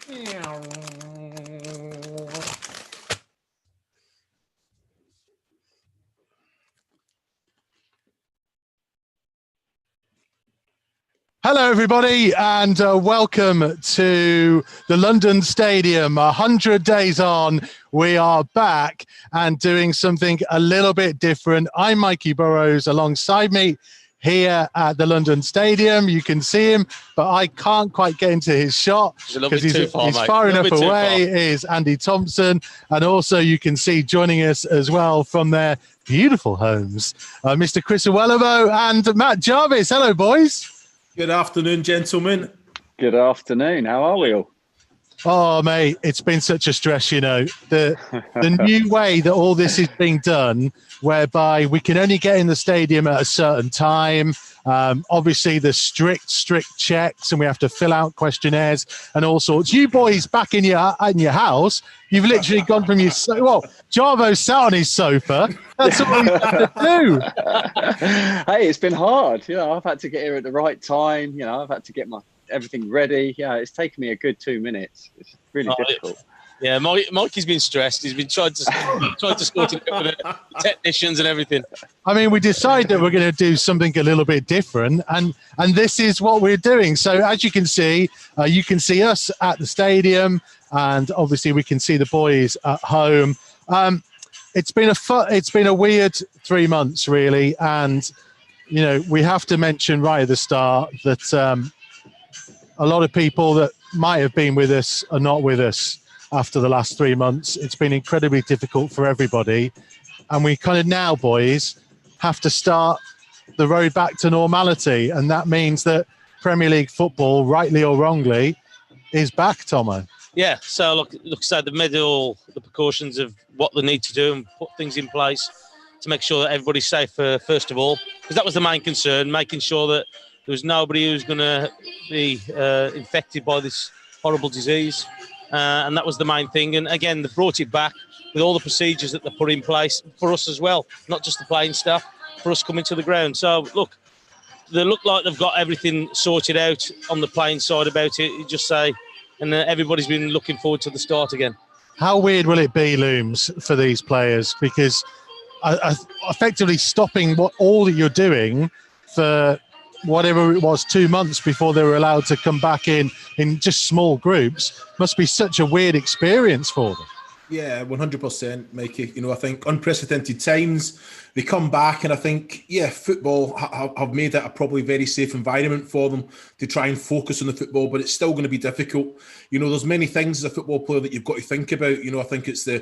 Hello, everybody, and welcome to the London Stadium. 100 days on, we are back and doing something a little bit different. I'm Mikey Burrows. Alongside me here at the London Stadium, you can see him, but I can't quite get into his shot because he's far enough away, is Andy Thompson. And also you can see joining us as well from their beautiful homes, Mr. Chris Awelabo and Matt Jarvis. Hello, boys. Good afternoon, gentlemen. Good afternoon. How are we all? Oh, mate, it's been such a stress, you know. The new way that all this is being done, whereby we can only get in the stadium at a certain time. Obviously, the strict checks, and we have to fill out questionnaires and all sorts. You boys back in your house, you've literally gone from your Jarvo sat on his sofa. That's all you have to do. Hey, it's been hard. You know, I've had to get here at the right time. You know, I've had to get everything ready. Yeah, it's taken me a good 2 minutes. It's really difficult. Yeah, Mikey's been stressed. He's been trying to sort it out with the technicians and everything. I mean, we decided that we're going to do something a little bit different, and this is what we're doing. So as you can see us at the stadium, and obviously we can see the boys at home. It's been a weird 3 months, really, and you know, we have to mention right at the start that a lot of people that might have been with us are not with us after the last 3 months. It's been incredibly difficult for everybody. And we kind of now, boys, have to start the road back to normality. And that means that Premier League football, rightly or wrongly, is back, Tomo. Yeah, so look, so they've made all the precautions of what they need to do and put things in place to make sure that everybody's safe, first of all, because that was the main concern, making sure that there was nobody who's going to be infected by this horrible disease. And that was the main thing. And again, they brought it back with all the procedures that they put in place for us as well, not just the playing staff, for us coming to the ground. So, look, they look like they've got everything sorted out on the playing side about it, you just say, and everybody's been looking forward to the start again. How weird will it be, Looms, for these players? Because effectively stopping all that you're doing for whatever it was 2 months before they were allowed to come back in just small groups must be such a weird experience for them. Yeah, 100%, Mikey. You know, I think unprecedented times, they come back, and I think, yeah, football have made it a probably very safe environment for them to try and focus on the football, but it's still going to be difficult. You know, there's many things as a football player that you've got to think about. You know, I think it's the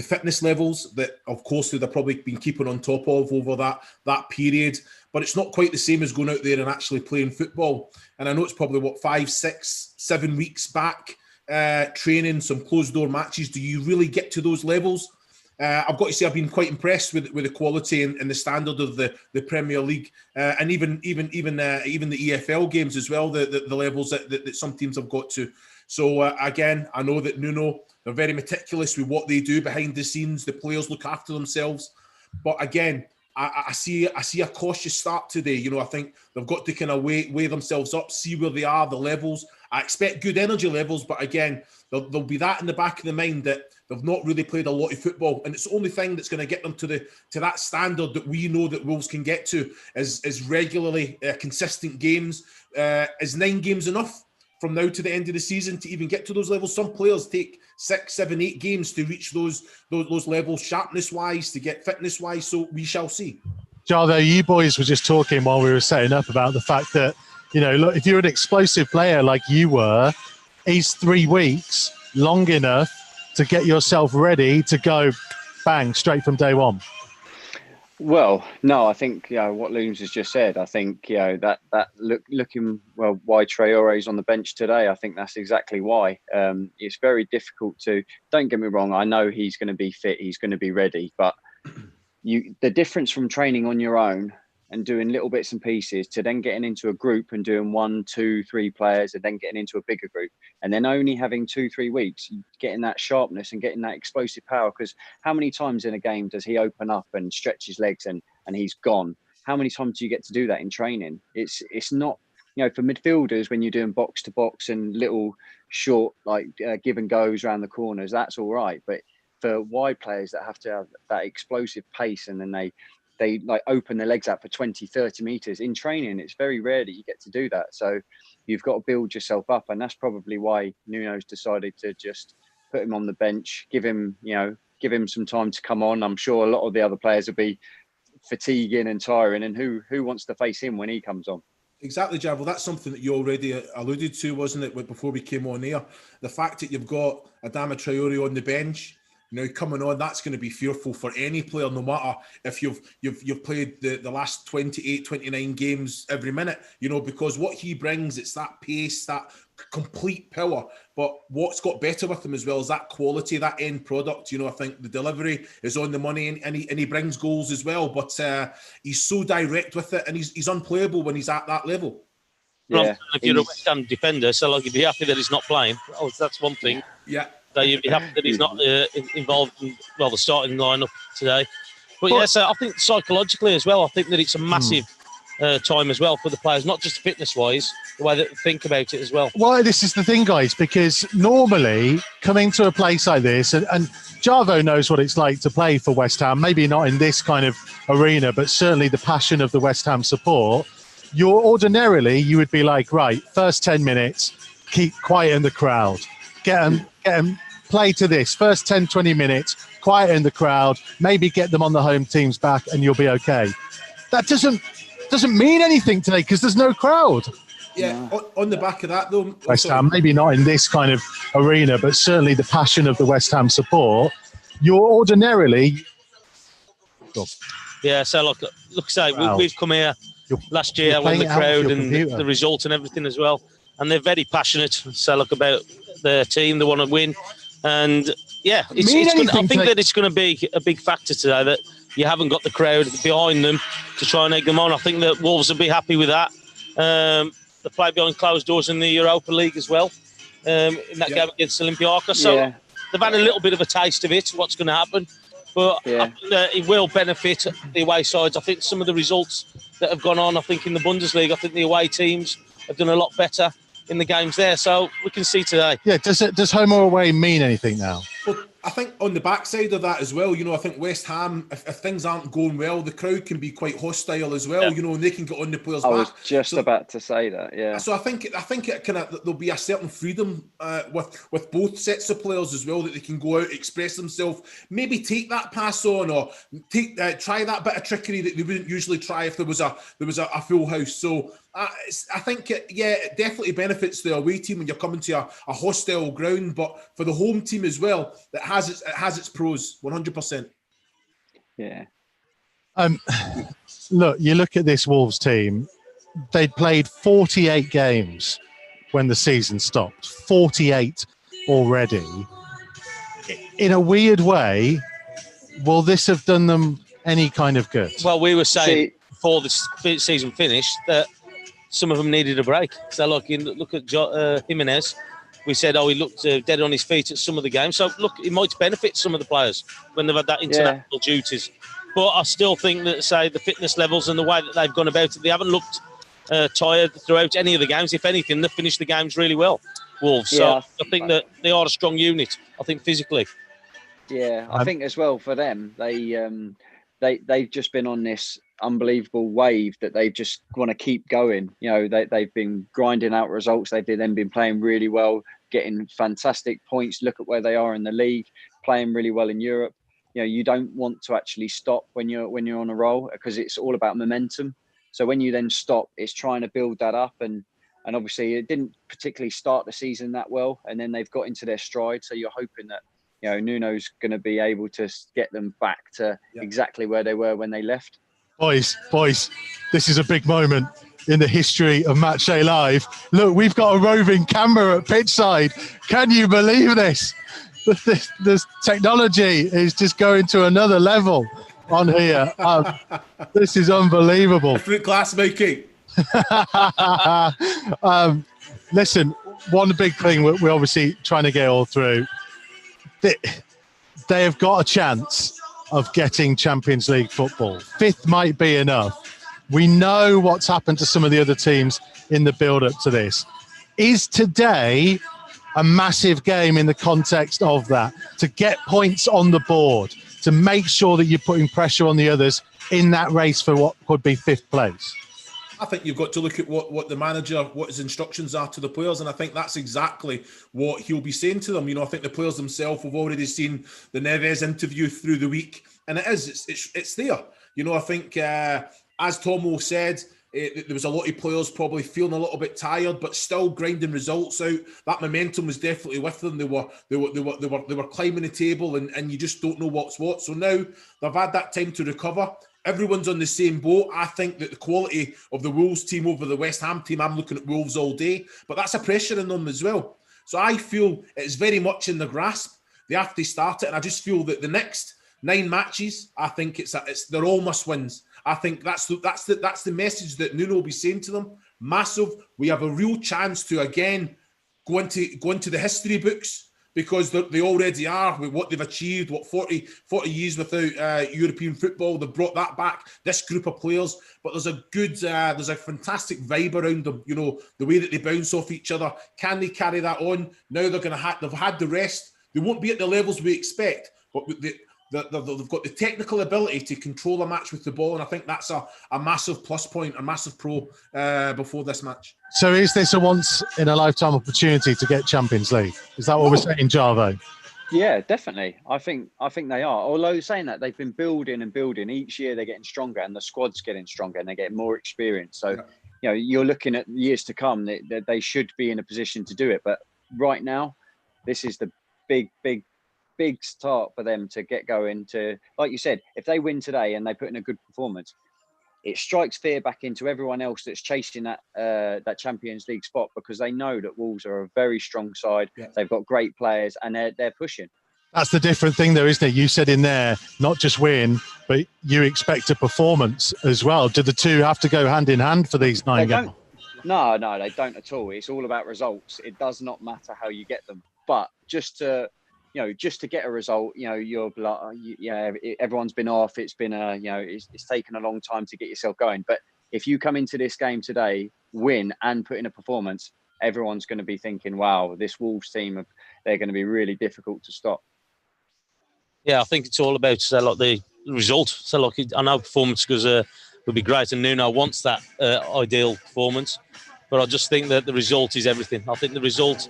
fitness levels that, of course, they've probably been keeping on top of over that period. But it's not quite the same as going out there and actually playing football. And I know it's probably, 5, 6, 7 weeks back, training, some closed-door matches. Do you really get to those levels? I've got to say I've been quite impressed with the quality and the standard of the Premier League, and even the EFL games as well, the levels that some teams have got to. So, again, I know that Nuno, they're very meticulous with what they do behind the scenes. The players look after themselves. But, again, I see a cautious start today. You know, I think they've got to kind of weigh themselves up, see where they are, the levels. I expect good energy levels, but again, there'll be that in the back of the mind that they've not really played a lot of football, and it's the only thing that's going to get them to that standard that we know that Wolves can get to is regularly consistent games. Is 9 games enough from now to the end of the season to even get to those levels? Some players take 6, 7, 8 games to reach those levels, sharpness-wise, to get fitness-wise, so we shall see. Jarvo, you boys were just talking while we were setting up about the fact that, you know, look, if you're an explosive player like you were, is 3 weeks long enough to get yourself ready to go bang straight from day one? Well, no, I think, you know, what Looms has just said, I think, you know, that looking, well, why Traore is on the bench today, I think that's exactly why. It's very difficult to, don't get me wrong, I know he's going to be fit, he's going to be ready, but the difference from training on your own and doing little bits and pieces to then getting into a group and doing 1, 2, 3 players and then getting into a bigger group and then only having 2-3 weeks, getting that sharpness and getting that explosive power. Because how many times in a game does he open up and stretch his legs and he's gone? How many times do you get to do that in training? It's not for midfielders, when you're doing box to box and little short give and goes around the corners, that's all right. But for wide players that have to have that explosive pace, and then they like open their legs out for 20, 30 meters in training, it's very rare that you get to do that. So you've got to build yourself up, and that's probably why Nuno's decided to just put him on the bench, give him some time to come on. I'm sure a lot of the other players will be fatiguing and tiring, and who wants to face him when he comes on? Exactly, Jav. That's something that you already alluded to, wasn't it, before we came on air? The fact that you've got Adama Traore on the bench, coming on, that's going to be fearful for any player, no matter if you've played the last 28, 29 games every minute, because what he brings, it's that pace, that complete power. But what's got better with him as well is that quality, that end product. I think the delivery is on the money, and he brings goals as well. But he's so direct with it, and he's unplayable when he's at that level. Yeah, if you're a West Ham defender, so you'd be happy that he's not playing. Oh, that's one thing. Yeah. So you'd be happy that he's not involved in the starting lineup today. But yeah, so I think psychologically as well, I think that it's a massive time as well for the players, not just fitness-wise, the way that they think about it as well. Well, this is the thing, guys, because normally coming to a place like this, and Jarvo knows what it's like to play for West Ham, maybe not in this kind of arena, but certainly the passion of the West Ham support. You would be like, right, first 10 minutes, keep quiet in the crowd. Get them, play to this. First 10, 20 minutes, quiet in the crowd, maybe get them on the home team's back and you'll be okay. That doesn't mean anything today because there's no crowd. Yeah, on the back of that, though. West Ham, maybe not in this kind of arena, but certainly the passion of the West Ham support, you're ordinarily... Yeah, so look, say, we've come here last year when the crowd and the result and everything as well. And they're very passionate, so about their team. They want to win. And yeah, I think that it's going to be a big factor today that you haven't got the crowd behind them to try and egg them on. I think that Wolves will be happy with that. They play behind closed doors in the Europa League as well, in that game against Olympiacos. So they've had a little bit of a taste of it, what's going to happen. But I think that it will benefit the away sides. I think some of the results that have gone on, I think in the Bundesliga, I think the away teams have done a lot better in the games there. So we can see today. Yeah, does home or away mean anything now? Well, I think on the backside of that as well, I think West Ham, if things aren't going well, the crowd can be quite hostile as well, and they can get on the players' back. I was just about to say that, yeah. So I think it there'll be a certain freedom with both sets of players as well, that they can go out, express themselves, maybe take that pass on, or try that bit of trickery that they wouldn't usually try if there was a full house. So I think it definitely benefits the away team when you're coming to a hostile ground, but for the home team as well, it has its pros, 100%. Yeah. You look at this Wolves team. They'd played 48 games when the season stopped. 48 already. In a weird way, will this have done them any kind of good? Well, we were saying before the season finished that some of them needed a break. So look at Jimenez. We said, he looked dead on his feet at some of the games. So look, it might benefit some of the players when they've had that international duties. But I still think that, say, the fitness levels and the way that they've gone about it, they haven't looked tired throughout any of the games. If anything, they've finished the games really well, Wolves. So I think that they are a strong unit, I think, physically. Yeah, I think as well for them, they've just been on this unbelievable wave that they just want to keep going. They've been grinding out results. They've then been playing really well, getting fantastic points. Look at where they are in the league, playing really well in Europe. You don't want to actually stop when you're on a roll, because it's all about momentum. So when you then stop, it's trying to build that up, and obviously it didn't particularly start the season that well, and then they've got into their stride. So you're hoping that Nuno's going to be able to get them back to exactly where they were when they left. Boys, this is a big moment in the history of Matchday Live. Look, we've got a roving camera at pitchside. Can you believe this? This technology is just going to another level on here. This is unbelievable. Different class making. Listen, one big thing we're obviously trying to get all through. They have got a chance of getting Champions League football. Fifth might be enough. We know what's happened to some of the other teams in the build-up to this. Is today a massive game in the context of that, to get points on the board, to make sure that you're putting pressure on the others in that race for what could be 5th place? I think you've got to look at what the manager, what his instructions are to the players, and I think that's exactly what he'll be saying to them. You know, I think the players themselves have already seen the Neves interview through the week, and it's there. You know, I think as Tomo said, there was a lot of players probably feeling a little bit tired, but still grinding results out. That momentum was definitely with them. They were climbing the table, and you just don't know what's what. So now they've had that time to recover. Everyone's on the same boat. I think that the quality of the Wolves team over the West Ham team, I'm looking at Wolves all day, but that's a pressure in them as well. So I feel it's very much in the grasp. They have to start it, and I just feel that the next 9 matches, I think they're all must wins. I think that's the message that Nuno will be saying to them. Massive. We have a real chance to again go into the history books, because they already are with what they've achieved. What 40 years without European football, they've brought that back. This group of players, but there's a fantastic vibe around them. You know, the way that they bounce off each other. Can they carry that on? Now they've had the rest. They won't be at the levels we expect, but they've got the technical ability to control a match with the ball, and I think that's a massive plus point, a massive pro before this match. So is this a once-in-a-lifetime opportunity to get Champions League? Is that what we're saying, Jarvo? Yeah, definitely. I think they are. Although saying that, they've been building and building. Each year they're getting stronger, and the squad's getting stronger, and they're getting more experience. So, you know, you're looking at years to come that they should be in a position to do it. But right now, this is the big start for them to get going. To, like you said, if they win today and they put in a good performance, it strikes fear back into everyone else that's chasing that Champions League spot, because they know that Wolves are a very strong side. Yeah. They've got great players, and they're pushing. That's the different thing, though, isn't it? You said in there, not just win, but you expect a performance as well. Do the two have to go hand in hand for these 9 games? No, they don't at all. It's all about results. It does not matter how you get them, but just to get a result, you're like, everyone's been off. It's been it's taken a long time to get yourself going. But if you come into this game today, win and put in a performance, everyone's going to be thinking, wow, this Wolves team, they're going to be really difficult to stop. Yeah, I think it's all about the result. So I know performance would be great, and Nuno wants that ideal performance. But I just think that the result is everything. I think the result,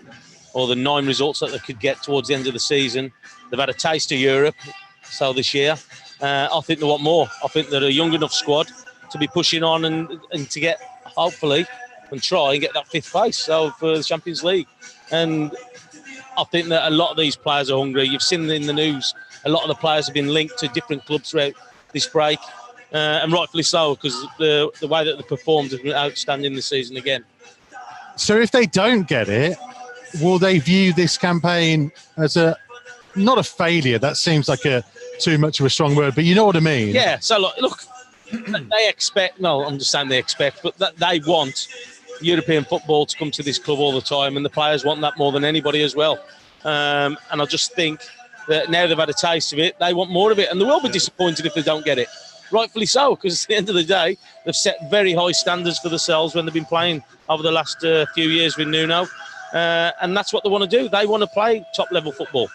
or the 9 results that they could get towards the end of the season. They've had a taste of Europe so this year. I think they want more. I think they're a young enough squad to be pushing on and to get, hopefully, and try and get that 5th place for the Champions League. And I think that a lot of these players are hungry. You've seen in the news, a lot of the players have been linked to different clubs throughout this break, and rightfully so, because the way that they performed has been outstanding this season again. So if they don't get it, will they view this campaign as not a failure? That seems like too much of a strong word, but you know what I mean? Yeah. So look, they expect. No, I understand they expect, but that they want European football to come to this club all the time, and the players want that more than anybody as well. And I just think that now they've had a taste of it, they want more of it, and they will be disappointed if they don't get it. Rightfully so, because at the end of the day, they've set very high standards for themselves when they've been playing over the last few years with Nuno. And that's what they want to do. They want to play top-level football.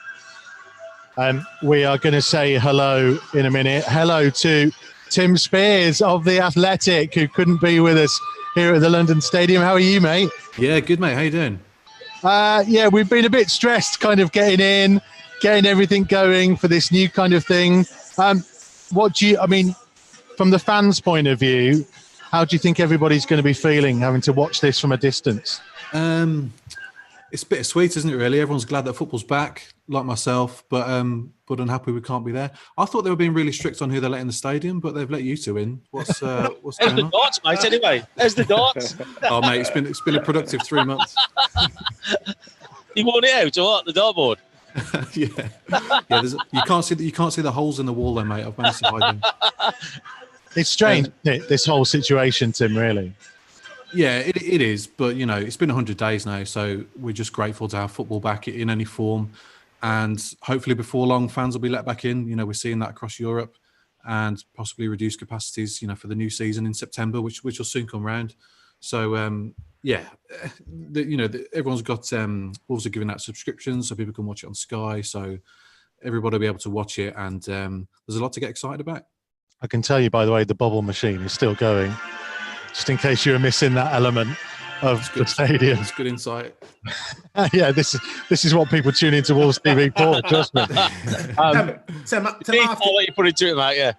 We are going to say hello in a minute. Hello to Tim Spears of The Athletic, who couldn't be with us here at the London Stadium. How are you, mate? Yeah, good, mate. How you doing? Yeah, we've been a bit stressed kind of getting everything going for this new kind of thing. From the fans' point of view, how do you think everybody's going to be feeling having to watch this from a distance? It's bittersweet, isn't it, really? Everyone's glad that football's back, like myself, but unhappy we can't be there. I thought they were being really strict on who they let in the stadium, but they've let you two in. What's going on? How's the darts, mate, anyway? How's the darts? Oh, mate, it's been a productive 3 months. You want it out, or what, the dartboard? Yeah. You can't see the holes in the wall, though, mate. I've managed to hide them. It's strange, isn't it, this whole situation, Tim, really. Yeah, it is. But, it's been 100 days now, so we're just grateful to have football back in any form. And hopefully before long, fans will be let back in. We're seeing that across Europe. and possibly reduce capacities, for the new season in September, which will soon come round. So everyone's got Wolves are giving out subscriptions so people can watch it on Sky. So everybody will be able to watch it, and there's a lot to get excited about. I can tell you, by the way, the bubble machine is still going, just in case you were missing that element of the stadium. It's good insight. Yeah, this is what people tune into Wolves TV for. Trust me. Tim, I'll let you put it to it, mate. Yeah.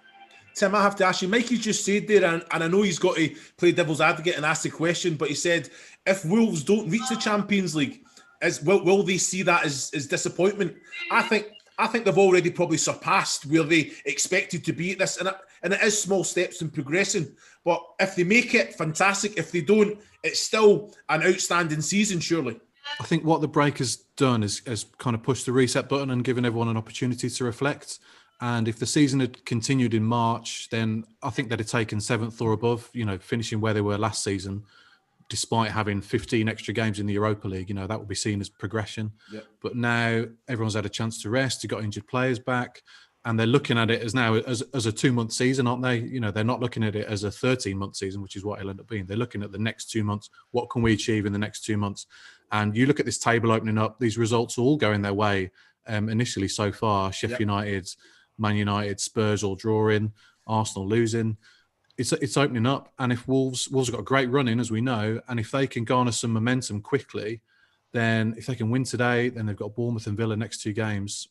Tim, I have to ask you. Mikey's just said there, and I know he's got to play devil's advocate and ask the question, but he said if Wolves don't reach the Champions League, will they see that as disappointment? I think they've already probably surpassed where they expected to be at this, and it is small steps in progressing. But if they make it, fantastic. If they don't, it's still an outstanding season, surely. I think what the break has done is kind of pushed the reset button and given everyone an opportunity to reflect. And if the season had continued in March, then I think they'd have taken 7th or above, finishing where they were last season, despite having 15 extra games in the Europa League. That would be seen as progression. Yep. But now everyone's had a chance to rest, they've got injured players back, and they're looking at it as a 2-month season, aren't they? They're not looking at it as a 13-month season, which is what it'll end up being. They're looking at the next 2 months. What can we achieve in the next 2 months? And you look at this table opening up, these results are all going their way initially so far. Sheffield United, Man United, Spurs all drawing, Arsenal losing. It's opening up, and if Wolves have got a great run in, as we know, and if they can garner some momentum quickly, then if they can win today, then they've got Bournemouth and Villa next 2 games.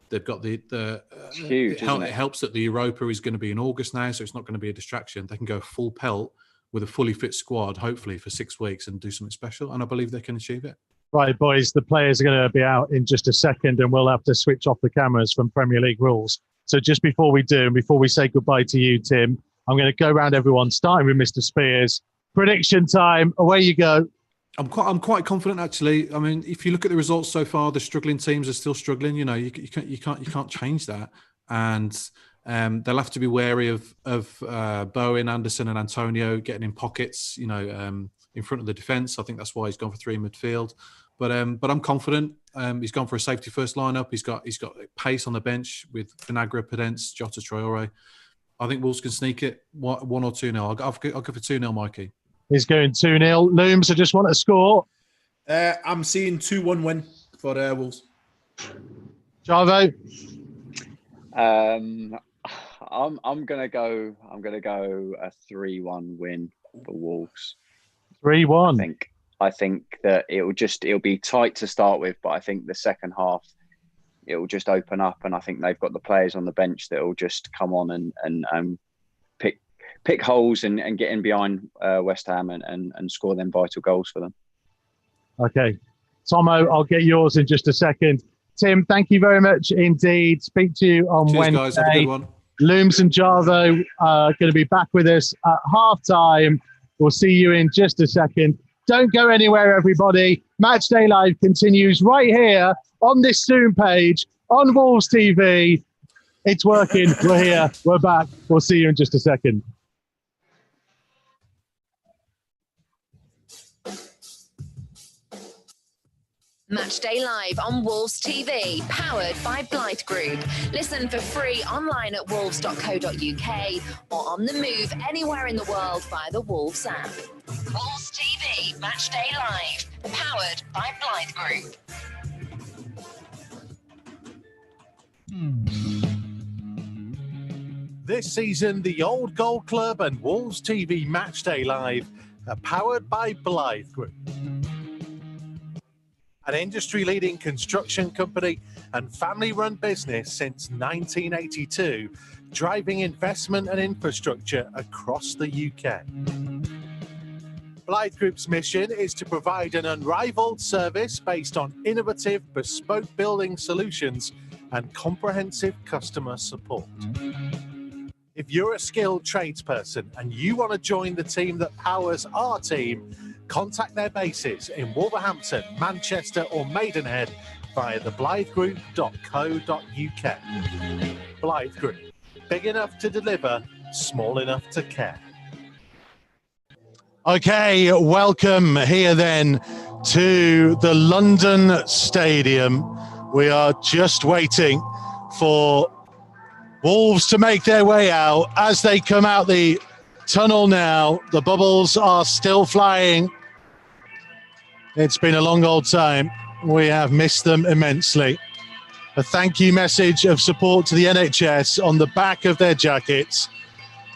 They've got it's huge. It helps that the Europa is going to be in August now, so it's not going to be a distraction. They can go full pelt with a fully fit squad, hopefully for 6 weeks, and do something special. And I believe they can achieve it. Right, boys, the players are going to be out in just a second, and we'll have to switch off the cameras from Premier League rules. So just before we do, and before we say goodbye to you, Tim, I'm going to go around everyone, starting with Mr. Spears. Prediction time. Away you go. I'm quite confident, actually. I mean, if you look at the results so far, the struggling teams are still struggling. You can't change that, and they'll have to be wary of Bowen, Anderson, and Antonio getting in pockets. In front of the defence. I think that's why he's gone for 3 in midfield. But I'm confident. He's gone for a safety first lineup. He's got pace on the bench with Vinagre, Pedence, Jota, Traore. I think Wolves can sneak it 1 or 2-0. I'll go for 2-0, Mikey. He's going 2-0. Looms, I just want to score. I'm seeing 2-1 win for Wolves. Jarvo? I'm gonna go a 3-1 win for Wolves. 3-1. I think that it'll be tight to start with, but I think the second half it will just open up, and I think they've got the players on the bench that will just come on and pick holes and get in behind West Ham and score them vital goals for them. Okay, Tomo, I'll get yours in just a second. Tim, thank you very much indeed. Speak to you on Wednesday. Guys, have a good one. Looms and Jarvo are going to be back with us at half-time. We'll see you in just a second. Don't go anywhere, everybody. Matchday Live continues right here on this Zoom page on Wolves TV. It's working. We're here. We're back. We'll see you in just a second. Matchday Live on Wolves TV, powered by Blight Group. Listen for free online at wolves.co.uk or on the move anywhere in the world via the Wolves app. Wolves TV, Matchday Live, powered by Blight Group. This season, the Old Gold Club and Wolves TV Matchday Live are powered by Blythe Group, an industry-leading construction company and family-run business since 1982, driving investment and infrastructure across the UK. Blythe Group's mission is to provide an unrivaled service based on innovative, bespoke building solutions and comprehensive customer support. If you're a skilled tradesperson and you want to join the team that powers our team, contact their bases in Wolverhampton, Manchester or Maidenhead via theblythegroup.co.uk. Blythe Group, big enough to deliver, small enough to care. Okay, welcome here then to the London Stadium. We are just waiting for Wolves to make their way out as they come out the tunnel now. The bubbles are still flying. It's been a long old time. We have missed them immensely. A thank you message of support to the NHS on the back of their jackets.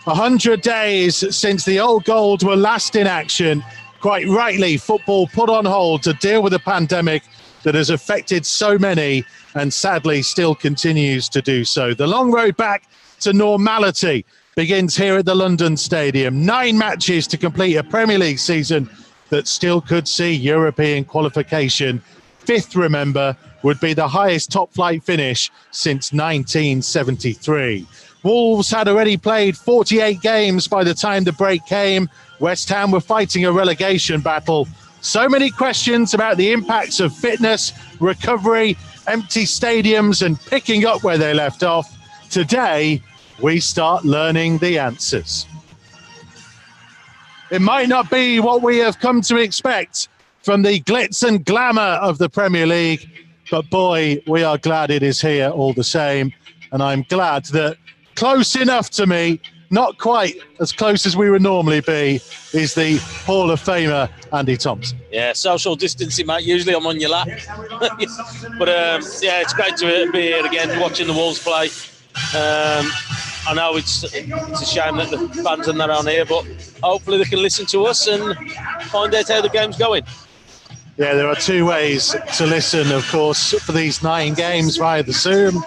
100 days since the old gold were last in action. Quite rightly, football put on hold to deal with a pandemic that has affected so many and sadly still continues to do so. The long road back to normality begins here at the London Stadium. 9 matches to complete a Premier League season that still could see European qualification. 5th, remember, would be the highest top flight finish since 1973. Wolves had already played 48 games by the time the break came. West Ham were fighting a relegation battle. So many questions about the impacts of fitness, recovery, empty stadiums and picking up where they left off. Today, we start learning the answers. It might not be what we have come to expect from the glitz and glamour of the Premier League, but boy, we are glad it is here all the same. And I'm glad that close enough to me, not quite as close as we would normally be, is the Hall of Famer, Andy Thompson. Yeah, social distancing, mate. Usually I'm on your lap. But yeah, it's great to be here again, watching the Wolves play. I know it's a shame that the fans are not on here, but hopefully they can listen to us and find out how the game's going. Yeah, there are 2 ways to listen, of course, for these 9 games via the Zoom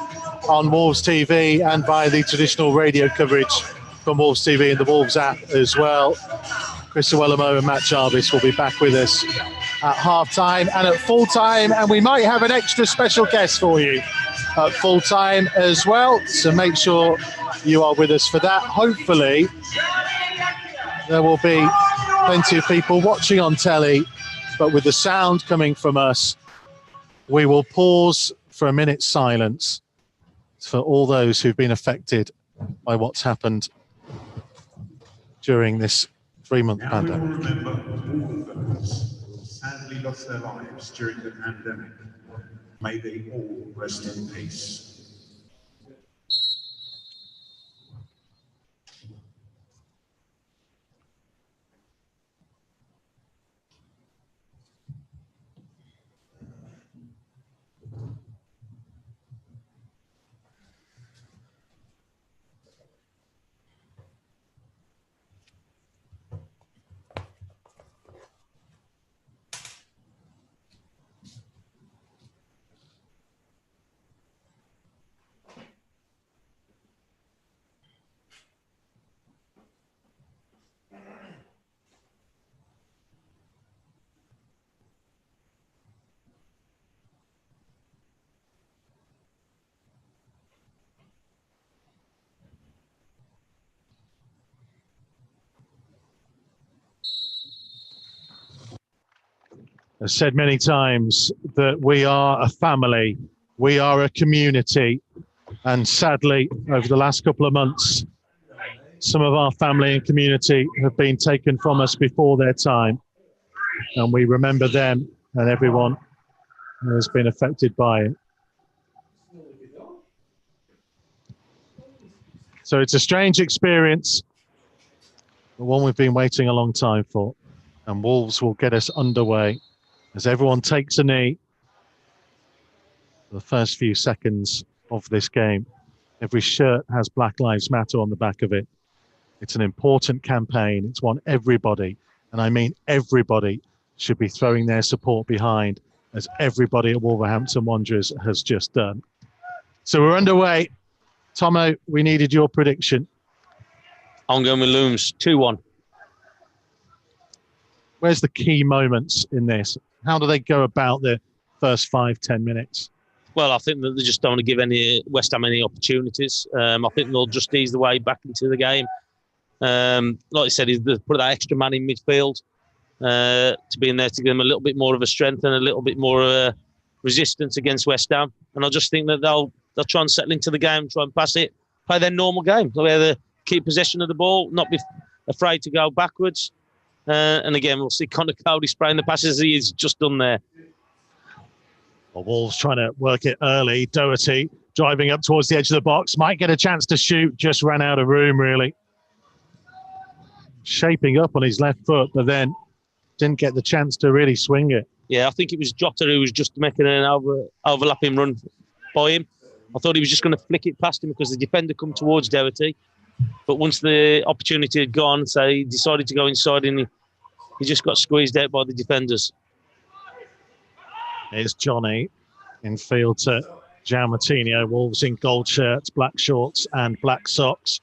on Wolves TV and via the traditional radio coverage from Wolves TV and the Wolves app as well. Chris Owellamo and Matt Jarvis will be back with us at half-time and at full-time, and we might have an extra special guest for you at full-time as well, so make sure you are with us for that. Hopefully, there will be plenty of people watching on telly, but with the sound coming from us, we will pause for a minute's silence for all those who've been affected by what's happened during this 3-month pandemic. We will remember all of those who sadly lost their lives during the pandemic. May they all rest in peace. I've said many times that we are a family, we are a community, and sadly, over the last couple of months, some of our family and community have been taken from us before their time, and we remember them and everyone who has been affected by it. So it's a strange experience, but one we've been waiting a long time for, and Wolves will get us underway as everyone takes a knee for the first few seconds of this game. Every shirt has Black Lives Matter on the back of it. It's an important campaign. It's one everybody, and I mean everybody, should be throwing their support behind, as everybody at Wolverhampton Wanderers has just done. So we're underway. Tomo, we needed your prediction. I'm going with Looms, 2-1. Where's the key moments in this? How do they go about the first 5-10 minutes? Well, I think that they just don't want to give any West Ham any opportunities. I think they'll just ease the way back into the game. Like I said, they put that extra man in midfield to be in there to give them a little bit more of a strength and a little bit more resistance against West Ham. And I just think that they'll try and settle into the game, try and pass it, play their normal game, where they keep possession of the ball, not be afraid to go backwards. And again, we'll see Connor Cody spraying the passes he's just done there. Well, Wolves trying to work it early. Doherty driving up towards the edge of the box. Might get a chance to shoot. Just ran out of room, really. Shaping up on his left foot, but then didn't get the chance to really swing it. Yeah, I think it was Jota who was just making an overlapping run by him. I thought he was just going to flick it past him because the defender come towards Doherty. But once the opportunity had gone, so he decided to go inside and he just got squeezed out by the defenders. Here's Johnny in field to João Moutinho. Wolves in gold shirts, black shorts and black socks.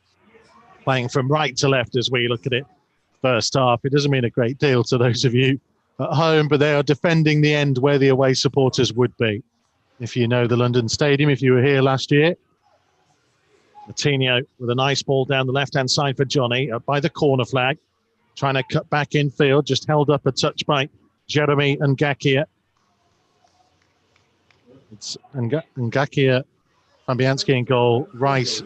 Playing from right to left as we look at it. First half, it doesn't mean a great deal to those of you at home, but they are defending the end where the away supporters would be. If you know the London Stadium, if you were here last year. Moutinho with a nice ball down the left-hand side for Johnny, up by the corner flag. Trying to cut back in field, just held up a touch by Jeremy Ngakia. It's Ngakia, Fabianski in goal. Rice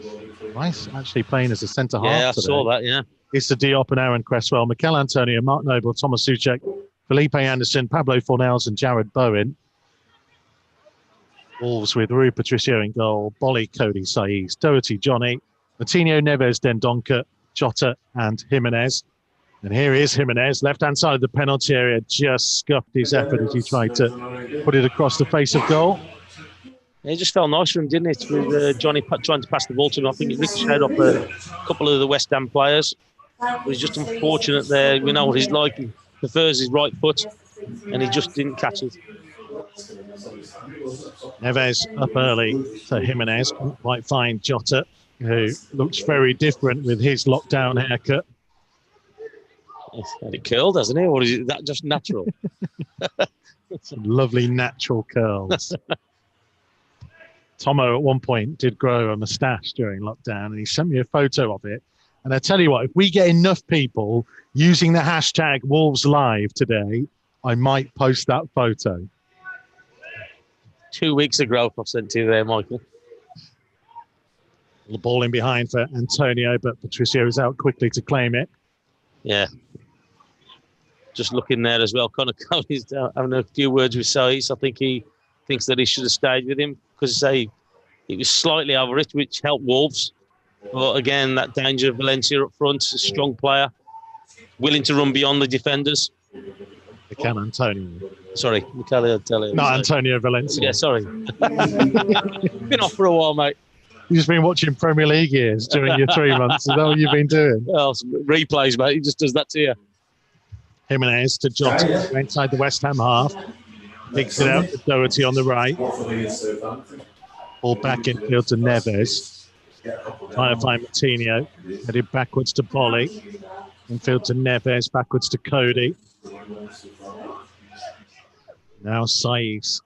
actually playing as a centre-half Yeah, I today. saw that, yeah. Issa Diop and Aaron Cresswell, Mikel Antonio, Mark Noble, Thomas Soucek, Felipe Anderson, Pablo Fornells and Jared Bowen. Wolves with Rui Patricio in goal, Bolly, Cody, Saiz, Doherty, Johnny, Moutinho, Neves, Dendoncker, Jota and Jimenez. And here is Jimenez, left-hand side of the penalty area, just scuffed his effort as he tried to put it across the face of goal. It just felt nice for him, didn't it? With Johnny trying to pass the ball to him. I think it ricocheted off a couple of the West Ham players. It was just unfortunate there. We know what he's like. He prefers his right foot, and he just didn't catch it. Neves up early to Jimenez. Couldn't quite find Jota, who looks very different with his lockdown haircut. He's had it curled, hasn't he? Or is that just natural? Some lovely natural curls. Tomo at one point did grow a moustache during lockdown, and he sent me a photo of it. And I tell you what, if we get enough people using the hashtag Wolves Live today, I might post that photo. 2 weeks ago, I've sent to you there, Michael. The ball in behind for Antonio, but Patricio is out quickly to claim it. Yeah. Just looking there as well. Connor Cody's having a few words with Saiz. I think he thinks that he should have stayed with him because it was slightly over it, which helped Wolves. But again, that danger of Valencia up front, a strong player, willing to run beyond the defenders. Mikel Antonio. Sorry, Mikel Antonio. Not Antonio Valencia. Yeah, sorry. Been off for a while, mate. You've just been watching Premier League years during your 3 months. Is that what you've been doing? Well, replays, mate. He just does that to you. Jimenez to Jota inside the West Ham half. Picks it out to Doherty on the right. Ball back in field to Neves. Trying to find Moutinho. Headed backwards to Bolly. Infield to Neves. Backwards to Cody. Now Saiz.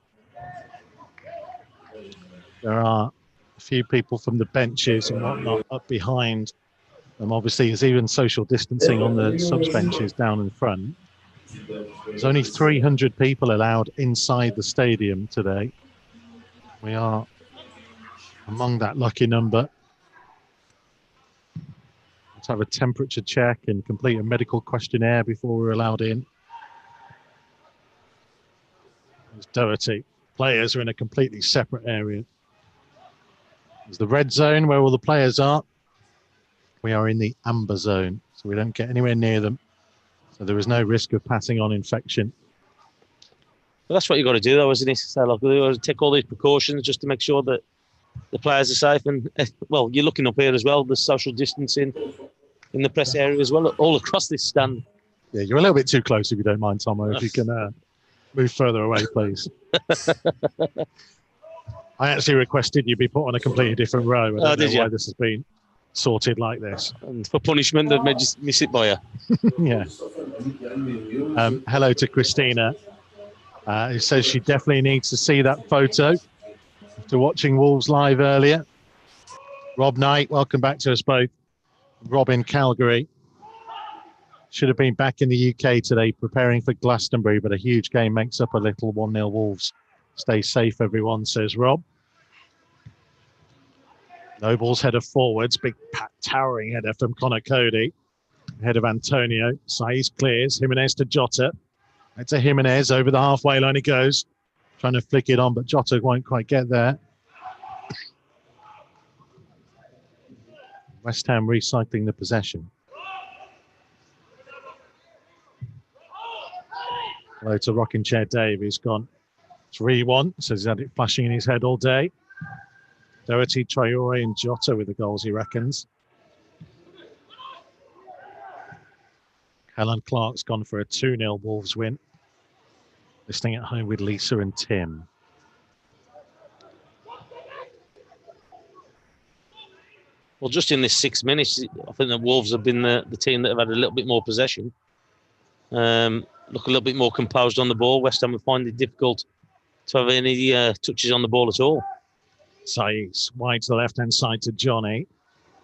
There are a few people from the benches and whatnot up behind them. Obviously, there's even social distancing on the subs benches down in front. There's only 300 people allowed inside the stadium today. We are among that lucky number. Let's have a temperature check and complete a medical questionnaire before we're allowed in. There's Doherty. Players are in a completely separate area. There's the red zone where all the players are. We are in the amber zone, so we don't get anywhere near them. So there is no risk of passing on infection. Well, that's what you've got to do, though, isn't it? So, like, you've got to take all these precautions just to make sure that the players are safe. And, well, you're looking up here as well, the social distancing in the press area as well, all across this stand. Yeah, you're a little bit too close, if you don't mind, Tomo. If you can move further away, please. I actually requested you be put on a completely different row. I don't know why this has been sorted like this. And for punishment, they've made you sit by you. Yeah. Hello to Christina, who says she definitely needs to see that photo after watching Wolves live earlier. Rob Knight, welcome back to us both. Rob in Calgary. Should have been back in the UK today preparing for Glastonbury, but a huge game makes up a little 1-0 Wolves. Stay safe, everyone, says Rob. Noble's header forwards. Big towering header from Connor Cody. Ahead of Antonio. Saiz clears. Jimenez to Jota. It's a Jimenez. Over the halfway line he goes. Trying to flick it on, but Jota won't quite get there. West Ham recycling the possession. Hello to Rocking Chair Dave, who's gone 3-1, says he's had it flashing in his head all day. Doherty, Traore and Jota with the goals, he reckons. Helen Clark's gone for a 2-0 Wolves win. Listening at home with Lisa and Tim. Well, just in this 6 minutes, I think the Wolves have been the team that have had a little bit more possession. Look a little bit more composed on the ball. West Ham have found it difficult to have any touches on the ball at all. Saiz wide to the left-hand side to Johnny.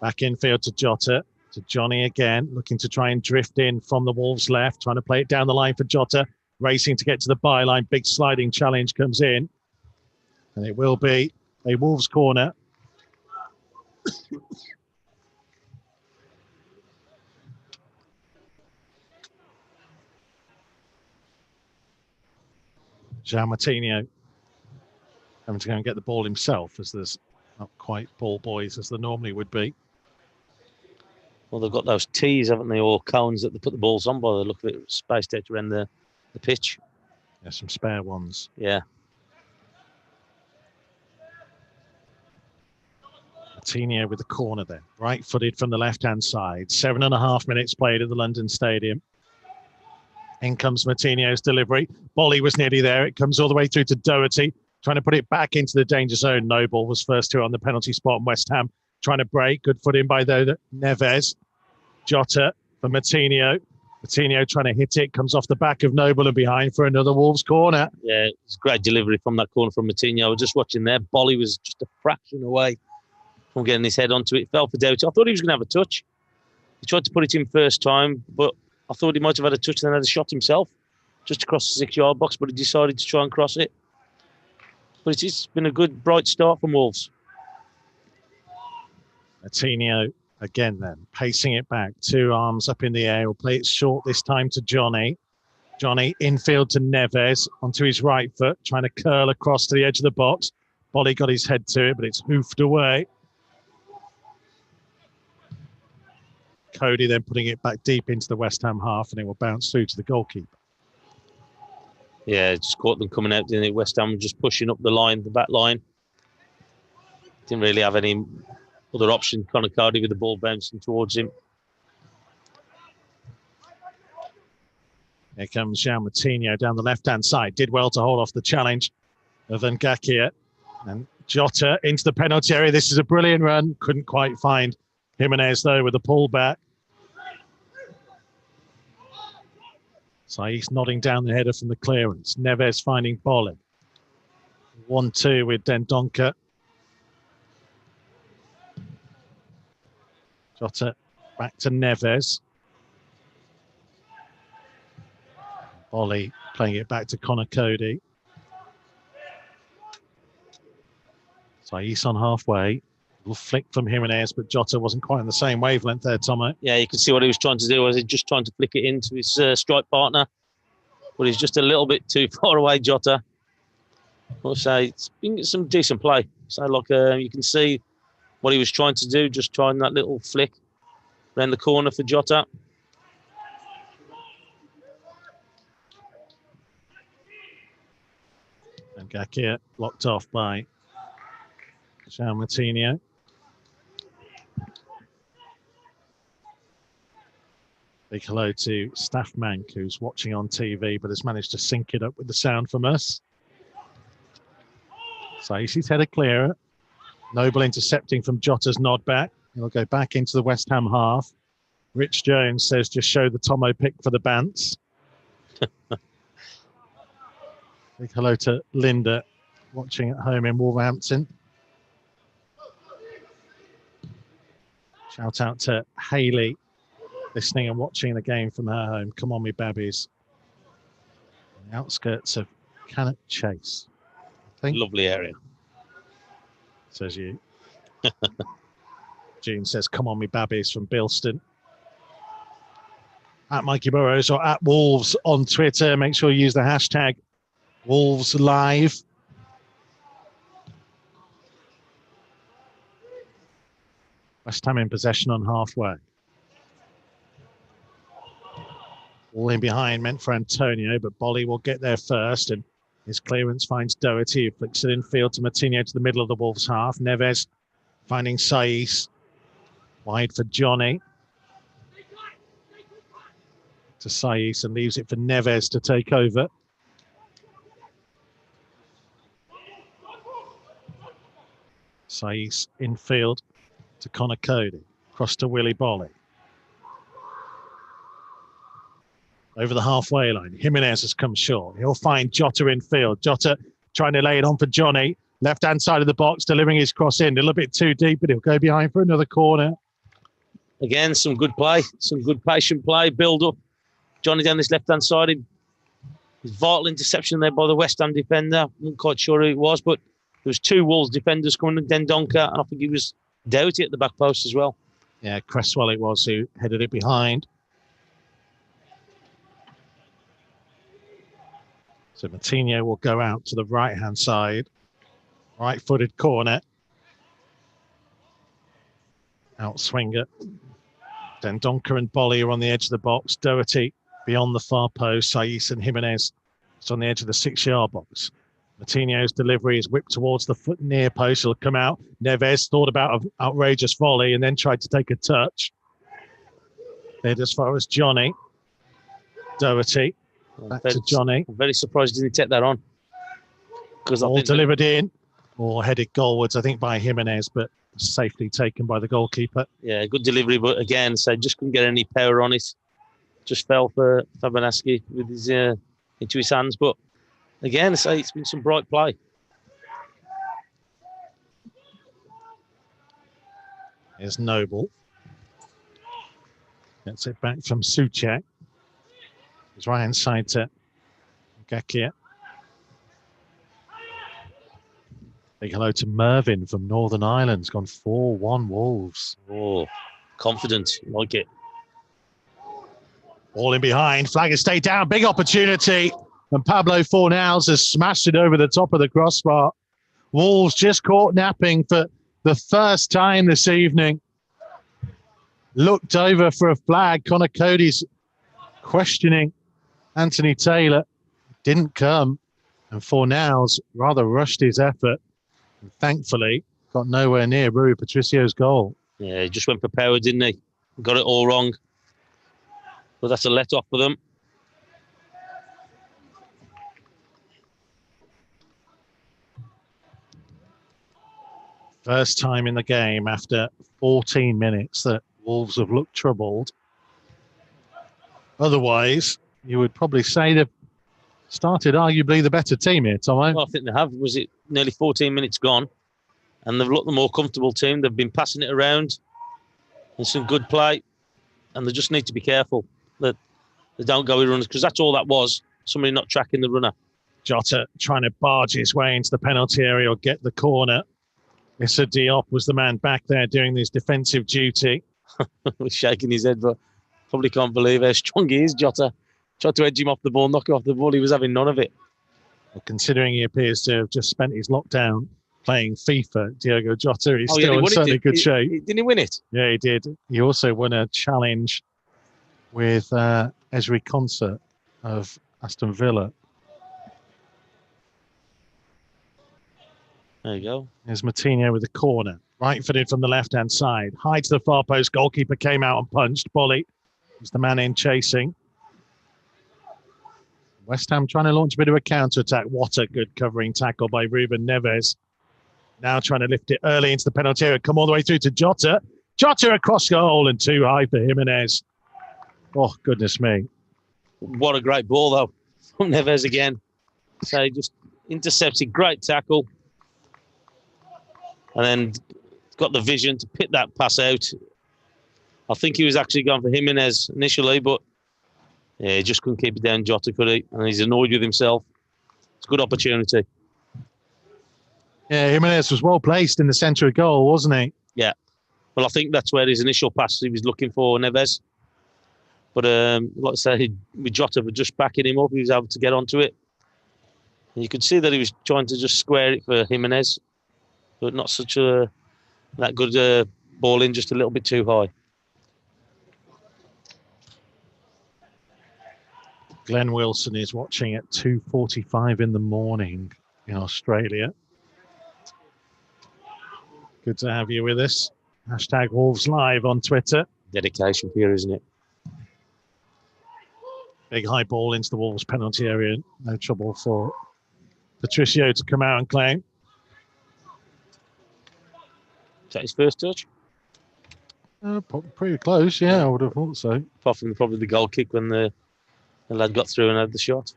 Back infield to Jota. To Johnny again, looking to try and drift in from the Wolves left, trying to play it down the line for Jota, racing to get to the byline. Big sliding challenge comes in. And it will be a Wolves corner. João Moutinho having to go and get the ball himself, as there's not quite ball boys as there normally would be. Well, they've got those tees, haven't they, or cones that they put the balls on by the look of it, spaced out around the pitch. Yeah, some spare ones. Yeah. Moutinho with the corner there, right-footed from the left-hand side. 7.5 minutes played at the London Stadium. In comes Moutinho's delivery. Bolly was nearly there. It comes all the way through to Doherty, trying to put it back into the danger zone. Noble was first to on the penalty spot, and West Ham trying to break. Good foot in by Neves. Jota for Moutinho. Moutinho trying to hit it. Comes off the back of Noble and behind for another Wolves corner. Yeah, it's great delivery from that corner from Moutinho. I was just watching there. Bolly was just a fraction away from getting his head onto it. Fell for Doherty. I thought he was going to have a touch. He tried to put it in first time, but I thought he might have had a touch and then had a shot himself just across the 6-yard box, but he decided to try and cross it. But it's been a good, bright start from Wolves. Moutinho again then, pacing it back. 2 arms up in the air. He'll play it short this time to Johnny. Johnny infield to Neves onto his right foot, trying to curl across to the edge of the box. Bolly got his head to it, but it's hoofed away. Cody then putting it back deep into the West Ham half, and it will bounce through to the goalkeeper. Yeah, just caught them coming out, didn't it? West Ham just pushing up the line, the back line. Didn't really have any other option. Conor Cody with the ball bouncing towards him. Here comes João Moutinho down the left-hand side. Did well to hold off the challenge of Ngakia. And Jota into the penalty area. This is a brilliant run. Couldn't quite find Jimenez, though, with the pullback. Saiz nodding down the header from the clearance. Neves finding Bolly. 1-2 with Dendoncker. Jota back to Neves. Bolly playing it back to Conor Cody. Saiz on halfway. Little flick from Jimenez, but Jota wasn't quite on the same wavelength there, Tomo. Yeah, you can see what he was trying to do. Was he just trying to flick it into his strike partner? But he's just a little bit too far away, Jota. I'll say it's been some decent play. So, like, you can see what he was trying to do, just trying that little flick around the corner for Jota. And Ngakia blocked off by João Moutinho. Big hello to Staff Mank, who's watching on TV but has managed to sync it up with the sound from us. Saiz headed clearer. Noble intercepting from Jota's nod back. He'll go back into the West Ham half. Rich Jones says just show the Tomo pick for the Bants. Big hello to Linda, watching at home in Wolverhampton. Shout out to Hayley, listening and watching the game from her home. Come on, me babbies. On the outskirts of Cannock Chase. I think. Lovely area. Says you. June says, come on, me babbies from Bilston. At Mikey Burrows or at Wolves on Twitter. Make sure you use the hashtag Wolves Live. West Ham in possession on halfway. All in behind meant for Antonio, but Bolly will get there first, and his clearance finds Doherty, who flicks it in field to Matinho to the middle of the Wolves half. Neves finding Saiz. Wide for Johnny. To Saiz and leaves it for Neves to take over. Saiz infield to Connor Cody. Cross to Willy Bolly. Over the halfway line. Jimenez has come short. He'll find Jota in field. Jota trying to lay it on for Johnny. Left-hand side of the box, delivering his cross in. A little bit too deep, but he'll go behind for another corner. Again, some good play. Some good patient play. Build up. Johnny down this left-hand side. His vital interception there by the West Ham defender. I'm not quite sure who it was, but there was 2 Wolves defenders coming in, Dendoncker, and I think it was Doughty at the back post as well. Yeah, Cresswell it was who headed it behind. So Matinho will go out to the right-hand side. Right-footed corner. Outswinger. Dendoncker and Bolly are on the edge of the box. Doherty beyond the far post. Saiz and Jimenez is on the edge of the 6-yard box. Matinho's delivery is whipped towards the foot near post. He'll come out. Neves thought about an outrageous volley and then tried to take a touch. Led as far as Johnny. Doherty. Back to Johnny. I'm very surprised he didn't take that on. All delivered in. Or headed goalwards, I think, by Jimenez, but safely taken by the goalkeeper. Yeah, good delivery, but again, so just couldn't get any power on it. Just fell for Fabianski with his into his hands. But again, so it's been some bright play. Here's Noble. Gets it back from Souček. His right hand side to Gakia. Big hello to Mervyn from Northern Ireland. He's gone 4-1 Wolves. Oh, confident. Like it. All in behind. Flag has stayed down. Big opportunity. And Pablo Fornals has smashed it over the top of the crossbar. Wolves just caught napping for the first time this evening. Looked over for a flag. Connor Cody's questioning Anthony Taylor. Didn't come. And Fornals rather rushed his effort. And thankfully, got nowhere near Rui Patricio's goal. Yeah, he just went for power, didn't he? Got it all wrong. But that's a let-off for them. First time in the game after 14 minutes that Wolves have looked troubled. Otherwise, you would probably say they've started arguably the better team here, Tomo. Well, I think they have. Was it nearly 14 minutes gone? And they've looked the more comfortable team. They've been passing it around and some good play. And they just need to be careful that they don't go with runners, because that's all that was. Somebody not tracking the runner. Jota trying to barge his way into the penalty area or get the corner. Issa Diop was the man back there doing his defensive duty. Was shaking his head, but probably can't believe how strong he is, Jota. Tried to edge him off the ball, knock him off the ball. He was having none of it. Well, considering he appears to have just spent his lockdown playing FIFA, Diogo Jota, he's still in certainly good shape. Didn't he win it? Yeah, he did. He also won a challenge with Esri Concert of Aston Villa. There you go. There's Matinho with the corner. Right-footed from the left-hand side. High to the far post. Goalkeeper came out and punched. Bolly was the man in chasing. West Ham trying to launch a bit of a counter-attack. What a good covering tackle by Ruben Neves. Now trying to lift it early into the penalty area. Come all the way through to Jota. Jota across goal and too high for Jimenez. Oh, goodness me. What a great ball, though, from Neves again. So he just intercepted. Great tackle. And then got the vision to pit that pass out. I think he was actually going for Jimenez initially, but yeah, he just couldn't keep it down, Jota, could he? And he's annoyed with himself. It's a good opportunity. Yeah, Jimenez was well placed in the centre of goal, wasn't he? Yeah. Well, I think that's where his initial pass he was looking for, Neves. But like I say, with Jota just backing him up, he was able to get onto it. And you could see that he was trying to just square it for Jimenez, but not such that good ball in just a little bit too high. Glenn Wilson is watching at 2:45 in the morning in Australia. Good to have you with us. Hashtag Wolves Live on Twitter. Dedication here, isn't it? Big high ball into the Wolves penalty area. No trouble for Patricio to come out and claim. Is that his first touch? Pretty close, yeah, I would have thought so. Apart from probably the goal kick when the lad got through and had the shot.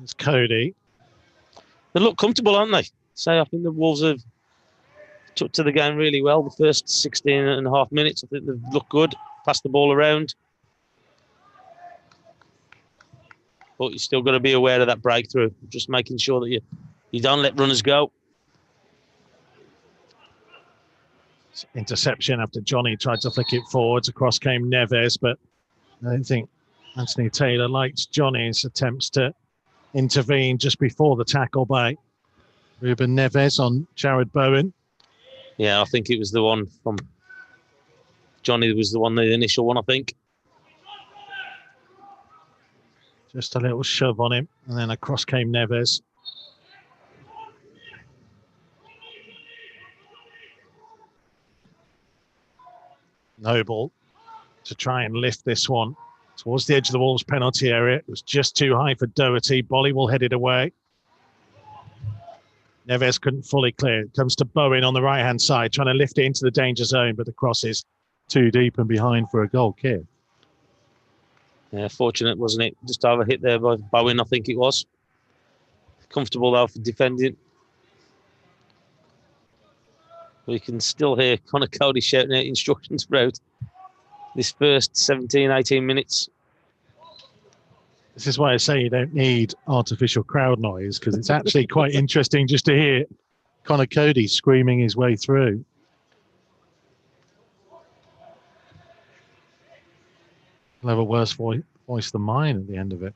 It's Cody. They look comfortable, aren't they? I think the Wolves have took to the game really well. The first 16 and a half minutes, I think they've looked good. Passed the ball around. But you still got to be aware of that breakthrough. Just making sure that you don't let runners go. Interception after Johnny tried to flick it forwards. Across came Neves, but I don't think Anthony Taylor liked Johnny's attempts to intervene just before the tackle by Ruben Neves on Jared Bowen. Yeah, I think it was the one from Johnny was the initial one, I think. Just a little shove on him, and then across came Neves. Noble to try and lift this one towards the edge of the Wolves penalty area. It was just too high for Doherty. Bolly will head it away. Neves couldn't fully clear. It comes to Bowen on the right-hand side, trying to lift it into the danger zone, but the cross is too deep and behind for a goal kick. Yeah, fortunate, wasn't it? Just over hit there by Bowen, I think it was. Comfortable though for defending. But you can still hear Connor Cody shouting out instructions throughout this first 17, 18 minutes. This is why I say you don't need artificial crowd noise, because it's actually quite interesting just to hear Connor Cody screaming his way through. He'll have a worse voice than mine at the end of it.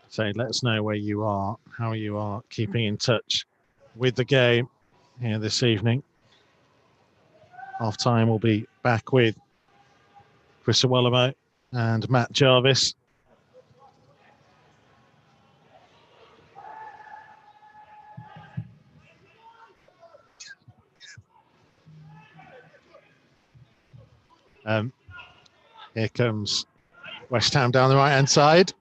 So let us know where you are, how you are keeping in touch with the game here this evening. Half time will be back with Chris Awolamo and Matt Jarvis. Here comes West Ham down the right-hand side.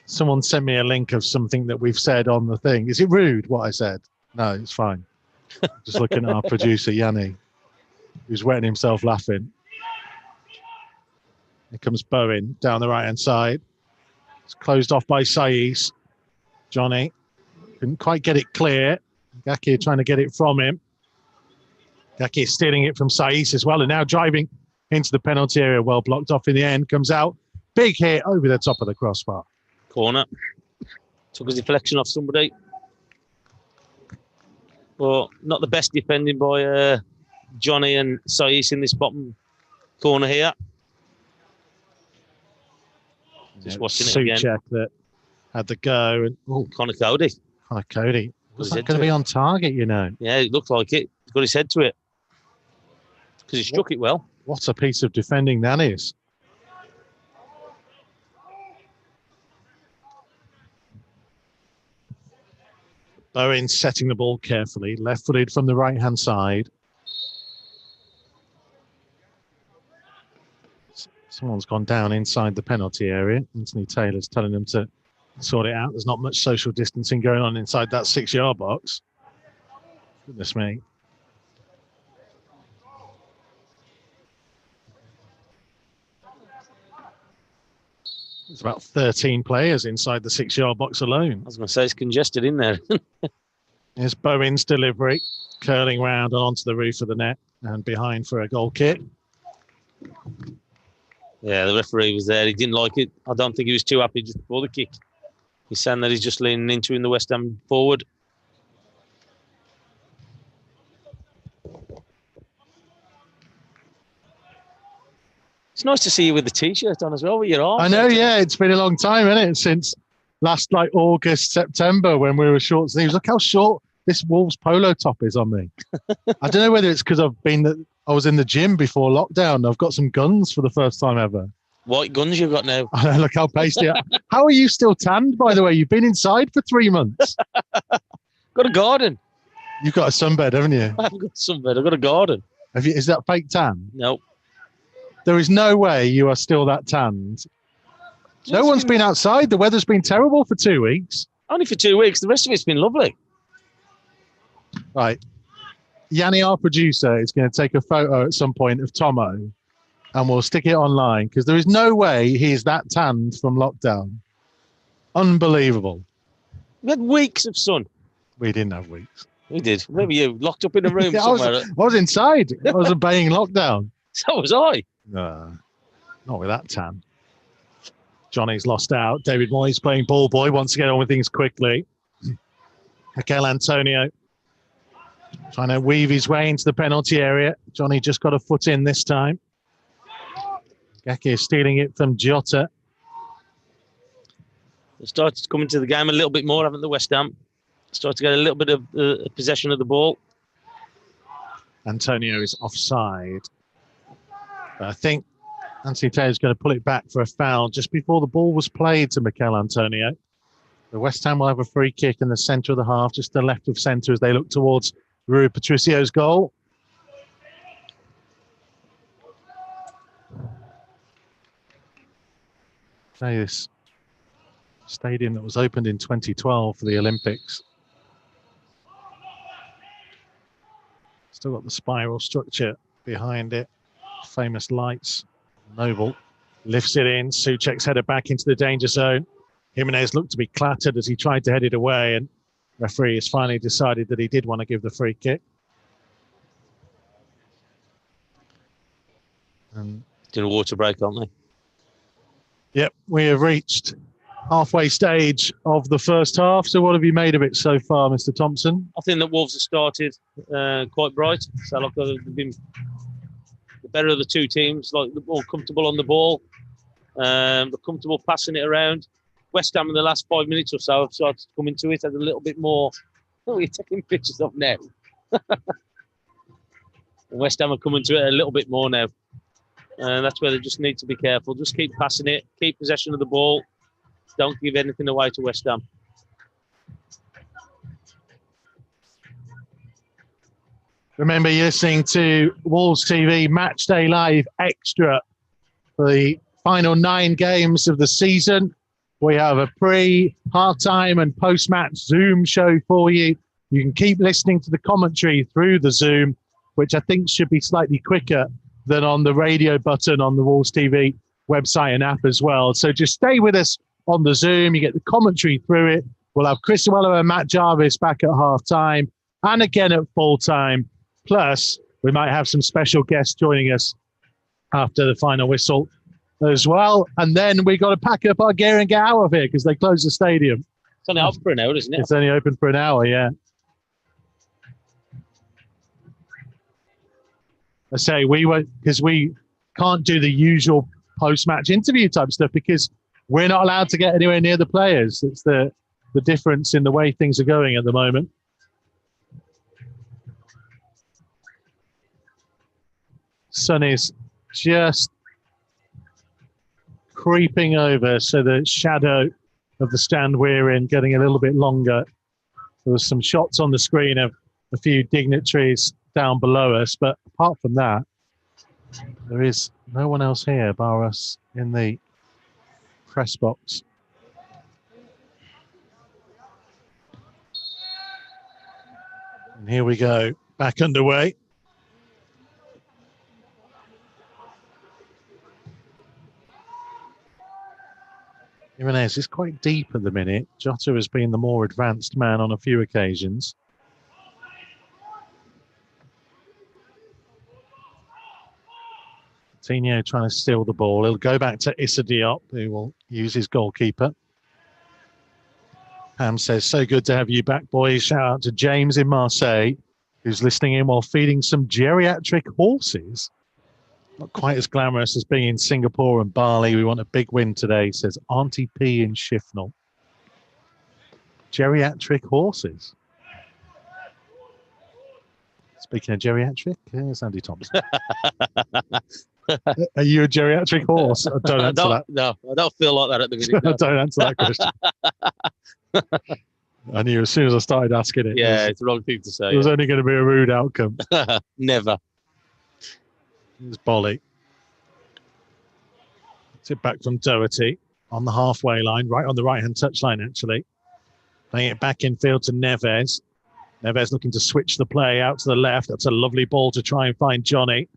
Someone sent me a link of something that we've said on the thing. Is it rude what I said? No, it's fine. Just looking at our producer, Yanni, who's wetting himself laughing. Here comes Bowen down the right-hand side. It's closed off by Saiz. Johnny couldn't quite get it clear. Gaki trying to get it from him. Gaki stealing it from Saiz as well, and now driving into the penalty area. Well blocked off in the end. Comes out. Big hit over the top of the crossbar. Corner. Took a deflection off somebody. Well, not the best defending by Johnny and Saiz in this bottom corner here. Just watching it again. Souček that had the go. And Connor Cody. Connor Cody. Was that going to be on target, you know? Yeah, it looked like it. He's got his head to it. Because he struck it well. What a piece of defending that is. Bowen setting the ball carefully, left-footed from the right-hand side. Someone's gone down inside the penalty area. Anthony Taylor's telling them to sort it out. There's not much social distancing going on inside that 6-yard box. Goodness me. There's about 13 players inside the 6-yard box alone. I was going to say it's congested in there. Here's Bowen's delivery, curling round onto the roof of the net and behind for a goal kick. Yeah, the referee was there. He didn't like it. I don't think he was too happy just before the kick. He's saying that he's just leaning into in the West Ham forward. It's nice to see you with the T-shirt on as well with your arms. I know, yeah. It's been a long time, isn't it, since last like August, September when we were short sleeves. Look how short this Wolves polo top is on me. I don't know whether it's because I was in the gym before lockdown. I've got some guns for the first time ever. What guns you got now? I know, look how pasty. How are you still tanned, by the way? You've been inside for 3 months. Got a garden. You've got a sunbed, haven't you? I haven't got sunbed. I've got a garden. Is that fake tan? No. There is no way you are still that tanned. No one's been outside. The weather's been terrible for 2 weeks. Only for 2 weeks. The rest of it's been lovely. Right. Yanni, our producer, is going to take a photo at some point of Tomo and we'll stick it online because there is no way he's that tanned from lockdown. Unbelievable. We had weeks of sun. We didn't have weeks. We did. Maybe you locked up in a room Yeah, somewhere. I was inside. I was obeying lockdown. So was I. Not with that tan. Johnny's lost out. David Moyes playing ball boy, wants to get on with things quickly. Mikel Antonio trying to weave his way into the penalty area. Johnny just got a foot in this time. Gaki is stealing it from Jota. They started to come into the game a little bit more, haven't they, West Ham? Started to get a little bit of possession of the ball. Antonio is offside. But I think Anthony Taylor's going to pull it back for a foul just before the ball was played to Mikel Antonio. The West Ham will have a free kick in the centre of the half, just to the left of centre as they look towards Rui Patricio's goal. This stadium that was opened in 2012 for the Olympics. Still got the spiral structure behind it. Famous lights. Noble lifts it in. Souček's headed back into the danger zone. Jimenez looked to be clattered as he tried to head it away, and referee has finally decided that he did want to give the free kick. And doing a water break, aren't they? Yep, we have reached halfway stage of the first half. So what have you made of it so far, Mr. Thompson? I think that Wolves have started quite bright. So like they've been the better of the two teams, like the more comfortable on the ball. They're comfortable passing it around. West Ham in the last 5 minutes or so have started to come into it, had a little bit more. Oh, you're taking pictures of now. West Ham are coming to it a little bit more now. And that's where they just need to be careful. Just keep passing it, keep possession of the ball. Don't give anything away to West Ham. Remember, you're listening to Wolves TV Matchday Live Extra for the final 9 games of the season. We have a pre-halftime and post-match Zoom show for you. You can keep listening to the commentary through the Zoom, which I think should be slightly quicker than on the radio button on the Wolves TV website and app as well. So just stay with us on the Zoom. You get the commentary through it. We'll have Chris Weller and Matt Jarvis back at half-time and again at full-time. Plus, we might have some special guests joining us after the final whistle as well. And then we got to pack up our gear and get out of here because they close the stadium. It's only open for an hour, isn't it? It's only open for an hour, yeah. I say we won't, because we can't do the usual post-match interview type stuff because we're not allowed to get anywhere near the players. It's the difference in the way things are going at the moment. Sun is just creeping over, so the shadow of the stand we're in getting a little bit longer. There was some shots on the screen of a few dignitaries down below us, but apart from that, there is no one else here bar us in the press box. And here we go, back underway. Jimenez is quite deep at the minute. Jota has been the more advanced man on a few occasions. Coutinho trying to steal the ball. He'll go back to Issa Diop, who will use his goalkeeper. Pam says, so good to have you back, boys. Shout out to James in Marseille, who's listening in while feeding some geriatric horses. Not quite as glamorous as being in Singapore and Bali. We want a big win today, says Auntie P in Shifnal. geriatric horses. Speaking of geriatric, here's Andy Thompson. Are you a geriatric horse? Don't answer that. No, I don't feel like that at the minute. No. Don't answer that question. I knew as soon as I started asking it. Yeah, it's the wrong thing to say. It was only going to be a rude outcome. Never. It's Bolly. Tip back from Doherty on the halfway line, right on the right-hand touchline, actually. Playing it back in field to Neves. Neves looking to switch the play out to the left. That's a lovely ball to try and find Johnny.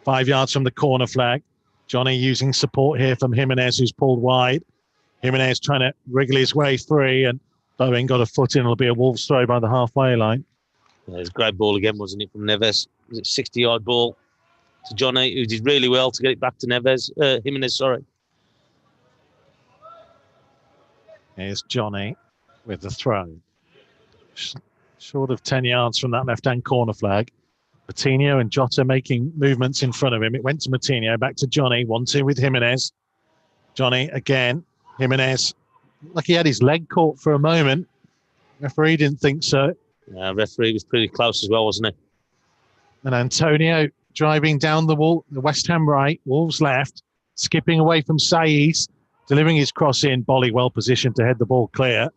5 yards from the corner flag. Johnny using support here from Jimenez, who's pulled wide. Jimenez trying to wriggle his way free, and Bowen got a foot in. It'll be a Wolves throw by the halfway line. Yeah, it was a great ball again, wasn't it, from Neves? Was it 60-yard ball to Johnny, who did really well to get it back to Jimenez, sorry. Here's Johnny with the throw. Short of 10 yards from that left-hand corner flag. Matinho and Jota making movements in front of him. It went to Matinho, back to Johnny. 1-2 with Jimenez. Johnny again. Jimenez, like he had his leg caught for a moment. Referee didn't think so. Yeah, referee was pretty close as well, wasn't he? And Antonio driving down the wall, the West Ham right, Wolves left, skipping away from Saiz, delivering his cross in. Bolly well positioned to head the ball clear.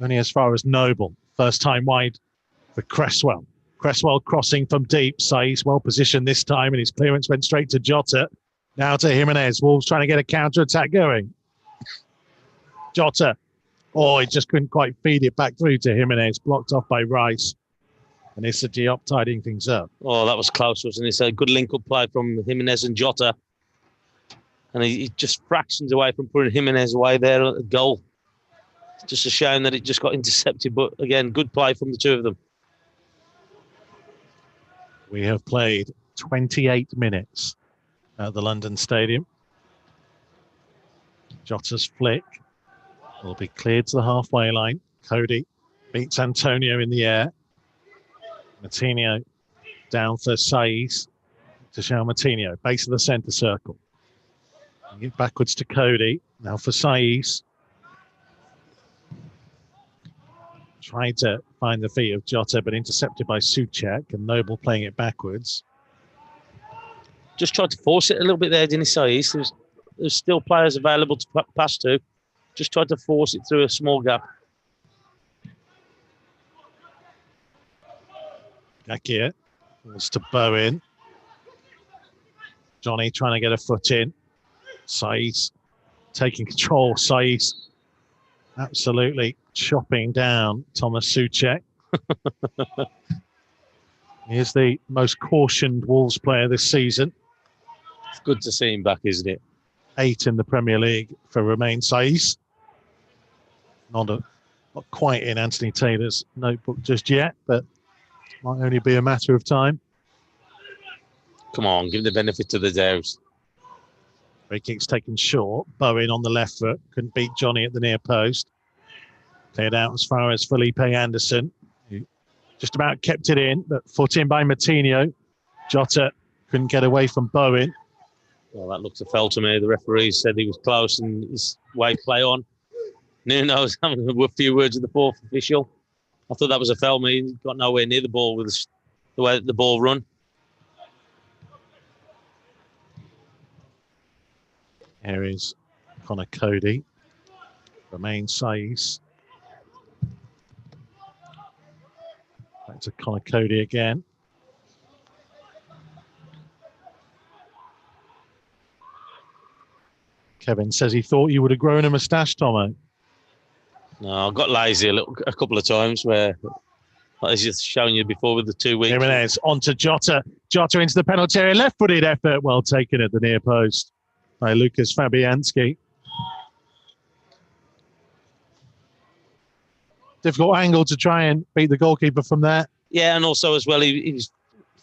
Only as far as Noble. First time wide for Cresswell. Cresswell crossing from deep. Saiz well positioned this time, and his clearance went straight to Jota. Now to Jimenez. Wolves trying to get a counter-attack going. Jota. Oh, he just couldn't quite feed it back through to Jimenez. Blocked off by Rice. And it's a Diop tidying things up. Oh, that was close, wasn't it? It's a good link-up play from Jimenez and Jota. And he just fractions away from putting Jimenez away there at the goal. It's just a shame that it just got intercepted. But again, good play from the two of them. We have played 28 minutes at the London Stadium. Jota's flick will be cleared to the halfway line. Cody beats Antonio in the air. Matinho down for Saiz to show Matinho, base of the centre circle. Get backwards to Cody. Now for Saiz. Tried to find the feet of Jota, but intercepted by Souček, and Noble playing it backwards. Just tried to force it a little bit there, didn't he, Saiz? There's still players available to pass to. Just tried to force it through a small gap. Gakir was to Bowen. Johnny trying to get a foot in. Saiz taking control. Saiz absolutely chopping down Thomas Souček. He's the most cautioned Wolves player this season. It's good to see him back, isn't it? 8 in the Premier League for Romain Saiz. Not quite in Anthony Taylor's notebook just yet, but might only be a matter of time. Come on, give the benefit of the doubt. Free kick's taken short. Bowen on the left foot. Couldn't beat Johnny at the near post. Cleared out as far as Felipe Anderson, who just about kept it in, but foot in by Matinho. Jota couldn't get away from Bowen. Well, that looked a foul to me. The referee said he was close and his way play on. Nuno was having a few words with the fourth official. I thought that was a foul. He got nowhere near the ball with the way that the ball run. Here is Connor Cody. Romain Saiz. Back to Connor Cody again. Kevin says he thought you would have grown a moustache, Tomo. No, I got lazy a couple of times where I was just showing you before with the 2 weeks. Jimenez onto Jota. Jota into the penalty area. Left-footed effort. Well taken at the near post by Lucas Fabianski. Difficult angle to try and beat the goalkeeper from there. Yeah, and also as well, he was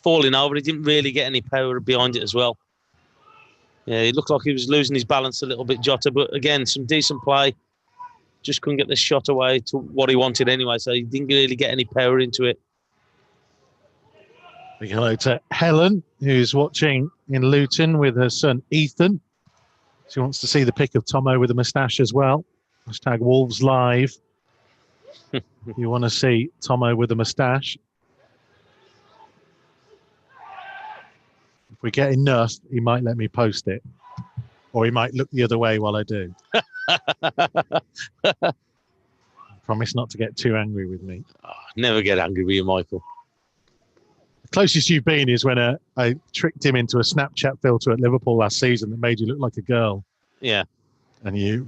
falling over. He didn't really get any power behind it as well. Yeah, he looked like he was losing his balance a little bit, Jota. But again, some decent play. Just couldn't get the shot away to what he wanted anyway. So he didn't really get any power into it. Big hello to Helen, who's watching in Luton with her son Ethan. She wants to see the pic of Tomo with a moustache as well. Hashtag Wolves Live. You want to see Tomo with a moustache? If we get enough, he might let me post it. Or he might look the other way while I do. Promise not to get too angry with me. Never get angry with you, Michael. The closest you've been is when I tricked him into a Snapchat filter at Liverpool last season that made you look like a girl. Yeah. And you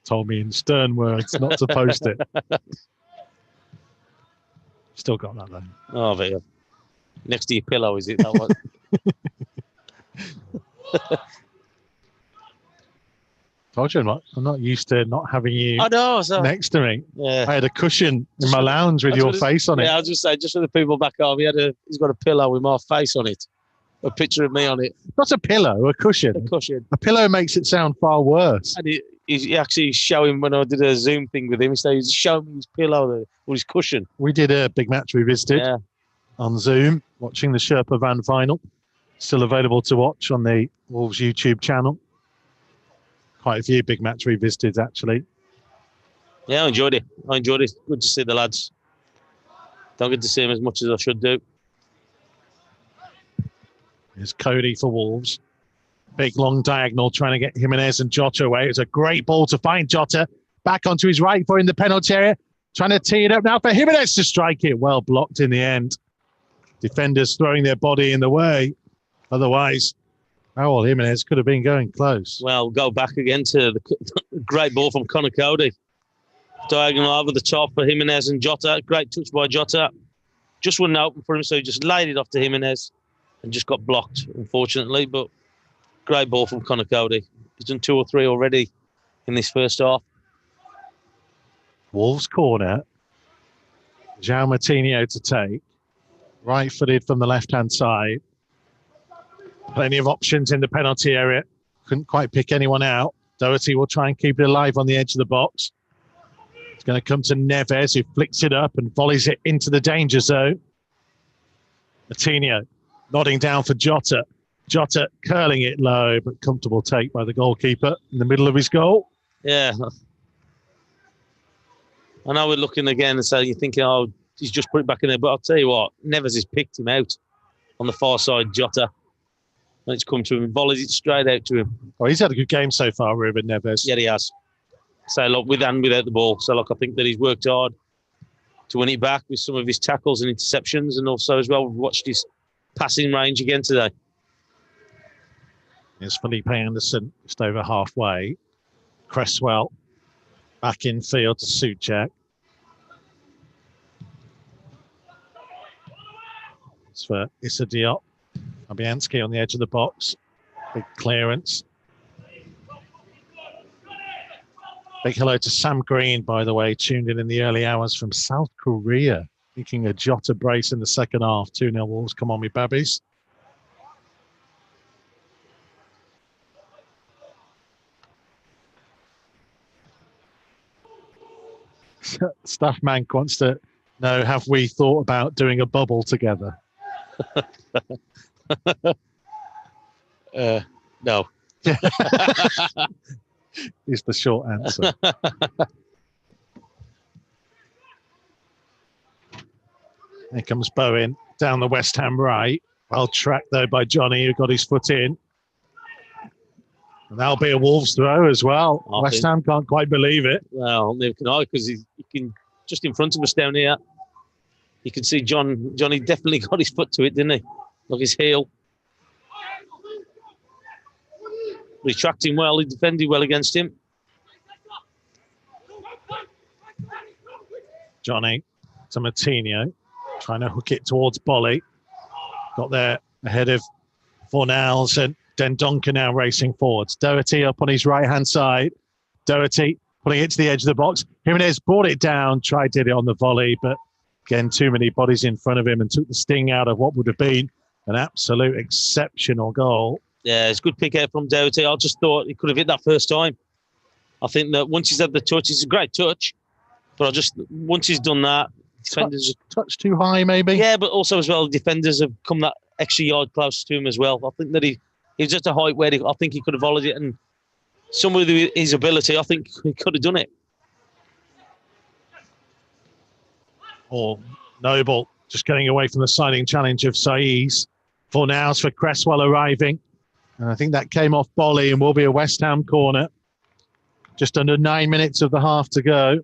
told me in stern words not to post it. Still got that then. Oh, there you go. Next to your pillow, is it that one? Told you I'm not used to not having you next to me. Yeah. I had a cushion in my lounge with your face on it. Yeah, I'll just say, just for the people back home, he's got a pillow with my face on it. A picture of me on it. Not a pillow, a cushion. A cushion. A pillow makes it sound far worse. And he actually showing when I did a Zoom thing with him, he's showing his pillow or his cushion. We did a big match we visited on Zoom, watching the Sherpa Van final. Still available to watch on the Wolves YouTube channel. Quite a few big match revisited, actually. Yeah, I enjoyed it. Good to see the lads. Don't get to see them as much as I should do. Here's Cody for Wolves. Big long diagonal trying to get Jimenez and Jota away. It's a great ball to find Jota. Back onto his right foot in the penalty area. Trying to tee it up now for Jimenez to strike it. Well blocked in the end. Defenders throwing their body in the way. Otherwise, Raul Jimenez could have been going close. Well, go back again to the great ball from Conor Cody. Diagonal over the top for Jimenez and Jota. Great touch by Jota. Just wasn't open for him, so he just laid it off to Jimenez and just got blocked, unfortunately. But great ball from Conor Cody. He's done 2 or 3 already in this first half. Wolves corner. João Moutinho to take. Right-footed from the left-hand side. Plenty of options in the penalty area. Couldn't quite pick anyone out. Doherty will try and keep it alive on the edge of the box. It's going to come to Neves, who flicks it up and volleys it into the danger zone. Moutinho nodding down for Jota. Jota curling it low, but comfortable take by the goalkeeper in the middle of his goal. Yeah. I know we're looking again and saying, you're thinking, oh, he's just put it back in there. But I'll tell you what, Neves has picked him out on the far side, Jota. When it's come to him, volleys it straight out to him. Oh, he's had a good game so far, Ruben Neves. Yeah, he has. So, look, with and without the ball. So, look, I think that he's worked hard to win it back with some of his tackles and interceptions. And also, as well, we've watched his passing range again today. Here's Felipe Anderson, just over halfway. Cresswell back in field to Souček. It's for Issa Diop. Fabianski on the edge of the box. Big clearance. Big hello to Sam Green, by the way, tuned in the early hours from South Korea. Making a Jota brace in the second half. 2-0 Wolves. Come on, me babbies. Staff Mank wants to know, have we thought about doing a bubble together? No. Is the short answer. Here comes Bowen down the West Ham right. Well tracked though by Johnny, who got his foot in. And that'll be a Wolves throw as well. West Ham can't quite believe it. Well, neither can I, because he can, just in front of us down here, you can see Johnny definitely got his foot to it, didn't he? Look, his heel. He tracked him well, he defended well against him. Johnny to Moutinho, trying to hook it towards Bolly. Got there ahead of Fornals and Dendonka now racing forwards. Doherty up on his right-hand side. Doherty putting it to the edge of the box. Jimenez brought it down, tried to hit it on the volley, but again, too many bodies in front of him and took the sting out of what would have been an absolute exceptional goal. Yeah, it's a good pick out from Doherty. I just thought he could have hit that first time. I think that once he's had the touch, it's a great touch. But once he's done that, defenders... Touch too high, maybe? Yeah, but also as well, defenders have come that extra yard close to him as well. I think that he's just a height where I think he could have volleyed it, and some with his ability, I think he could have done it. or Noble just getting away from the signing challenge of Saiz. Fornals for Cresswell arriving. And I think that came off Bolly and will be a West Ham corner. Just under 9 minutes of the half to go.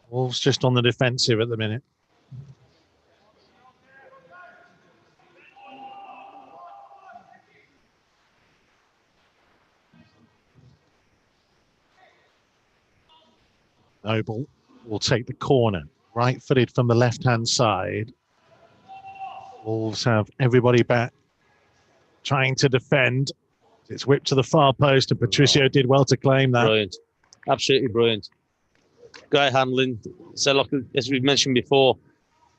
Wolves just on the defensive at the minute. Noble will take the corner, right-footed from the left-hand side. Wolves have everybody back, trying to defend. It's whipped to the far post, and Patricio did well to claim that. Brilliant. Absolutely brilliant. Great handling. So, like, as we've mentioned before,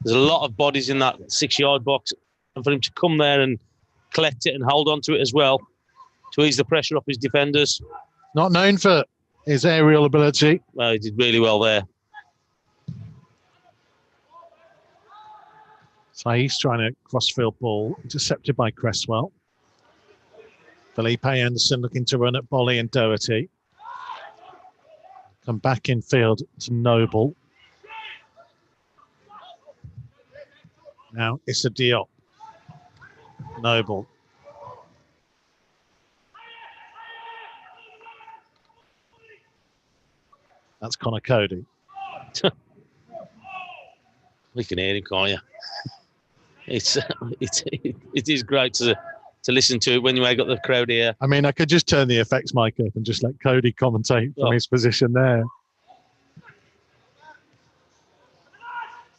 there's a lot of bodies in that 6-yard box. And for him to come there and collect it and hold on to it as well, to ease the pressure off his defenders. Not known for his aerial ability. Well, he did really well there. Saiz trying to crossfield ball, intercepted by Cresswell. Felipe Anderson looking to run at Bolly and Doherty. Come back in field to Noble. Now Issa Diop. Noble. That's Connor Cody. We can hear him, can't you? It is great to listen to it when you ain't got the crowd here. I mean, I could just turn the effects mic up and just let Cody commentate from his position there.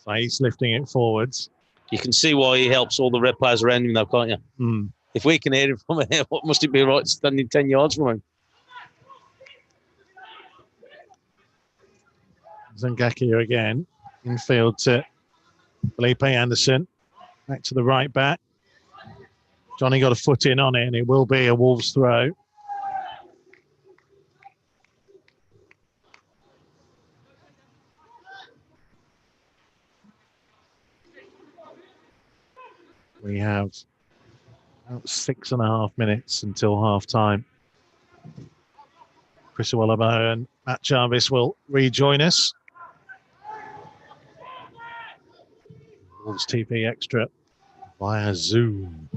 So he's lifting it forwards. You can see why he helps all the red players around him, though, can't you? Mm. If we can hear him from here, what must it be like standing 10 yards from him? Zangaki again. Infield to Felipe Anderson. Back to the right back. Johnny got a foot in on it, and it will be a Wolves throw. We have about 6.5 minutes until half time. Chris Uwalabo and Matt Jarvis will rejoin us. Wolves TV Extra via Zoom.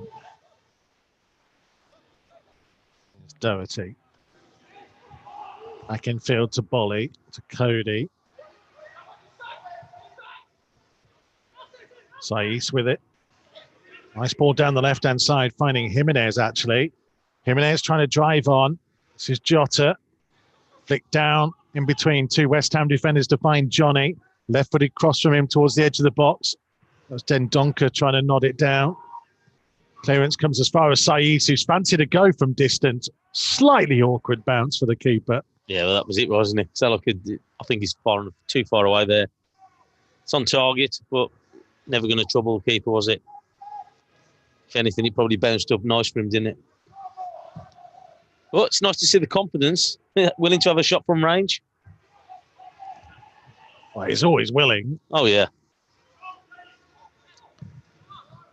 There's Doherty. Back in field to Bolly, to Cody. Saiz with it. Nice ball down the left-hand side, finding Jimenez, actually. Jimenez trying to drive on. This is Jota. Flick down in between two West Ham defenders to find Johnny. Left-footed cross from him towards the edge of the box. That's Dendonka trying to nod it down. Clearance comes as far as Saiz, who's fancied a go from distance. Slightly awkward bounce for the keeper. Yeah, well, that was it, wasn't it? So I think he's too far away there. It's on target, but never going to trouble the keeper, was it? If anything, it probably bounced up nice for him, didn't it? Well, it's nice to see the confidence. Willing to have a shot from range. Well, he's always willing. Oh, yeah.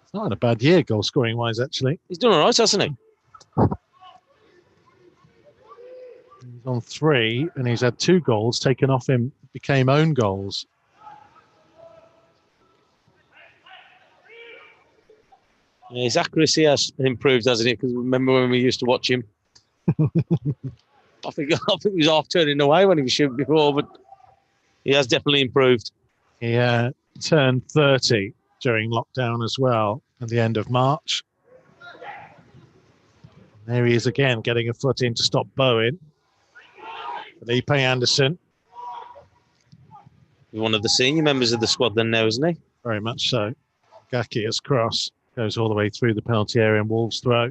It's not in a bad year, goal-scoring wise, actually. He's done all right, hasn't he? He's on 3, and he's had 2 goals taken off him, became own goals. Yeah, his accuracy has improved, hasn't it? Because remember when we used to watch him? I think he was half turning away when he was shooting before, but he has definitely improved. He turned 30 during lockdown as well at the end of March. There he is again, getting a foot in to stop Bowen. Felipe Anderson. He's one of the senior members of the squad then now, isn't he? Very much so. Gakia's cross goes all the way through the penalty area, and Wolves throw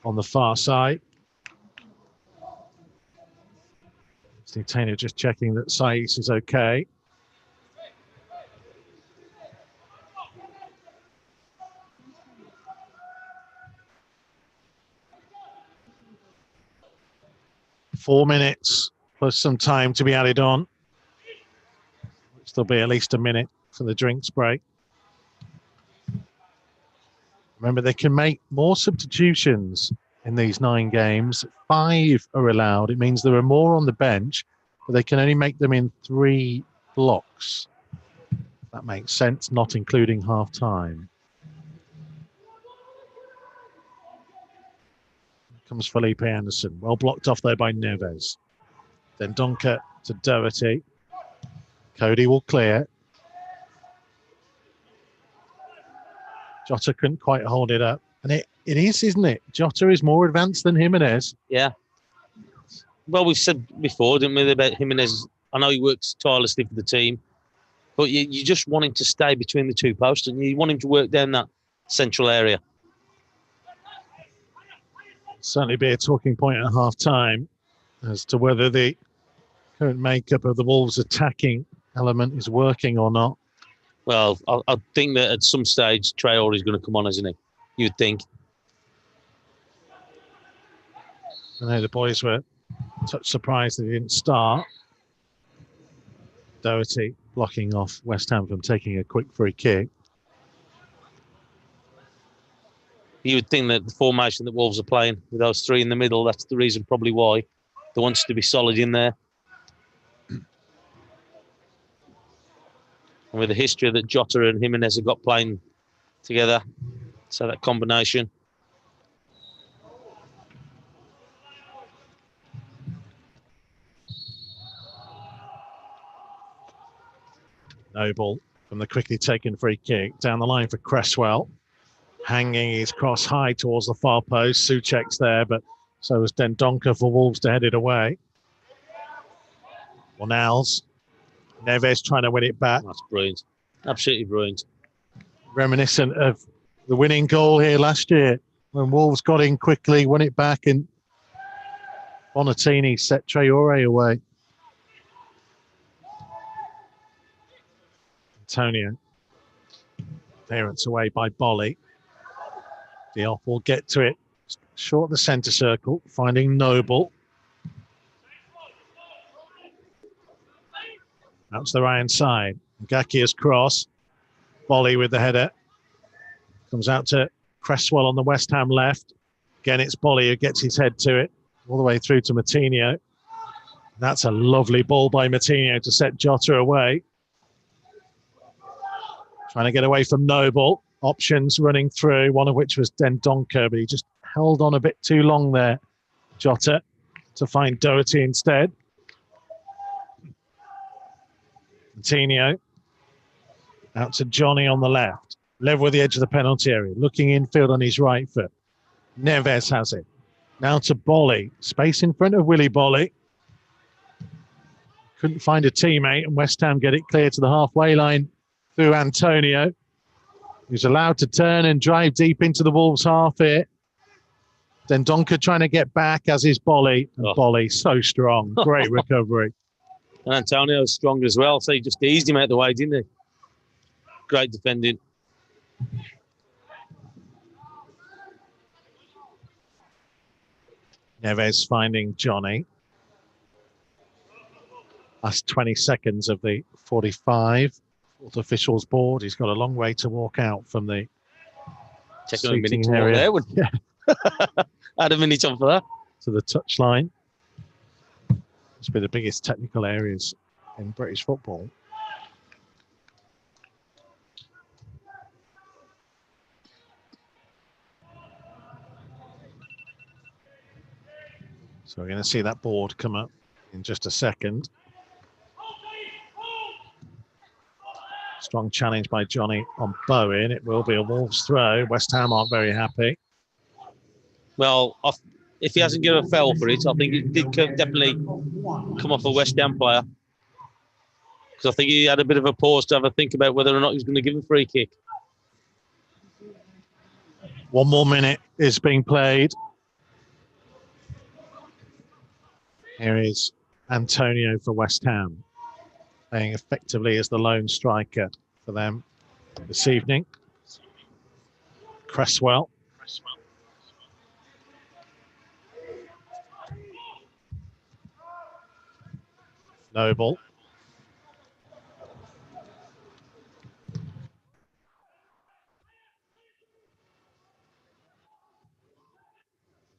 on the far side. Steve Taylor just checking that Saiz is okay. Four minutes plus some time to be added on. Which there'll be at least a minute for the drinks break. Remember, they can make more substitutions in these 9 games. 5 are allowed. It means there are more on the bench, but they can only make them in 3 blocks. That makes sense, not including half time. Comes Felipe Anderson. Well blocked off there by Neves. Then Donker to Doherty. Cody will clear. Jota couldn't quite hold it up. And it is, isn't it? Jota is more advanced than Jimenez. Yeah. Well, we've said before, didn't we, about Jimenez. I know he works tirelessly for the team, but you just want him to stay between the 2 posts, and you want him to work down that central area. Certainly be a talking point at half time as to whether the current makeup of the Wolves attacking element is working or not. Well, I think that at some stage Traore is going to come on, isn't he? You'd think. I know the boys were a touch surprised that he didn't start. Doherty blocking off West Ham from taking a quick free kick. You would think that the formation that Wolves are playing with those 3 in the middle, that's the reason probably why they want to be solid in there. And with the history that Jota and Jimenez have got playing together, so that combination. Noble from the quickly taken free kick down the line for Cresswell. Hanging his cross high towards the far post. Souček's there, but so was Dendoncker for Wolves to head it away. Fornals. Neves trying to win it back. That's brilliant. Absolutely brilliant. Reminiscent of the winning goal here last year when Wolves got in quickly, won it back, and Bonatini set Traore away. Antonio. Clearance away by Bolly. Diop will get to it. Short the centre circle, finding Noble. That's the right hand side. Ngakia's cross. Bolly with the header. Comes out to Cresswell on the West Ham left. Again, it's Bolly who gets his head to it. All the way through to Matinho. That's a lovely ball by Matinho to set Jota away. Trying to get away from Noble. Options running through, one of which was Dendoncker, but he just held on a bit too long there, Jota, to find Doherty instead. Coutinho out to Johnny on the left, level with the edge of the penalty area, looking infield on his right foot. Neves has it. Now to Bolly, space in front of Willy Bolly. Couldn't find a teammate, and West Ham get it clear to the halfway line through Antonio, who's allowed to turn and drive deep into the Wolves half here. Then Donker trying to get back, as is Bolly. And Bolly, so strong. Great recovery. And Antonio's strong as well, so he just eased him out the way, didn't he? Great defending. Neves finding Johnny. Last 20 seconds of the 45. Fourth official's board. He's got a long way to walk out from the taking a minute to area. walk there. Yeah. Had a minute on for that. To the touchline. It's been the biggest technical areas in British football. So we're going to see that board come up in just a second. Strong challenge by Johnny on Bowen. It will be a Wolves throw. West Ham aren't very happy. Well, if he hasn't given a foul for it, I think it did definitely come off a West Ham player. Because I think he had a bit of a pause to have a think about whether or not he was going to give him a free kick. 1 more minute is being played. Here is Antonio for West Ham, playing effectively as the lone striker for them this evening. Cresswell. Noble.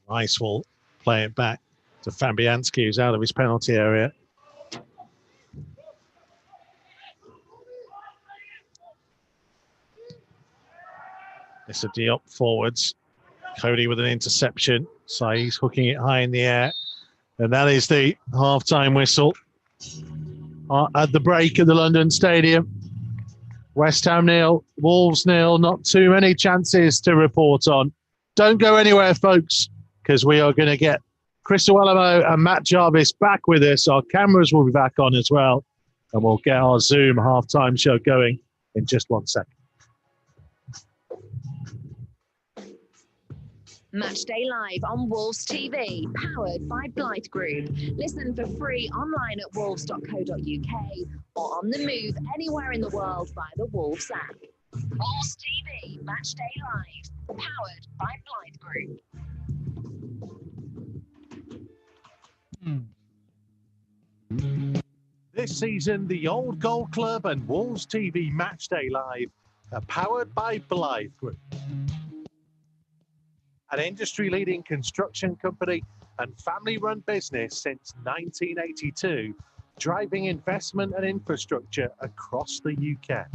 Rice will play it back to Fabianski, who's out of his penalty area. It's a Diop forwards. Cody with an interception. So he's hooking it high in the air. And that is the half-time whistle at the break at the London Stadium. West Ham 0, Wolves 0. Not too many chances to report on. Don't go anywhere, folks, because we are going to get Chris Uwelemo and Matt Jarvis back with us. Our cameras will be back on as well. And we'll get our Zoom half-time show going in just 1 second. Matchday Live on Wolves TV, powered by Blight Group. Listen for free online at wolves.co.uk or on the move anywhere in the world via the Wolves app. Wolves TV, Matchday Live, powered by Blight Group. This season, the Old Gold Club and Wolves TV Matchday Live are powered by Blythe Group, an industry-leading construction company and family-run business since 1982, driving investment and infrastructure across the UK.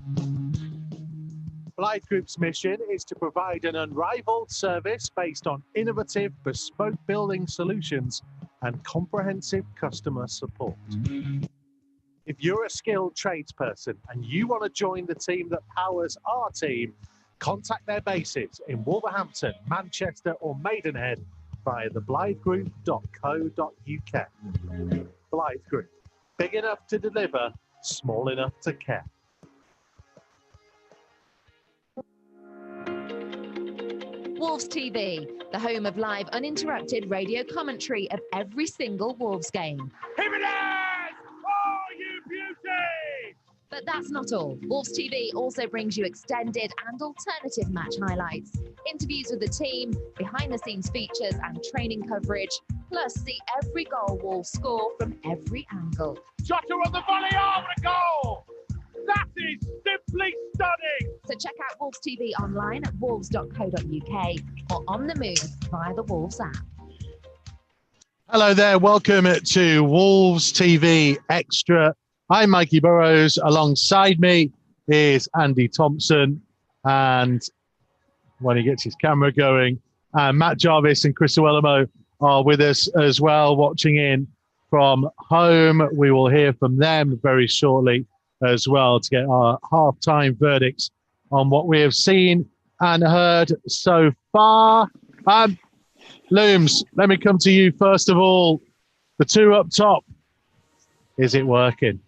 Blythe Group's mission is to provide an unrivaled service based on innovative, bespoke building solutions and comprehensive customer support. If you're a skilled tradesperson and you want to join the team that powers our team, contact their bases in Wolverhampton, Manchester or Maidenhead via theblythegroup.co.uk. Blythe Group, big enough to deliver, small enough to care. Wolves TV, the home of live uninterrupted radio commentary of every single Wolves game. Here it is! Oh, you beauty! But that's not all. Wolves TV also brings you extended and alternative match highlights, interviews with the team, behind-the-scenes features and training coverage, plus see every goal Wolves score from every angle. Jota on the volley, oh, what a goal! That is simply stunning! So check out Wolves TV online at wolves.co.uk or on the move via the Wolves app. Hello there, welcome to Wolves TV Extra. I'm Mikey Burrows. Alongside me is Andy Thompson. And when he gets his camera going, Matt Jarvis and Chris Uwelemo are with us as well, watching in from home. We will hear from them very shortly as well to get our half-time verdicts on what we have seen and heard so far. Looms, let me come to you first of all. The two up top, is it working?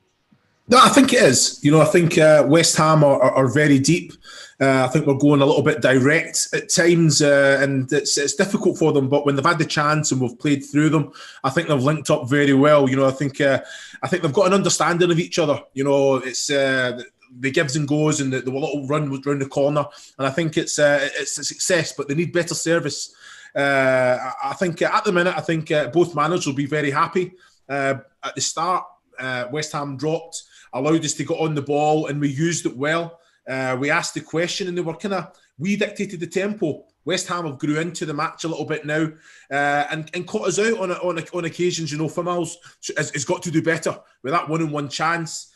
No, I think it is. I think West Ham are very deep. I think we're going a little bit direct at times, and it's difficult for them. But when they've had the chance and we've played through them, I think they've linked up very well. I think they've got an understanding of each other. It's the gives and goes and the little run round the corner, and I think it's a success. But they need better service. I think at the minute, both managers will be very happy. At the start, West Ham dropped, allowed us to get on the ball, and we used it well. We asked the question, and we dictated the tempo. West Ham have grew into the match a little bit now, and caught us out on occasions. Famals has got to do better with that 1-on-1 chance.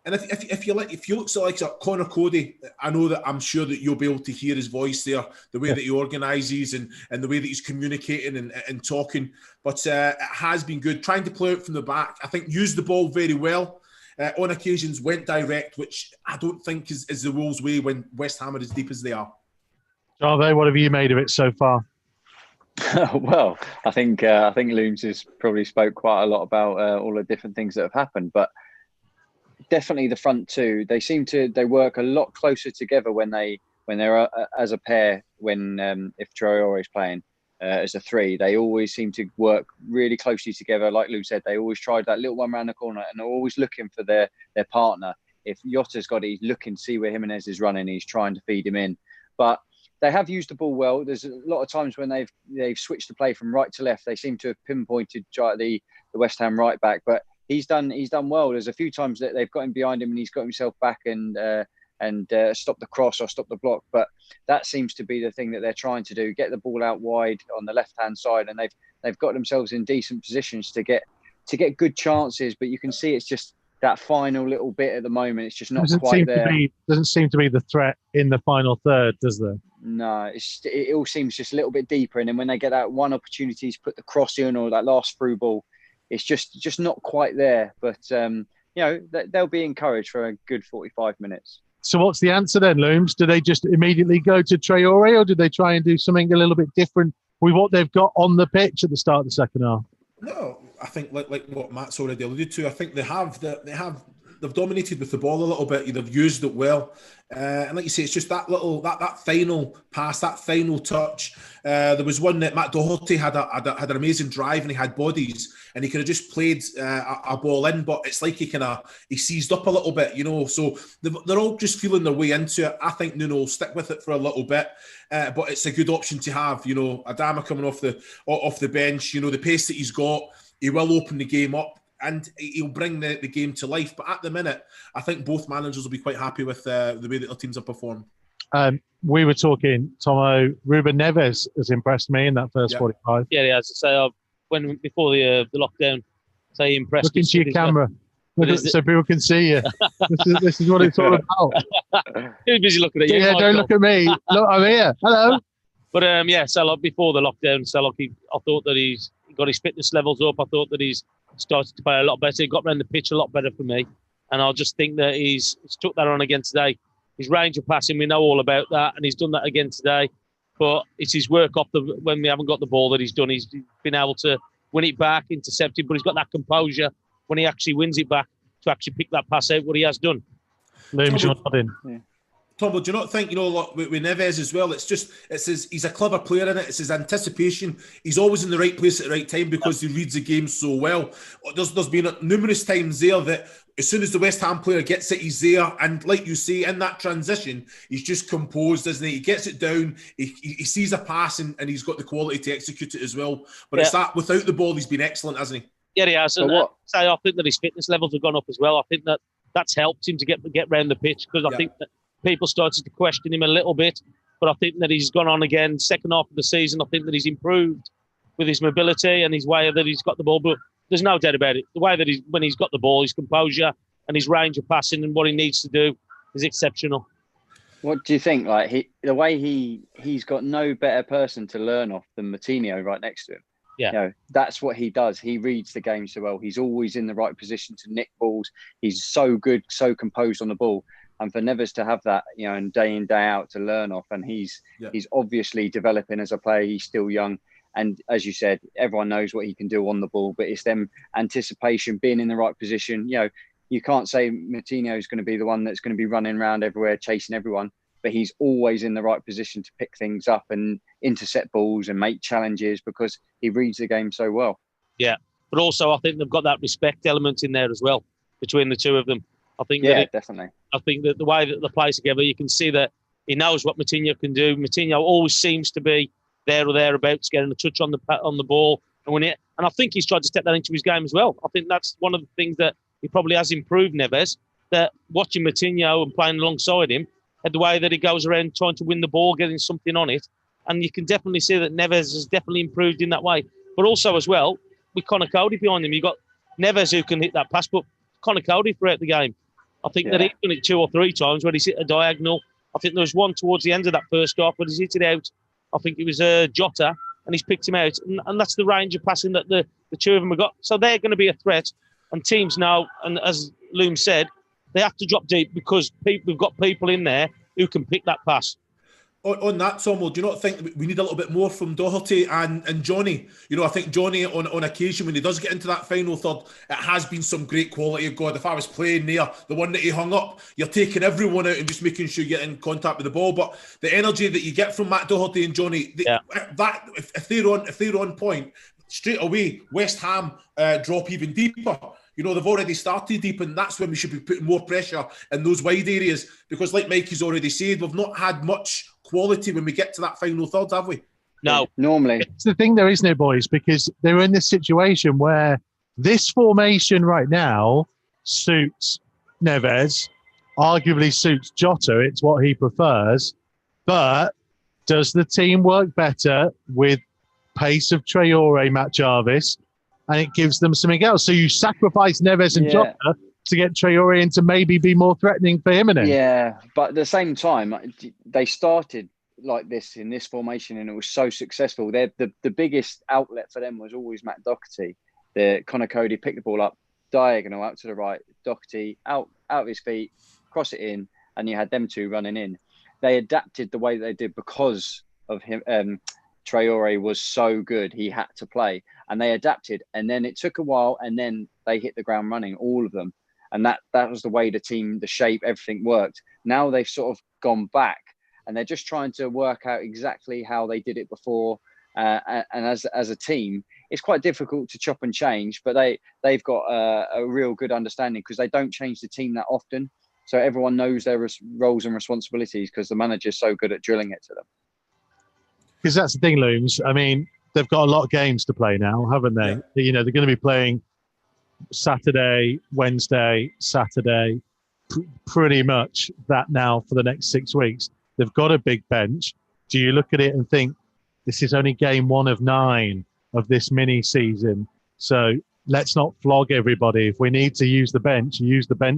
And if you look at Connor Cody, I'm sure that you'll be able to hear his voice there, the way that he organises and the way that he's communicating and talking. But it has been good, trying to play out from the back. I think used the ball very well. On occasions went direct, which I don't think is the Wolves' way when West Ham are as deep as they are. Jarve, what have you made of it so far? Well, I think Looms has probably spoke quite a lot about all the different things that have happened, but definitely the front two, they work a lot closer together when they're as a pair. If Traore is playing as a three, they always seem to work really closely together. Like Lou said, they always tried that little one around the corner, and they're always looking for their partner. If Jota's got it, he's looking to see where Jimenez is running. He's trying to feed him in, but they have used the ball well. There's a lot of times when they've switched the play from right to left. They seem to have pinpointed the West Ham right back, but he's done well. There's a few times that they've got him behind him and he's got himself back and and stop the cross or stop the block. But that seems to be the thing that they're trying to do: get the ball out wide on the left-hand side, and they've got themselves in decent positions to get good chances. But you can see it's just that final little bit at the moment. It's just not quite there. Doesn't seem to be the threat in the final third, does there? No, it all seems just a little bit deeper. And then when they get that one opportunity to put the cross in or that last through ball, it's just not quite there. But, they'll be encouraged for a good 45 minutes. So what's the answer then, Looms? Do they just immediately go to Traore, or do they try and do something a little bit different with what they've got on the pitch at the start of the second half? No, I think like what Matt's already alluded to, I think they've dominated with the ball a little bit. They've used it well, and like you say, it's just that little that final pass, that final touch. There was one that Matt Doherty had an amazing drive, and he had bodies, and he could have just played a ball in, but it's like he seized up a little bit, So they're all just feeling their way into it. I think Nuno will stick with it for a little bit, but it's a good option to have. Adama coming off the bench, the pace that he's got, he will open the game up. And he'll bring the game to life. But at the minute, I think both managers will be quite happy with the way that their teams have performed. We were talking, Tomo, Ruben Neves has impressed me in that first 45. Yeah, he has. So before the lockdown, so he impressed me. Look into your camera. So people can see you. This is what it's all about. You're busy looking at you. Yeah, don't look at me. Look, I'm here. Hello. But so before the lockdown, I thought that he's got his fitness levels up. I thought that he's started to play a lot better. He got around the pitch a lot better for me. And I just think that he's took that on again today. His range of passing, we know all about that, and he's done that again today. But it's his work when we haven't got the ball that he's done. He's been able to win it back, intercept it, but he's got that composure when he actually wins it back to actually pick that pass out, what he has done. Looms, you're nodding. Yeah. Tom, do you not think, with Neves as well, he's a clever player in it. It's his anticipation. He's always in the right place at the right time because he reads the game so well. There's been numerous times there that as soon as the West Ham player gets it, he's there. And like you say, in that transition, he's just composed, isn't he? He gets it down, he sees a pass and he's got the quality to execute it as well. But it's that without the ball, he's been excellent, hasn't he? Yeah, he has. And I think that his fitness levels have gone up as well. I think that's helped him to get round the pitch because I think that people started to question him a little bit, but I think that he's gone on again. Second half of the season, I think that he's improved with his mobility and his way that he's got the ball. But there's no doubt about it. The way that when he's got the ball, his composure and his range of passing and what he needs to do is exceptional. What do you think? Like the way he's got no better person to learn off than Moutinho right next to him. Yeah, that's what he does. He reads the game so well. He's always in the right position to nick balls. He's so good, so composed on the ball. And for Neves to have that, and day in, day out to learn off, and he's obviously developing as a player. He's still young, and as you said, everyone knows what he can do on the ball. But it's them anticipation, being in the right position. You can't say Moutinho is going to be the one that's going to be running around everywhere, chasing everyone. But he's always in the right position to pick things up and intercept balls and make challenges because he reads the game so well. Yeah, but also I think they've got that respect element in there as well between the two of them. I think definitely. I think that the way that they play together, you can see that he knows what Moutinho can do. Moutinho always seems to be there or thereabouts, getting a touch on the ball, and I think he's tried to step that into his game as well. I think that's one of the things that he probably has improved, Neves. That watching Moutinho and playing alongside him, and the way that he goes around trying to win the ball, getting something on it, and you can definitely see that Neves has definitely improved in that way. But also as well, with Connor Cody behind him, you've got Neves who can hit that pass, but Connor Cody throughout the game. I think that he's done it 2 or 3 times where he's hit a diagonal. I think there was one towards the end of that first half where he's hit it out. I think it was Jota, and he's picked him out. And that's the range of passing that the two of them have got. So they're going to be a threat. And teams now, and as Loom said, they have to drop deep because we've got people in there who can pick that pass. On that, Tom, do you not think we need a little bit more from Doherty and Johnny? I think Johnny, on occasion, when he does get into that final third, it has been some great quality. God, if I was playing there, the one that he hung up, you're taking everyone out and just making sure you get in contact with the ball. But the energy that you get from Matt Doherty and Johnny, if they're on point, straight away, West Ham drop even deeper. They've already started deep, and that's when we should be putting more pressure in those wide areas. Because like Mikey's already said, we've not had much quality when we get to that final third, have we? No. Normally. It's the thing there, isn't it, boys? Because they're in this situation where this formation right now suits Neves arguably suits Jota. It's what he prefers. But does the team work better with pace of Traore, Matt Jarvis, and it gives them something else? So you sacrifice Neves and Jota to get Traore in to maybe be more threatening for Jimenez. Yeah, but at the same time, they started like this in this formation, and it was so successful. The biggest outlet for them was always Matt Doherty. The Connor Cody picked the ball up diagonal out to the right, Doherty out of his feet, cross it in, and you had them two running in. They adapted the way they did because of him. Traore was so good, he had to play, and they adapted. And then it took a while, and then they hit the ground running, all of them. And that was the way the team, the shape, everything worked. Now they've sort of gone back, and they're just trying to work out exactly how they did it before. And as a team, it's quite difficult to chop and change, but they've got a real good understanding because they don't change the team that often. So everyone knows their roles and responsibilities because the manager's so good at drilling it to them. Because that's the thing, Looms. I mean, they've got a lot of games to play now, haven't they? Yeah. You know, they're going to be playing Saturday, Wednesday, Saturday, pretty much that now for the next 6 weeks. They've got a big bench. Do you look at it and think, this is only game 1 of 9 of this mini season, so let's not flog everybody. If we need to use the bench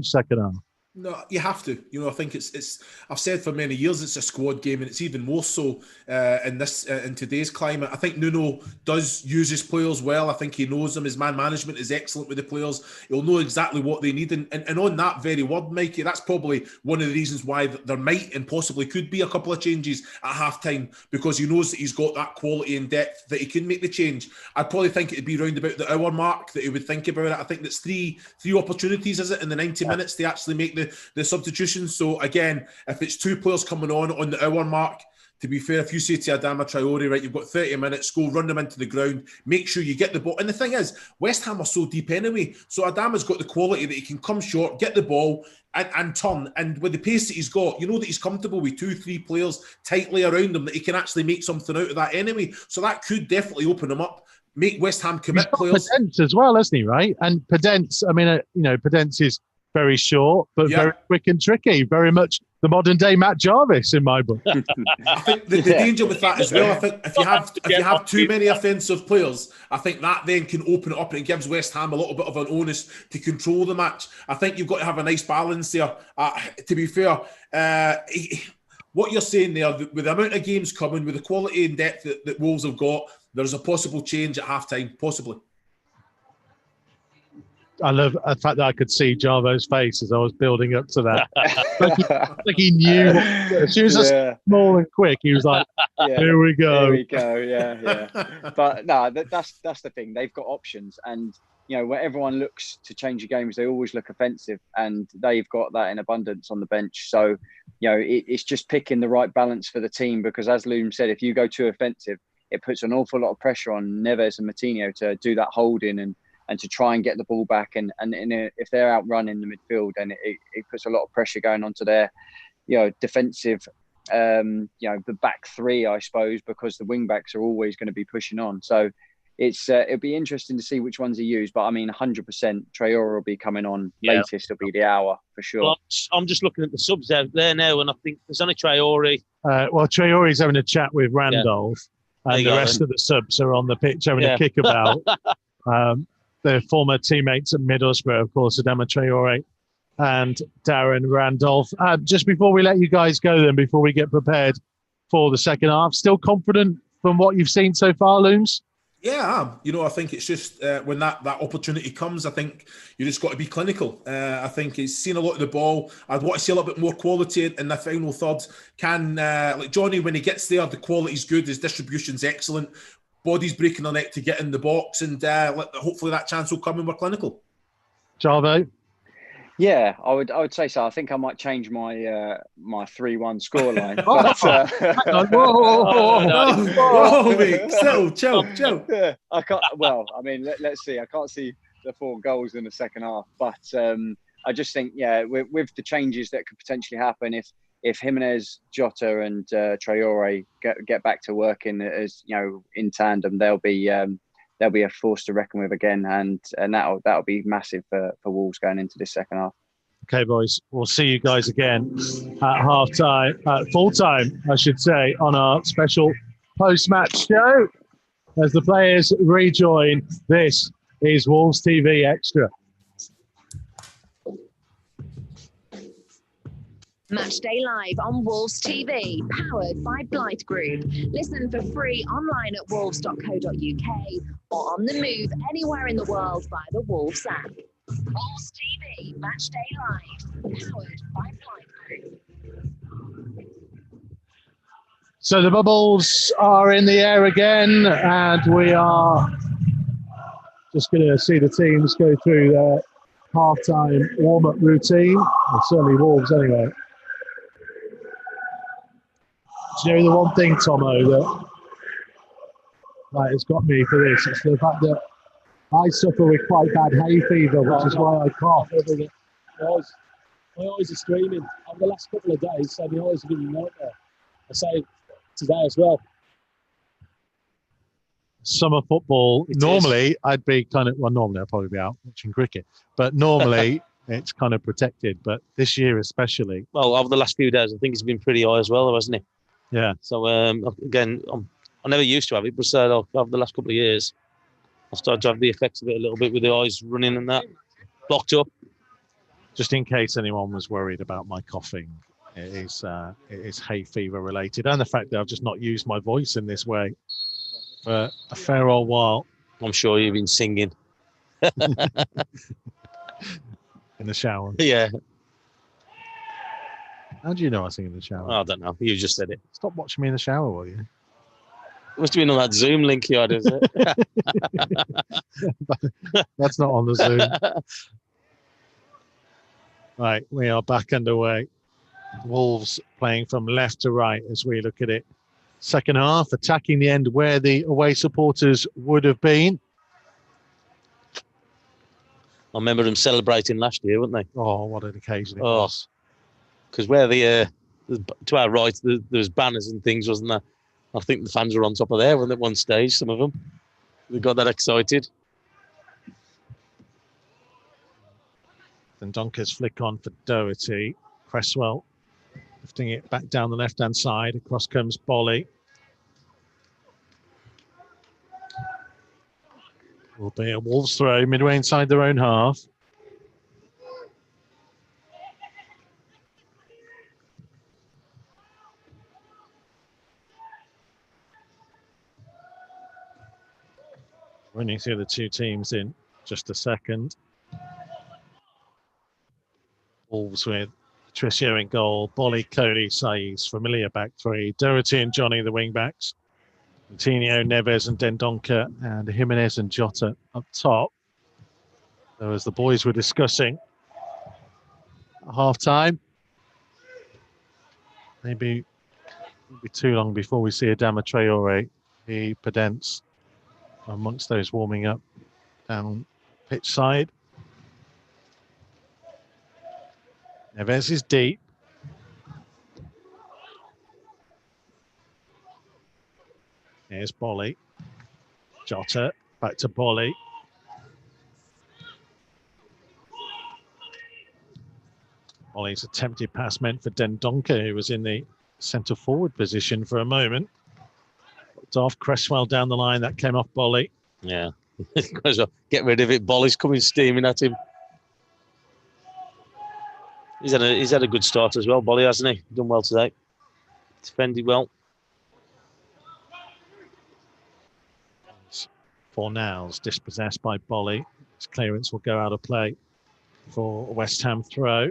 second half. No, you have to. You know, I think it's. I've said for many years it's a squad game, and it's even more so in today's climate. I think Nuno does use his players well. I think he knows them. His man management is excellent with the players. He'll know exactly what they need, and on that very word, Mikey, that's probably one of the reasons why there might and possibly could be a couple of changes at halftime, because he knows that he's got that quality and depth that he can make the change. I'd probably think it'd be round about the hour mark that he would think about it. I think that's three opportunities, is it, in the 90 minutes to actually make the substitution. So again, if it's 2 players coming on the hour mark, to be fair, if you say to Adama Traore, right, you've got 30 minutes, go run them into the ground, make sure you get the ball. And the thing is, West Ham are so deep anyway, so Adama's got the quality that he can come short, get the ball and turn. And with the pace that he's got, you know that he's comfortable with 2-3 players tightly around him, that he can actually make something out of that anyway. So that could definitely open him up, make West Ham commit players. Podence as well, hasn't he, right? And Podence, I mean, Podence is very short, but very quick and tricky. Very much the modern day Matt Jarvis in my book. I think the danger with that as well, I think if you have too many offensive players, I think that then can open it up and it gives West Ham a little bit of an onus to control the match. I think you've got to have a nice balance there. To be fair, what you're saying there, with the amount of games coming, with the quality and depth that Wolves have got, there's a possible change at halftime, possibly. I love the fact that I could see Jarvo's face as I was building up to that. like he knew. As soon as I was small and quick, he was like, "Here we go." Here we go. Yeah. But no, that's the thing. They've got options, and where everyone looks to change the games, they always look offensive, and they've got that in abundance on the bench. So, it's just picking the right balance for the team, because as Loom said, if you go too offensive, it puts an awful lot of pressure on Neves and Moutinho to do that holding and to try and get the ball back. And if they're outrunning the midfield, then it puts a lot of pressure going onto their, defensive, the back three, I suppose, because the wing backs are always going to be pushing on. So it'll be interesting to see which ones he used. But I mean, 100% Traore will be coming on latest. It'll be the hour for sure. Well, I'm just looking at the subs out there now, and I think there's only Traore. Traore's having a chat with Randolph, and the rest of the subs are on the pitch having a kickabout. Their former teammates at Middlesbrough, of course, Adama Traore and Darren Randolph. Just before we let you guys go then, before we get prepared for the second half, still confident from what you've seen so far, Looms? Yeah, I think it's just when that opportunity comes, I think you just got to be clinical. I think he's seen a lot of the ball. I'd want to see a little bit more quality in the final third. Like Johnny, when he gets there, the quality's good, his distribution's excellent. Body's breaking the neck to get in the box, and hopefully that chance will come and we're clinical. Jarvo? Yeah, I would say so. I think I might change my my 3-1 scoreline. Whoa, mate. Settle, chill. Yeah, I can't. Well, I mean, let's see. I can't see the 4 goals in the second half, but I just think, with the changes that could potentially happen, if Jimenez, Jota, and Traore get back to working as in tandem, they'll be a force to reckon with again, and that'll be massive for Wolves going into this second half. Okay, boys, we'll see you guys again at half-time, full-time, I should say, on our special post-match show as the players rejoin. This is Wolves TV Extra. Matchday Live on Wolves TV, powered by Blight Group. Listen for free online at wolves.co.uk or on the move anywhere in the world via the Wolves app. Wolves TV, Matchday Live, powered by Blight Group. So the bubbles are in the air again, and we are just going to see the teams go through their half-time warm-up routine. Well, certainly Wolves anyway. Do you know the one thing, Tomo, that has got me for this? It's the fact that I suffer with quite bad hay fever, which is why I cough. My eyes are screaming. Over the last couple of days, so my eyes have been a nightmare. I say today as well. Summer football, normally I'd be normally I'd probably be out watching cricket, but normally it's kind of protected, but this year especially. Well, over the last few days, I think it's been pretty high as well, hasn't it? Yeah. So, again, I never used to have it, but over the last couple of years, I started to have the effects of it a little bit with the eyes running and that, blocked up. Just in case anyone was worried about my coughing, it is hay fever related, and the fact that I've just not used my voice in this way for a fair old while. I'm sure you've been singing. In the shower. Yeah. How do you know I sing in the shower? I don't know. You just said it. Stop watching me in the shower, will you? It must have been on that Zoom link you had, is it? That's not on the Zoom. Right, we are back underway. Wolves playing from left to right as we look at it. Second half, attacking the end where the away supporters would have been. I remember them celebrating last year, weren't they? Oh, what an occasion it was. Because where to our right, there was banners and things, wasn't there? I think the fans were on top of there at one stage, some of them. They got that excited. Then Donker's flick on for Doherty. Cresswell lifting it back down the left-hand side. Across comes Bolly. Will be a Wolves throw midway inside their own half. Running through the two teams in just a second. Wolves with Patricio in goal, Bolly, Cody, Saiz, familiar back three, Doherty and Johnny, the wing backs, Coutinho, Neves and Dendoncker, and Jimenez and Jota up top. So as the boys were discussing at half-time, maybe it'll be too long before we see Adama Traore, the Pedence, amongst those warming up down pitch side. Neves is deep. Here's Bolly. Jota, back to Bolly. Bolly's attempted pass meant for Dendoncker, who was in the centre forward position for a moment. Looked off Cresswell down the line, that came off Bolly. Yeah. Get rid of it. Bolly's coming steaming at him. He's had a good start as well, Bolly, hasn't he? Done well today. Defended well. Fornals dispossessed by Bolly. His clearance will go out of play for a West Ham throw.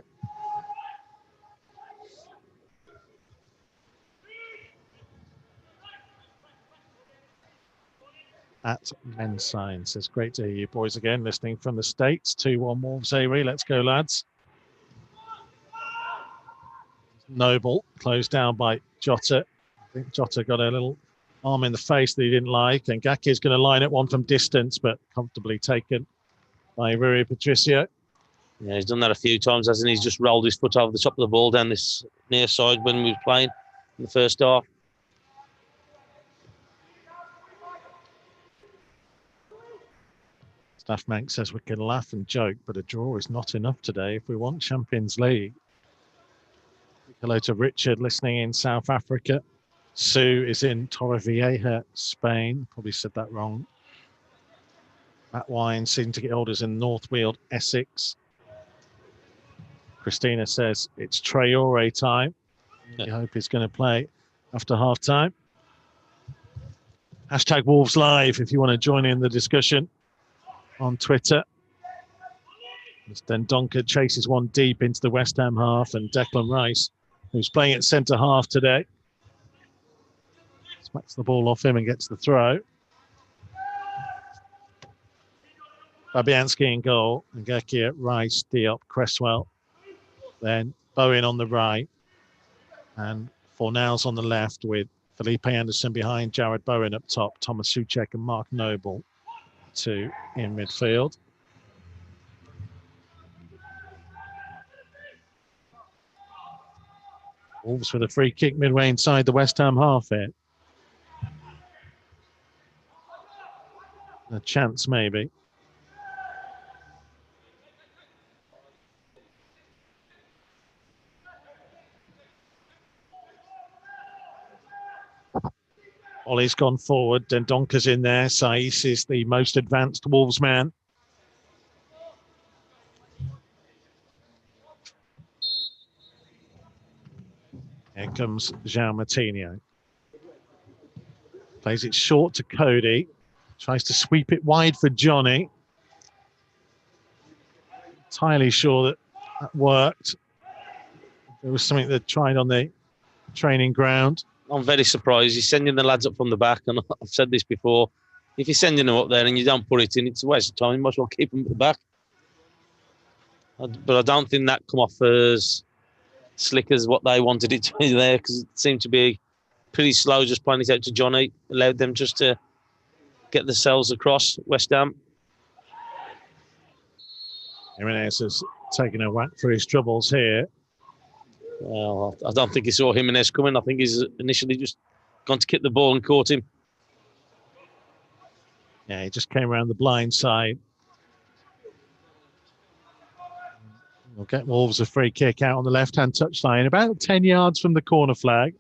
At Men's Science. It's great to hear you boys again, listening from the States. 2-1 Wolves, Avery. Let's go, lads. Noble, closed down by Jota. I think Jota got a little arm in the face that he didn't like. And Gaki is going to line it one from distance, but comfortably taken by Rui Patricio. Yeah, he's done that a few times, hasn't he? He's just rolled his foot over the top of the ball down this near side when we were playing in the first half. Staff Mank says we can laugh and joke, but a draw is not enough today if we want Champions League. Hello to Richard listening in South Africa. Sue is in Torrevieja, Spain. Probably said that wrong. Matt Wine seeing to get orders in North Weald, Essex. Christina says it's Traore time. I hope he's going to play after half time. Hashtag Wolves Live if you want to join in the discussion on Twitter. As Dendoncker chases one deep into the West Ham half, and Declan Rice, who's playing at centre half today, smacks the ball off him and gets the throw. Fabianski in goal, Ngakia, Rice, Diop, Cresswell. Then Bowen on the right, and Fornals on the left, with Felipe Anderson behind, Jared Bowen up top, Thomas Souček and Mark Noble two in midfield. Wolves with a free kick midway inside the West Ham half here. A chance maybe. Ollie's gone forward. Dendonker's in there. Saiss is the most advanced Wolves man. Here comes João Moutinho. Plays it short to Cody. Tries to sweep it wide for Johnny. Entirely sure that worked. There was something they tried on the training ground. I'm very surprised. He's sending the lads up from the back, and I've said this before. If you're sending them up there and you don't put it in, it's a waste of time. You might as well keep them at the back. But I don't think that come off as slick as what they wanted it to be there, because it seemed to be pretty slow just playing it out to Johnny. Allowed them just to get themselves across West Ham. Jimenez has taken a whack for his troubles here. Well, I don't think he saw Jimenez coming. I think he's initially just gone to kick the ball and caught him. Yeah, he just came around the blind side. We'll get Wolves a free kick out on the left-hand touchline, about 10 yards from the corner flag.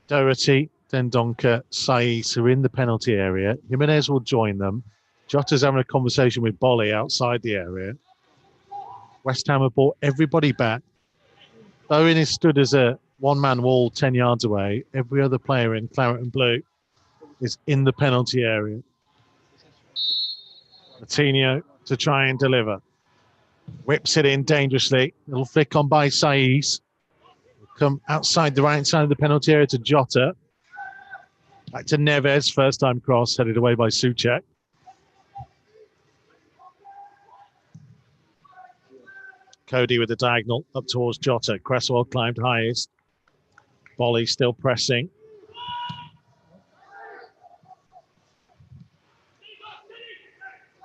Doherty, Dendoncker, Saiss are in the penalty area. Jimenez will join them. Jota's having a conversation with Bolly outside the area. West Ham have brought everybody back. Bowen is stood as a one-man wall 10 yards away. Every other player in claret and blue is in the penalty area. Moutinho to try and deliver. Whips it in dangerously. Little flick on by Saiss. Come outside the right side of the penalty area to Jota. Back to Neves. First time cross, headed away by Souček. Cody with the diagonal up towards Jota. Cresswell climbed highest. Bolly still pressing.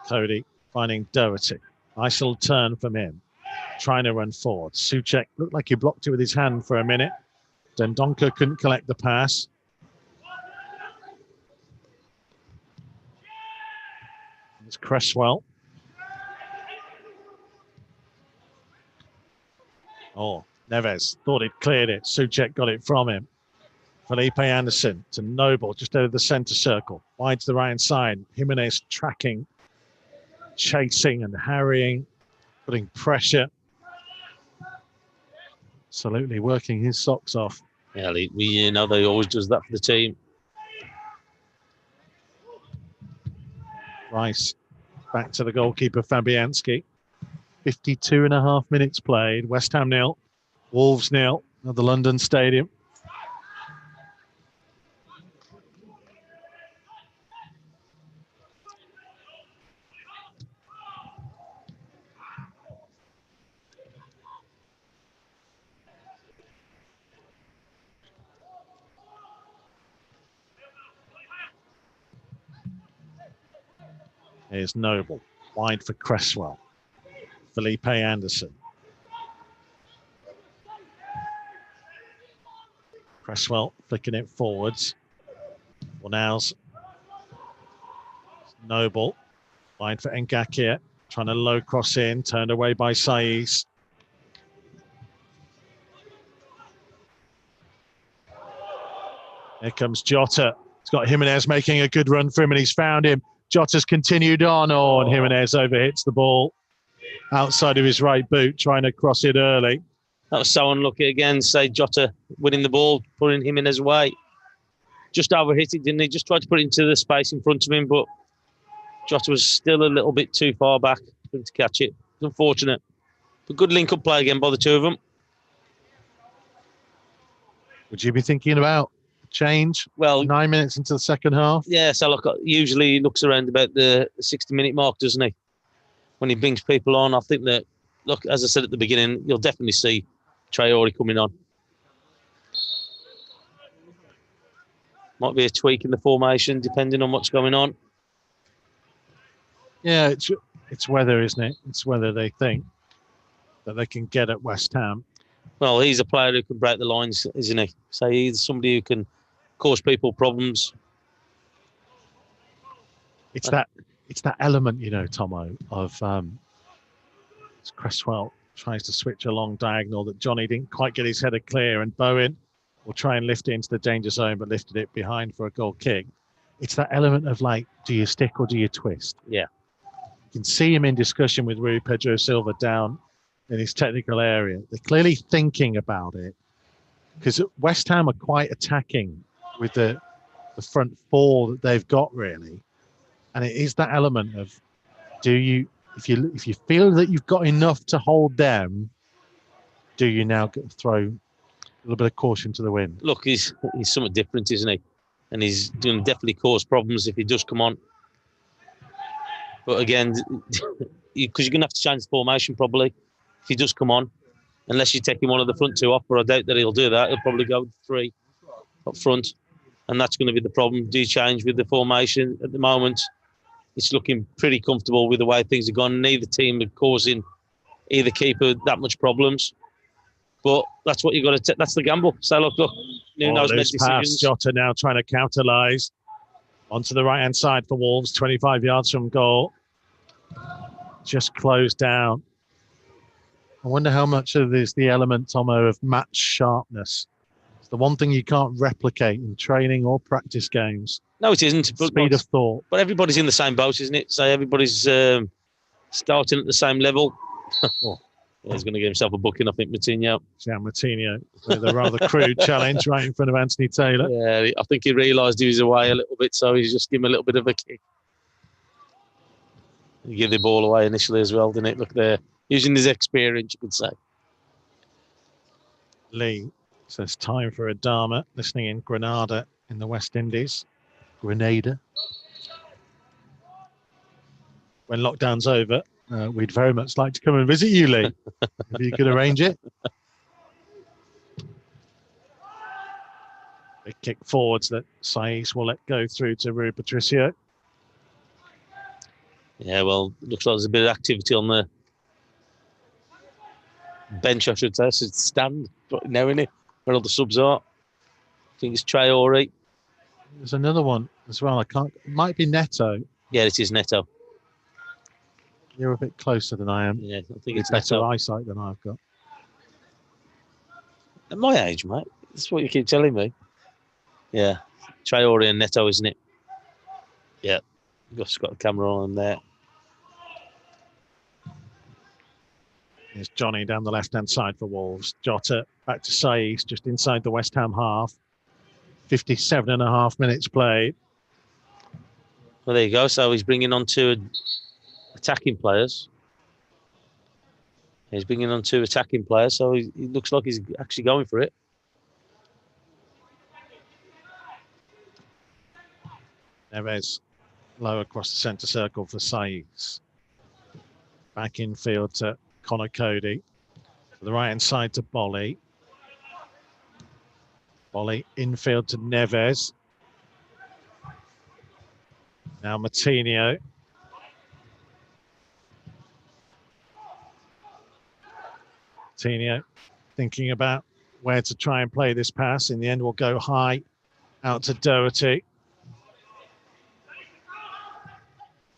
Cody finding Doherty. Nice little turn from him. Trying to run forward. Souček looked like he blocked it with his hand for a minute. Dendoncker couldn't collect the pass. It's Cresswell. Oh, Neves thought he'd cleared it. Souček got it from him. Felipe Anderson to Noble, just over the centre circle. Wide to the right hand side. Jimenez tracking, chasing and harrying, putting pressure. Absolutely working his socks off. Yeah, we know they always does that for the team. Rice back to the goalkeeper Fabianski. 52.5 minutes played. West Ham 0, Wolves 0 at the London Stadium. Here's Noble, wide for Cresswell. Felipe Anderson. Cresswell flicking it forwards. Fornals. Noble. Line for Ngakia. Trying to low cross in. Turned away by Saiz. Here comes Jota. He's got Jimenez making a good run for him, and he's found him. Jota's continued on, and Jimenez overhits the ball outside of his right boot, trying to cross it early. That was so unlucky again. Say Jota winning the ball, pulling Jimenez away. Just overhit it, didn't he? Just tried to put it into the space in front of him, but Jota was still a little bit too far back for him to catch it. It's unfortunate. But good link-up play again by the two of them. Would you be thinking about change? Well, 9 minutes into the second half? Yeah, so look, usually he looks around about the 60-minute mark, doesn't he? When he brings people on, I think that, look, as I said at the beginning, you'll definitely see Traore coming on. Might be a tweak in the formation, depending on what's going on. Yeah, it's whether, isn't it? It's whether they think that they can get at West Ham. Well, he's a player who can break the lines, isn't he? So he's somebody who can cause people problems. It's that element, you know, Tomo, of Cresswell tries to switch a long diagonal that Johnny didn't quite get his header clear, and Bowen will try and lift it into the danger zone, but lifted it behind for a goal kick. It's that element of like, do you stick or do you twist? Yeah. You can see him in discussion with Rui Pedro Silva down in his technical area. They're clearly thinking about it, because West Ham are quite attacking with the front four that they've got, really. And it is that element of, if you feel that you've got enough to hold them, do you now throw a little bit of caution to the wind? Look, he's somewhat different, isn't he? And he's going to definitely cause problems if he does come on. But again, because you're going to have to change the formation probably if he does come on, unless you're taking one of the front two off, but I doubt that he'll do that. He'll probably go with three up front, and that's going to be the problem. Do you change with the formation at the moment? It's looking pretty comfortable with the way things have gone. Neither team are causing either keeper that much problems. But that's what you've got to that's the gamble. So look, Nuno's made decisions. Jota now trying to counterlise onto the right-hand side for Wolves, 25 yards from goal. Just closed down. I wonder how much of this the element, Tomo, of match sharpness. It's the one thing you can't replicate in training or practice games. No, it isn't. Speed of thought. But everybody's in the same boat, isn't it? So everybody's starting at the same level. He's going to give himself a booking, I think, Moutinho. Yeah, Moutinho with a rather crude challenge right in front of Anthony Taylor. Yeah, I think he realised he was away a little bit, so he's just given him a little bit of a kick. He gave the ball away initially as well, didn't it? Look there. Using his experience, you could say. Lee says time for Adama, listening in Granada in the West Indies. Grenada. When lockdown's over, we'd very much like to come and visit you, Lee, if you could arrange it. Big kick forwards that Saiz will let go through to Rui Patricio. Yeah, well, looks like there's a bit of activity on the bench, I should say. So stand now, isn't it? Where all the subs are. I think it's Traore. There's another one as well. It might be Neto. Yeah, it is Neto. You're a bit closer than I am. Yeah, I think it's better Neto. eyesight than I've got. At my age, mate. That's what you keep telling me. Yeah, Traore and Neto, isn't it? Yeah, just got the camera on there. Here's Johnny down the left-hand side for Wolves. Jota back to Saiz, just inside the West Ham half. 57 and a half minutes played. Well, there you go. So he's bringing on two attacking players. He's bringing on two attacking players, so he looks like he's actually going for it. Neves low across the centre circle for Saiz. Back infield to Connor Cody. To the right-hand side to Bolly. Bolly infield to Neves. Now Moutinho. Moutinho thinking about where to try and play this pass. In the end, we'll go high out to Doherty.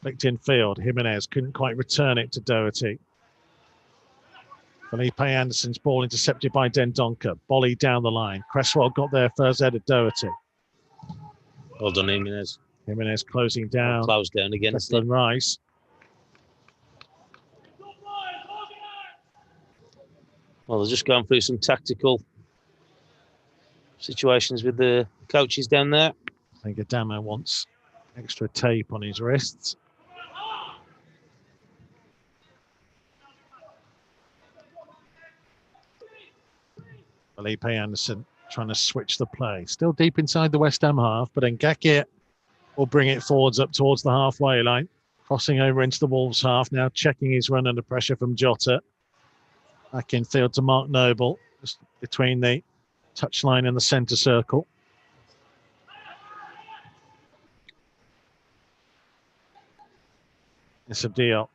Flicked in field. Jimenez couldn't quite return it to Doherty. Felipe Anderson's ball intercepted by Dendoncker. Bolly down the line. Cresswell got there first head of Doherty. Well done, Jimenez. Jimenez closing down. Closed down again. Declan Rice. Well, they're just going through some tactical situations with the coaches down there. I think Adama wants extra tape on his wrists. Felipe Anderson trying to switch the play. Still deep inside the West Ham half, but Ngakia will bring it forwards up towards the halfway line. Crossing over into the Wolves half, now checking his run under pressure from Jota. Back in field to Mark Noble, just between the touchline and the centre circle. It's a deal.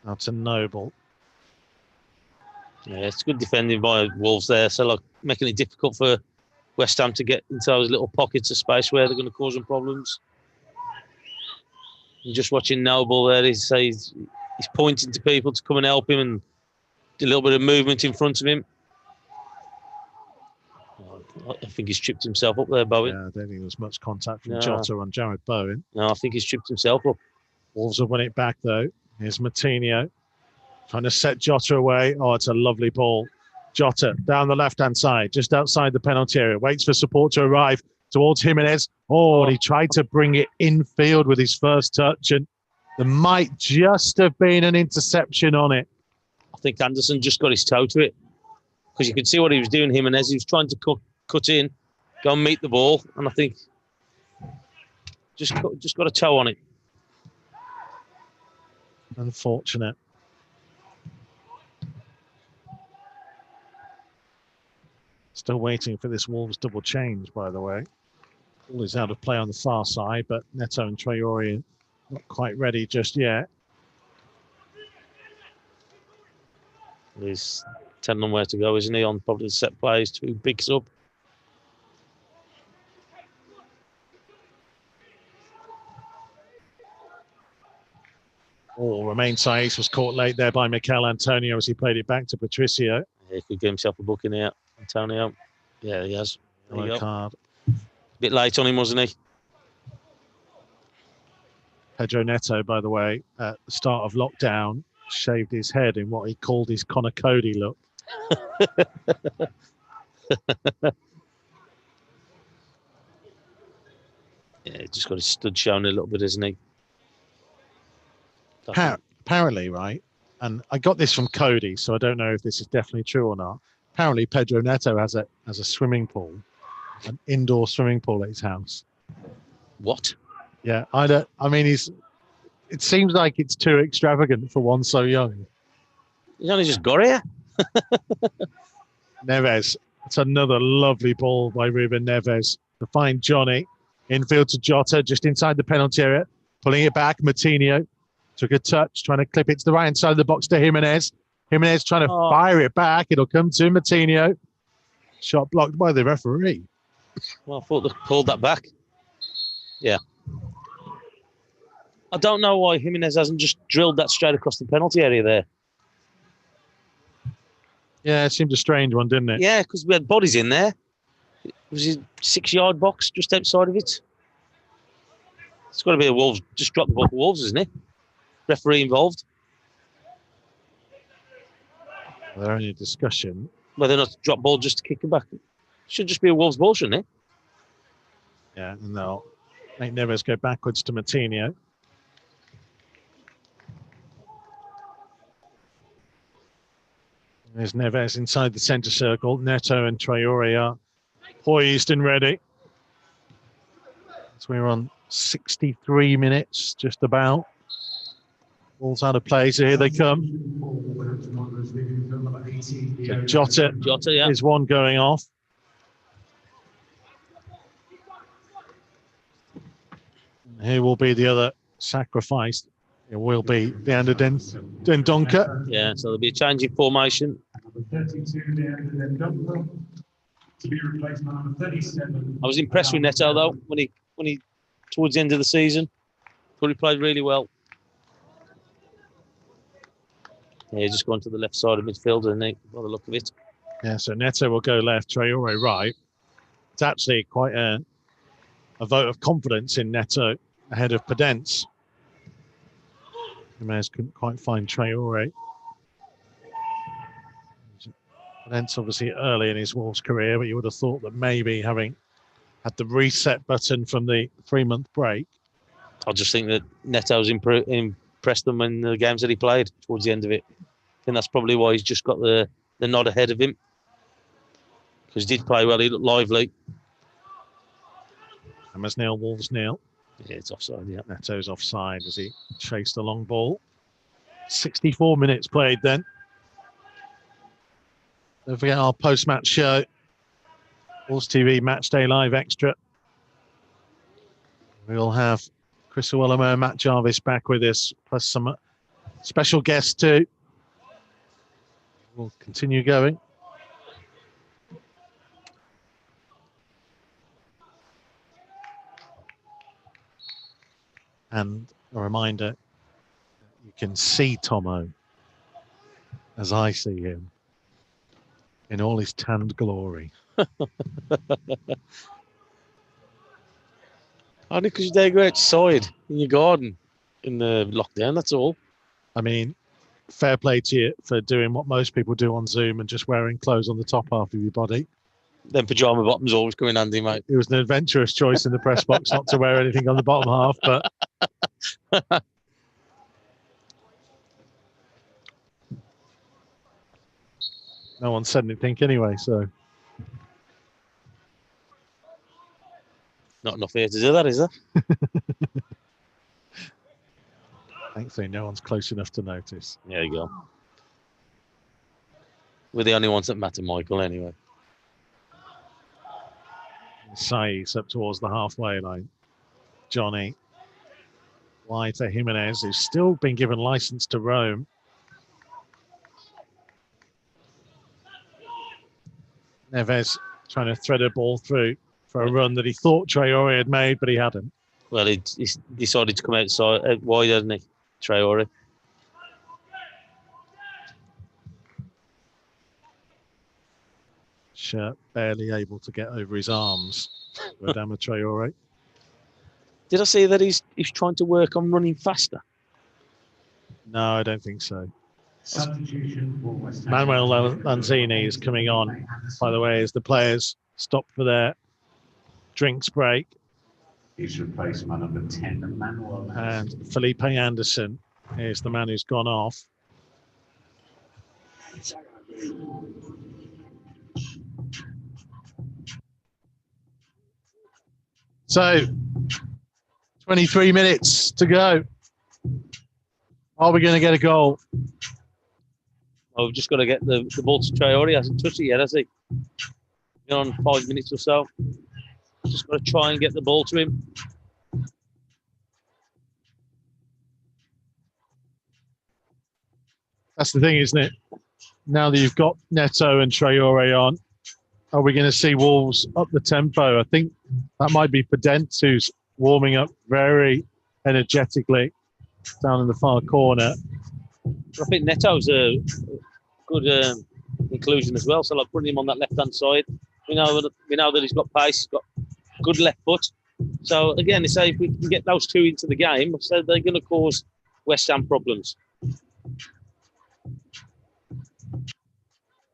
That's a Noble. Yeah, it's good defending by Wolves there. So, like, making it difficult for West Ham to get into those little pockets of space where they're going to cause them problems. And just watching Noble there, he's pointing to people to come and help him and do a little bit of movement in front of him. I think he's tripped himself up there, Bowen. Yeah, I don't think there was much contact from Jota on Jared Bowen. No, I think he's tripped himself up. Wolves have won it back, though. Here's Matinho trying to set Jota away. Oh, it's a lovely ball. Jota down the left-hand side, just outside the penalty area. Waits for support to arrive towards Jimenez. Oh, and he tried to bring it infield with his first touch, and there might just have been an interception on it. I think Anderson just got his toe to it because you could see what he was doing, Jimenez. He was trying to cut in, go and meet the ball, and I think just got a toe on it. Unfortunate. Still waiting for this Wolves double change, by the way. Ball is out of play on the far side, but Neto and Traore not quite ready just yet. He's telling them where to go, isn't he? On probably the set plays, 2 picks up. Oh, Romain Saiz was caught late there by Mikel Antonio as he played it back to Patricio. Yeah, he could get himself a booking here, Antonio. Yeah, he has. Yellow card. Bit late on him, wasn't he? Pedro Neto, by the way, at the start of lockdown, shaved his head in what he called his Conor Cody look. Yeah, just got his stud shown a little bit, isn't he? Apparently, right, and I got this from Cody, so I don't know if this is definitely true or not. Apparently, Pedro Neto has a swimming pool, an indoor swimming pool at his house. What? Yeah, it seems like it's too extravagant for one so young. He's only just got here. Neves. It's another lovely ball by Ruben Neves to find Johnny. Infield to Jota, just inside the penalty area. Pulling it back, Matinho. Took a touch, trying to clip it to the right hand side of the box to Jimenez. Jimenez trying to fire it back. It'll come to Matinho. Shot blocked by the referee. Well, I thought they pulled that back. Yeah. I don't know why Jimenez hasn't just drilled that straight across the penalty area there. Yeah, it seemed a strange one, didn't it? Yeah, because we had bodies in there. It was a 6-yard box just outside of it. It's got to be a Wolves. Just drop the ball for Wolves, isn't it? Referee involved. They're only a discussion. Whether or not to drop ball just to kick it back. Should just be a Wolves ball, shouldn't it? Yeah, and they'll make Neves go backwards to Matinho. There's Neves inside the centre circle. Neto and Traore are poised and ready. So we're on 63 minutes, just about. Ball's out of play, so here they come. Jota yeah. is one going off. Here will be the other sacrificed It will be Leander Dendoncker. Yeah, so there'll be a change in formation. Number 32, Leander Dendoncker, to be replaced by number 37. I was impressed with Neto though when he towards the end of the season. Thought he played really well. Yeah, he's just gone to the left side of midfield, isn't he, by the look of it. Yeah, so Neto will go left, Traore right. It's actually quite a vote of confidence in Neto ahead of Podence. Jimenez couldn't quite find Traore. Podence obviously early in his Wolves career, but you would have thought that maybe having had the reset button from the 3-month break. I just think that Neto's impressed them in the games that he played towards the end of it. I think that's probably why he's just got the nod ahead of him. Because he did play well, he looked lively. Hammers nil, Wolves nil. Yeah, it's offside, yeah. Neto's offside as he chased a long ball. 64 minutes played then. Don't forget our post-match show. Wolves TV Matchday Live Extra. We'll have Chris Uwalamo and Matt Jarvis back with us, plus some special guests too. We'll continue going. And a reminder, you can see Tomo as I see him in all his tanned glory. Only because you dare go outside in your garden in the lockdown, that's all. I mean, fair play to you for doing what most people do on Zoom and just wearing clothes on the top half of your body. Then pyjama bottoms always come in handy, mate. It was an adventurous choice in the press box not to wear anything on the bottom half, but no one said anything anyway, so. Not enough here to do that, is there? Thankfully, no one's close enough to notice. There you go. We're the only ones that matter, Michael, anyway. Saiz up towards the halfway line. Johnny. Wide to Jimenez, who's still been given license to roam. Neves trying to thread a ball through for a run that he thought Traore had made, but he hadn't. Well, he decided to come outside wide, hasn't he, Traore? Shirt barely able to get over his arms. Adama Traore. Did I see that he's trying to work on running faster? No, I don't think so. Substitution for West Ham. Manuel Lanzini is coming on, by the way, as the players stop for their drinks break. He's replaced by number 10, Manuel Lanzini. And Felipe Anderson is the man who's gone off. So, 23 minutes to go. Are we going to get a goal? Well, we've just got to get the ball to Traore. He hasn't touched it yet, has he? Been on 5 minutes or so. Just got to try and get the ball to him. That's the thing, isn't it? Now that you've got Neto and Traore on, are we going to see Wolves up the tempo? I think that might be Podence, who's warming up very energetically down in the far corner. I think Neto's a good inclusion as well. So like putting him on that left-hand side, we know that he's got pace, he's got good left foot. So again, they say if we can get those two into the game, so they're going to cause West Ham problems.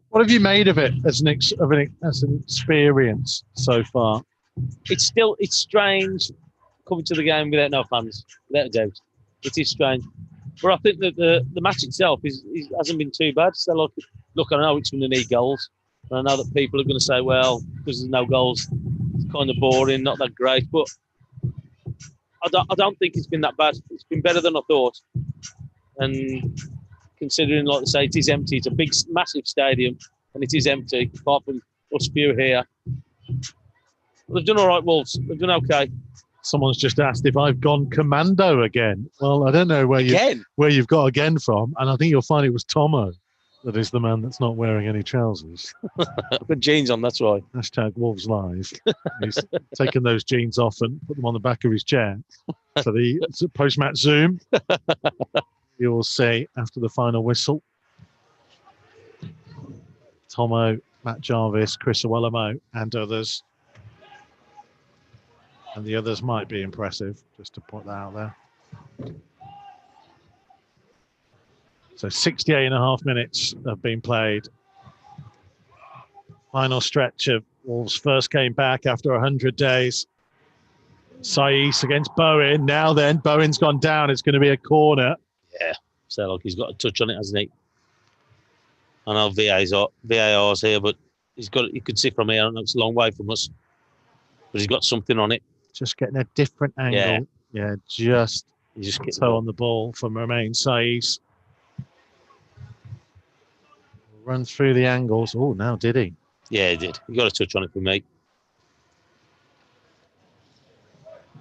What have you made of it as an experience so far? It's strange coming to the game without no fans, without a doubt. It is strange. But I think that the match itself hasn't been too bad. So look, I know it's going to need goals. And I know that people are going to say, well, because there's no goals, it's kind of boring, not that great. But I don't think it's been that bad. It's been better than I thought. And considering, like I say, it is empty. It's a big, massive stadium, and it is empty, apart from us few here. But they've done all right, Wolves. They've done okay. Someone's just asked if I've gone commando again. Well, I don't know where you've got again from, and I think you'll find it was Tomo that is the man that's not wearing any trousers. I've got jeans on, that's why. Hashtag Wolves Live. He's taken those jeans off and put them on the back of his chair. So the post-match Zoom, you'll see after the final whistle. Tomo, Matt Jarvis, Chris Awelamo, and others. And the others might be impressive, just to point that out there. So 68 and a half minutes have been played. Final stretch of Wolves' first game back after 100 days. Saiss against Bowen. Now then, Bowen's gone down. It's going to be a corner. Yeah, so like he's got a touch on it, hasn't he? I know VAR's here, but you could see from here, I know it's a long way from us, but he's got something on it. Just getting a different angle. Yeah, just toe on the ball from Romain Saiss. Run through the angles. Oh, now did he? Yeah, he did. He got a touch on it for me.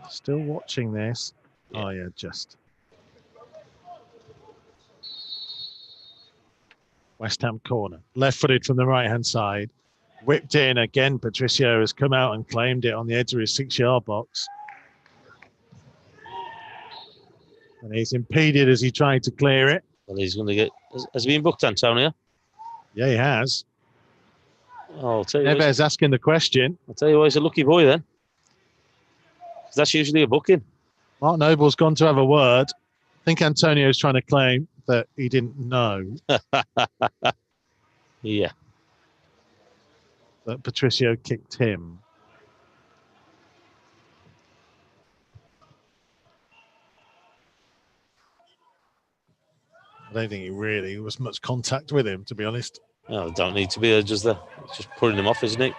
Still watching this. Yeah. Oh, yeah, just. West Ham corner. Left-footed from the right-hand side. Whipped in again. Patricio has come out and claimed it on the edge of his 6-yard box. And he's impeded as he tried to clear it. Well, he's going to get... Has he been booked, Antonio? Yeah, he has. Oh, I'll tell you. Neves asking the question. I'll tell you why he's a lucky boy then. Because that's usually a booking. Mark Noble's gone to have a word. I think Antonio's trying to claim that he didn't know. Yeah. That Patricio kicked him. I don't think he really was much contact with him, to be honest. No, don't need to be. Just putting him off, isn't it?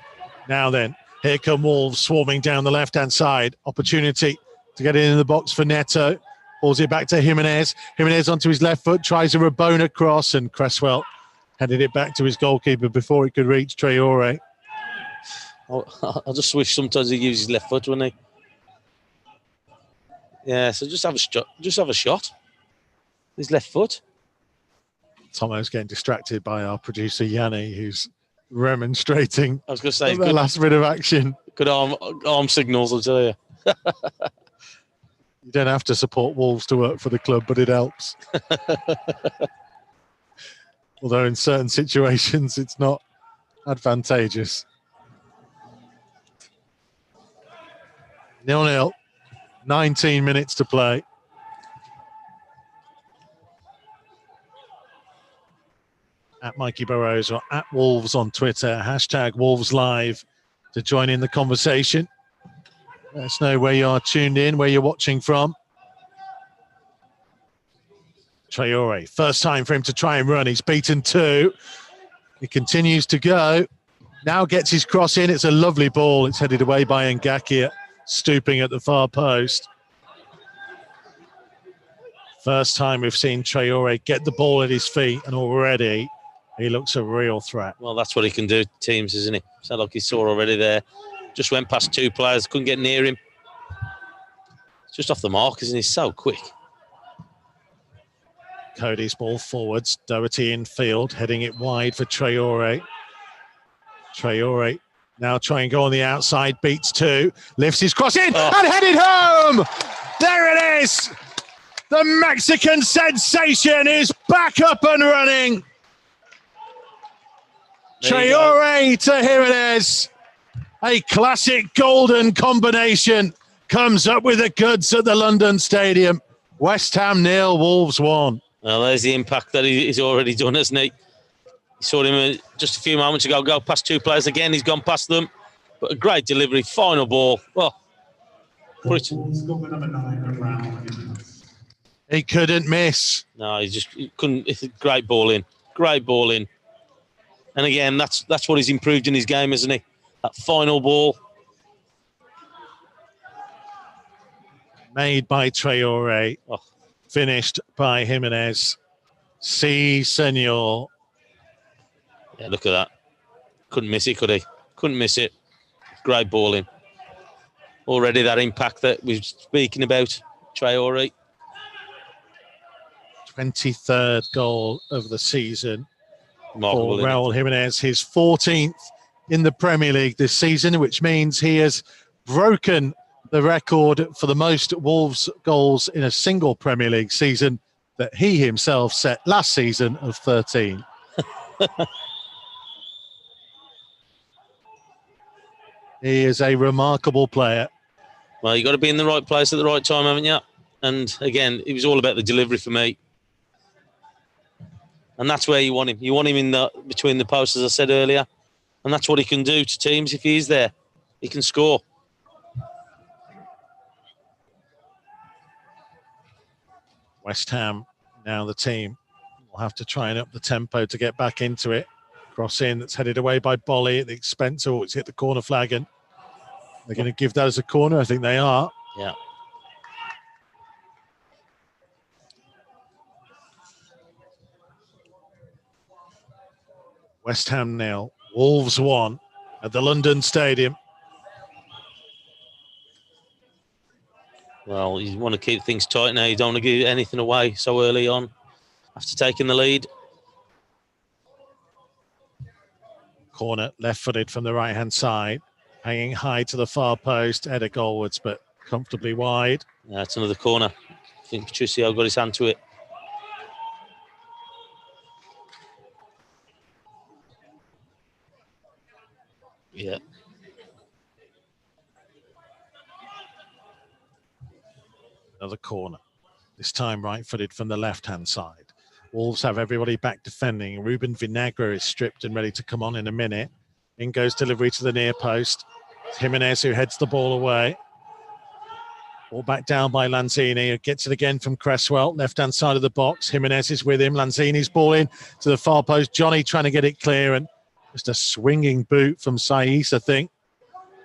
Now then, here come Wolves swarming down the left-hand side. Opportunity to get in the box for Neto. Balls it back to Jimenez. Jimenez onto his left foot, tries a Rabona cross, and Cresswell headed it back to his goalkeeper before it could reach Traore. I just wish sometimes he uses his left foot, wouldn't he? Yeah, so just have a shot. Just have a shot. His left foot. Tomo's getting distracted by our producer Yanni, who's remonstrating. I was going to say the last bit of action. Good arm signals, I'll tell you. You don't have to support Wolves to work for the club, but it helps. Although in certain situations, it's not advantageous. 0-0, 19 minutes to play. At Mikey Burrows or at Wolves on Twitter, hashtag Wolves Live to join in the conversation. Let us know where you are tuned in, where you're watching from. Traore, first time for him to try and run. He's beaten 2. He continues to go. Now gets his cross in. It's a lovely ball. It's headed away by Ngakia, stooping at the far post. First time we've seen Traore get the ball at his feet, and already he looks a real threat. Well, that's what he can do to teams, isn't he? Sound like he saw already there. Just went past 2 players, couldn't get near him. It's just off the mark, isn't he? So quick. Cody's ball forwards. Doherty in field, heading it wide for Traore. Traore now try and go on the outside, beats 2, lifts his cross in and headed home. There it is. The Mexican sensation is back up and running. Traore to Jimenez. A classic golden combination comes up with the goods at the London Stadium. West Ham 0, Wolves 1. Well, there's the impact that he's already done, hasn't he? You saw him just a few moments ago go past 2 players again. He's gone past them. But a great delivery, final ball. Oh, he couldn't miss. No, he couldn't. It's a great ball in. Great ball in. And again, that's what he's improved in his game, isn't he? That final ball. Made by Traore. Finished by Jimenez. Si, senor. Yeah, look at that. Couldn't miss it, could he? Couldn't miss it. Great ball in. already that impact that we're speaking about. Traore. 23rd goal of the season Remarkable, for Raul Jimenez, his 14th in the Premier League this season, which means he has broken the record for the most Wolves goals in a single Premier League season that he himself set last season of 13. He is a remarkable player. Well, you've got to be in the right place at the right time, haven't you? And again, it was all about the delivery for me. And that's where you want him. You want him in the between the posts, as I said earlier. And that's what he can do to teams if he is there. He can score. West Ham, now the team, will have to try and up the tempo to get back into it. Cross in, that's headed away by Bolly at the expense. Oh, it's hit the corner flag, and they're going to give that as a corner. I think they are. Yeah. West Ham 0, Wolves 1 at the London Stadium. Well, you want to keep things tight now. You don't want to give anything away so early on after taking the lead. Corner, left-footed from the right-hand side, hanging high to the far post, header goalwards, but comfortably wide. Yeah, it's another corner. I think Patricio got his hand to it. Yeah. Another corner, this time right-footed from the left-hand side. Wolves have everybody back defending. Ruben Vinagre is stripped and ready to come on in a minute. In goes delivery to the near post. It's Jimenez who heads the ball away. Ball back down by Lanzini, who gets it again from Cresswell, left-hand side of the box. Jimenez is with him. Lanzini's ball in to the far post. Johnny trying to get it clear, and just a swinging boot from Saiss, I think.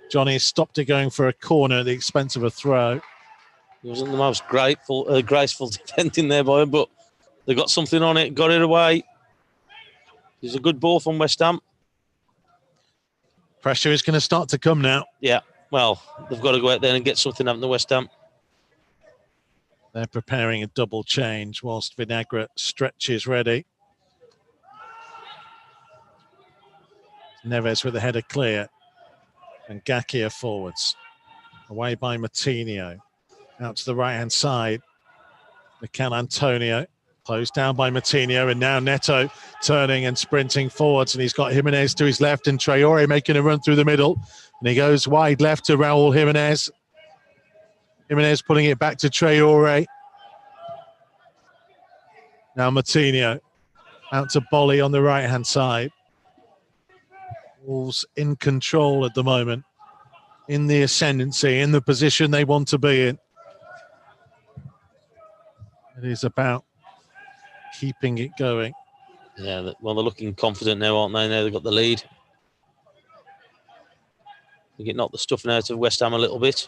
Johnny has stopped it going for a corner at the expense of a throw. It wasn't the most graceful defending there by him, but they got something on it, got it away. It's a good ball from West Ham. Pressure is going to start to come now. Yeah, well, they've got to go out there and get something out of the West Ham. They're preparing a double change whilst Vinagre stretches ready. Neves with the header clear. And Gakia forwards. Away by Matinho. Out to the right-hand side. Mikel Antonio. Closed down by Matinho. And now Neto turning and sprinting forwards. And he's got Jimenez to his left and Traore making a run through the middle. And he goes wide left to Raul Jimenez. Jimenez putting it back to Traore. Now Matinho. Out to Bolly on the right-hand side. Wolves in control at the moment, in the ascendancy, in the position they want to be in. It is about keeping it going. Yeah, well, they're looking confident now, aren't they? Now they've got the lead. They get knocked the stuffing out of West Ham a little bit.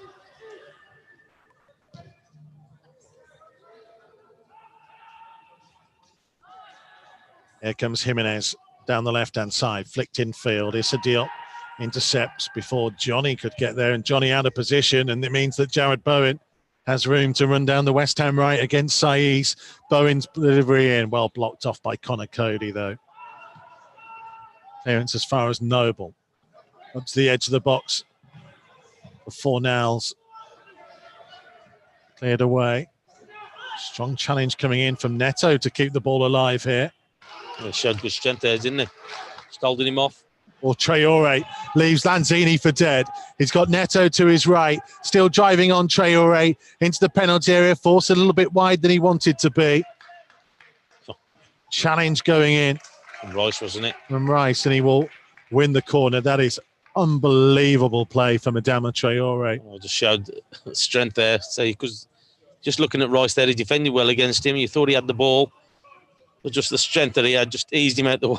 Here comes Jimenez down the left-hand side, flicked in field. Issa Diop intercepts before Johnny could get there, and Johnny out of position, and it means that Jared Bowen has room to run down the West Ham right against Saiss. Bowen's delivery in, well blocked off by Connor Cody, though. Clearance as far as Noble. Up to the edge of the box. The Fornals cleared away. Strong challenge coming in from Neto to keep the ball alive here. They showed good strength there, didn't they? Just holding him off. Or Traore leaves Lanzini for dead. He's got Neto to his right, still driving on Traore into the penalty area, forced a little bit wide than he wanted to be. Challenge going in. From Rice, wasn't it? From Rice, and he will win the corner. That is unbelievable play from Adama Traore. Oh, just showed strength there. So because just looking at Rice there, he defended well against him. You thought he had the ball, but just the strength that he had just eased him out the way.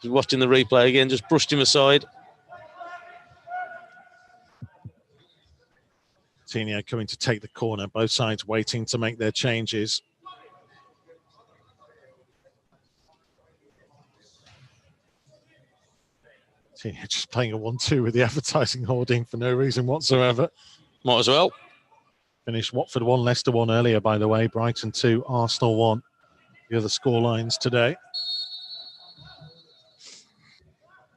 Just watching the replay again, just brushed him aside. Coutinho coming to take the corner. Both sides waiting to make their changes. Just playing a 1-2 with the advertising hoarding for no reason whatsoever. Might as well. Finished Watford 1, Leicester 1 earlier, by the way. Brighton 2, Arsenal 1. The other score lines today.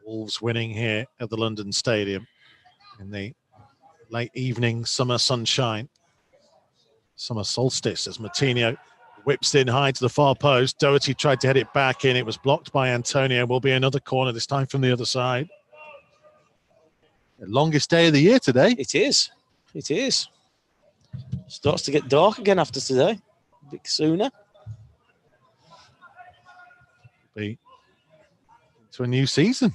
Wolves winning here at the London Stadium in the late evening summer sunshine. Summer solstice as Martinho whips in high to the far post. Doherty tried to head it back in. It was blocked by Antonio. Will be another corner, this time from the other side. The longest day of the year today. It is. It is. Starts to get dark again after today. A bit sooner. Be to a new season.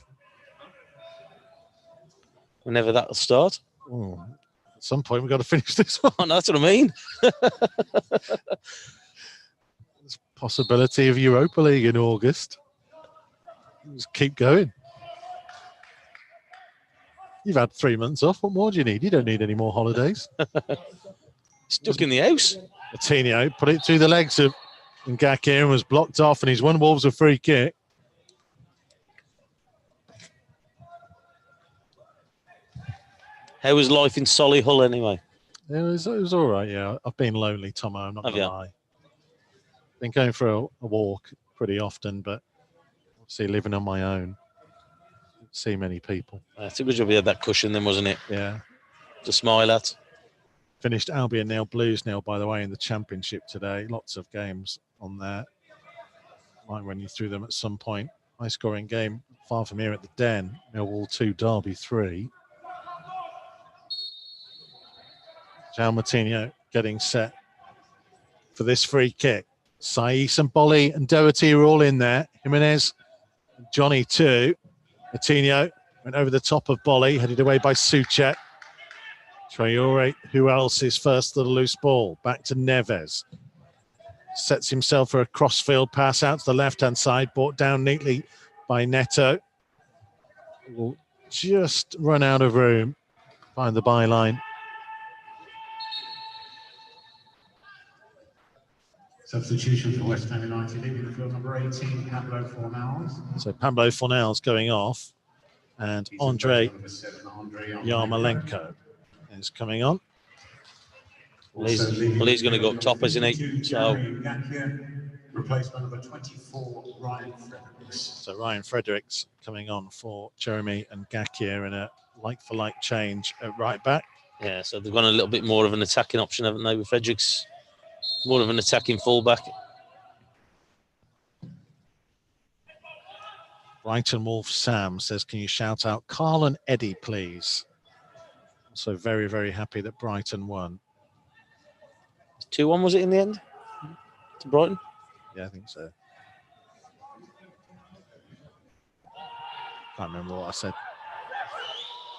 Whenever that'll start. Oh, at some point, we've got to finish this one. Oh, no, that's what I mean. There's a possibility of Europa League in August. Just keep going. You've had 3 months off. What more do you need? You don't need any more holidays. Stuck in the house. Martinho put it through the legs of Ngaki and was blocked off, and he's won Wolves a free kick. How was life in Solihull anyway? It was all right, yeah. I've been lonely, Tomo, I'm not going to lie. Been going for a walk pretty often, but obviously living on my own. Don't see many people. It's a good job you had that cushion then, wasn't it? Yeah. To smile at. Finished Albion 0, Blues 0, by the way, in the Championship today. Lots of games on there. Might run you through them at some point. High scoring game far from here at the Den. Millwall 2, Derby 3. João Martinho getting set for this free kick. Saiss and Bolly and Doherty are all in there. Jimenez, Johnny too. Martinho went over the top of Bolly, headed away by Souček. Traore, who else is first to the loose ball? Back to Neves. Sets himself for a crossfield pass out to the left-hand side, brought down neatly by Neto. Will just run out of room behind the byline. Substitution for West Ham United, leaving the field number 18, Pablo Fornals. So Pablo Fornals going off, and Andrei Yarmolenko is coming on. Well, he's going to go up top, isn't he? So, replacement number 24, Ryan Fredericks. So Ryan Fredericks coming on for Jeremy and Ngaki in a like-for-like change at right back. Yeah, so they've gone a little bit more of an attacking option, haven't they, with Fredericks? More of an attacking fullback. Brighton Wolf Sam says, can you shout out Carl and Eddie, please? So very, very happy that Brighton won. 2-1, was it in the end? To Brighton? Yeah, I think so. Can't remember what I said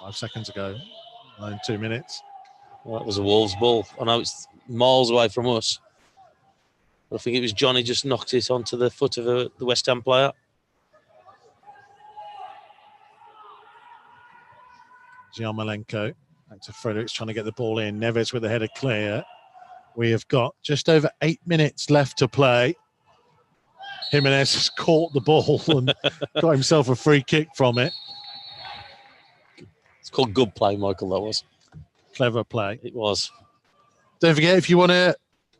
5 seconds ago. 2 minutes. Well, that was a Wolves ball. I know it's miles away from us. I think it was Johnny just knocked it onto the foot of the West Ham player. Yarmolenko back to Fredericks trying to get the ball in. Neves with the header clear. We have got just over 8 minutes left to play. Jimenez has caught the ball and got himself a free kick from it. It's called good play, Michael, that was. Clever play. It was. Don't forget, if you want to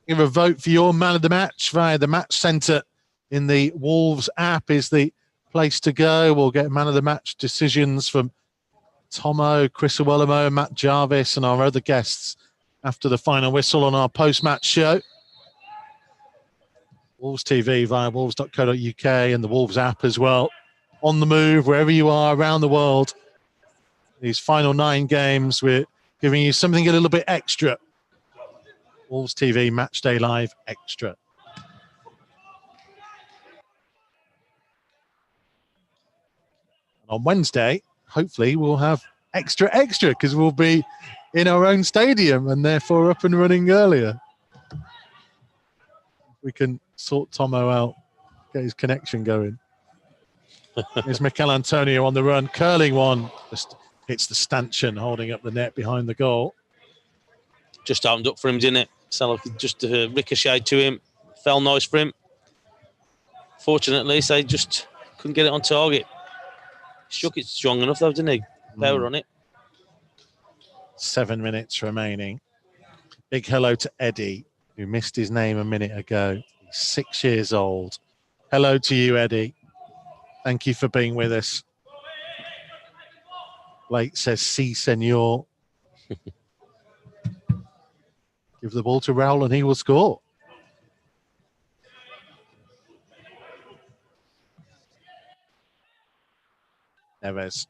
give a vote for your man of the match via the match centre in the Wolves app is the place to go. We'll get man of the match decisions from Tomo, Chris Awolamo, Matt Jarvis and our other guests after the final whistle on our post-match show. Wolves TV via wolves.co.uk and the Wolves app as well. On the move, wherever you are around the world. These final 9 games, we're giving you something a little bit extra. Wolves TV Matchday Live Extra. On Wednesday, hopefully we'll have extra because we'll be in our own stadium and therefore up and running earlier. We can sort Tomo out, get his connection going. Here's Mikel Antonio on the run, curling one. Just hits the stanchion, holding up the net behind the goal. Just opened up for him, didn't it? So just ricocheted to him. Fell nice for him. Fortunately, they just couldn't get it on target. Shook it strong enough, though, didn't he? Power on it. 7 minutes remaining. Big hello to Eddie, who missed his name a minute ago. He's 6 years old. Hello to you, Eddie. Thank you for being with us. Blake says, "Si, senor." Give the ball to Raul and he will score. Neves.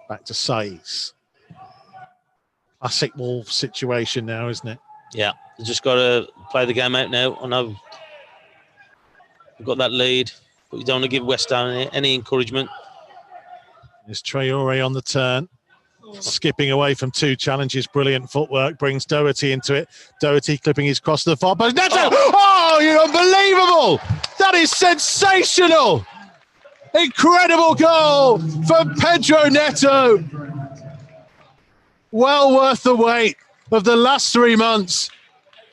Back to Saiz. Classic Wolves situation now, isn't it? Yeah, they've just got to play the game out now. I know we've got that lead, but you don't want to give West Ham any encouragement. There's Traore on the turn. Skipping away from 2 challenges. Brilliant footwork. Brings Doherty into it. Doherty clipping his cross to the far post. Neto! Oh, you're unbelievable! That is sensational! Incredible goal from Pedro Neto. Well worth the wait of the last 3 months.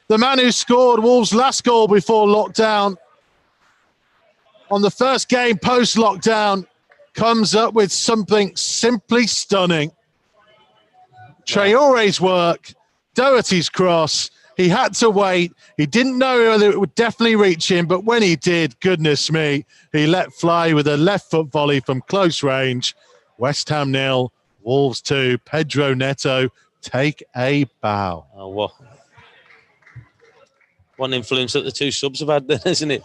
The man who scored Wolves' last goal before lockdown on the first game post-lockdown comes up with something simply stunning. Traore's work, Doherty's cross. He had to wait. He didn't know whether it would definitely reach him, but when he did, goodness me, he let fly with a left foot volley from close range. West Ham 0, Wolves 2. Pedro Neto, take a bow. Oh, what one influence that the 2 subs have had then, isn't it?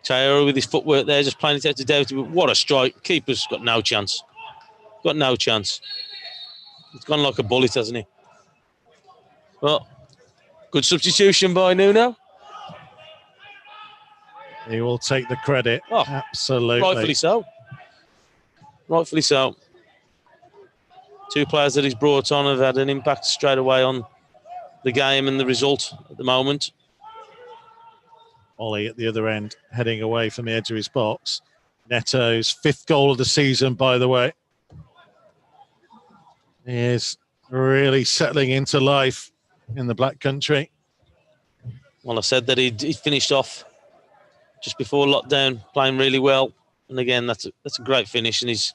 Traore with his footwork there, just playing it out to Doherty. What a strike. Keeper's got no chance. Got no chance. He's gone like a bullet, hasn't he? Well, good substitution by Nuno. He will take the credit. Oh, absolutely. Rightfully so. Rightfully so. 2 players that he's brought on have had an impact straight away on the game and the result at the moment. Ollie at the other end, heading away from the edge of his box. Neto's 5th goal of the season, by the way. He is really settling into life in the Black Country. Well, I said that he finished off just before lockdown, playing really well. And again, that's a great finish. And he's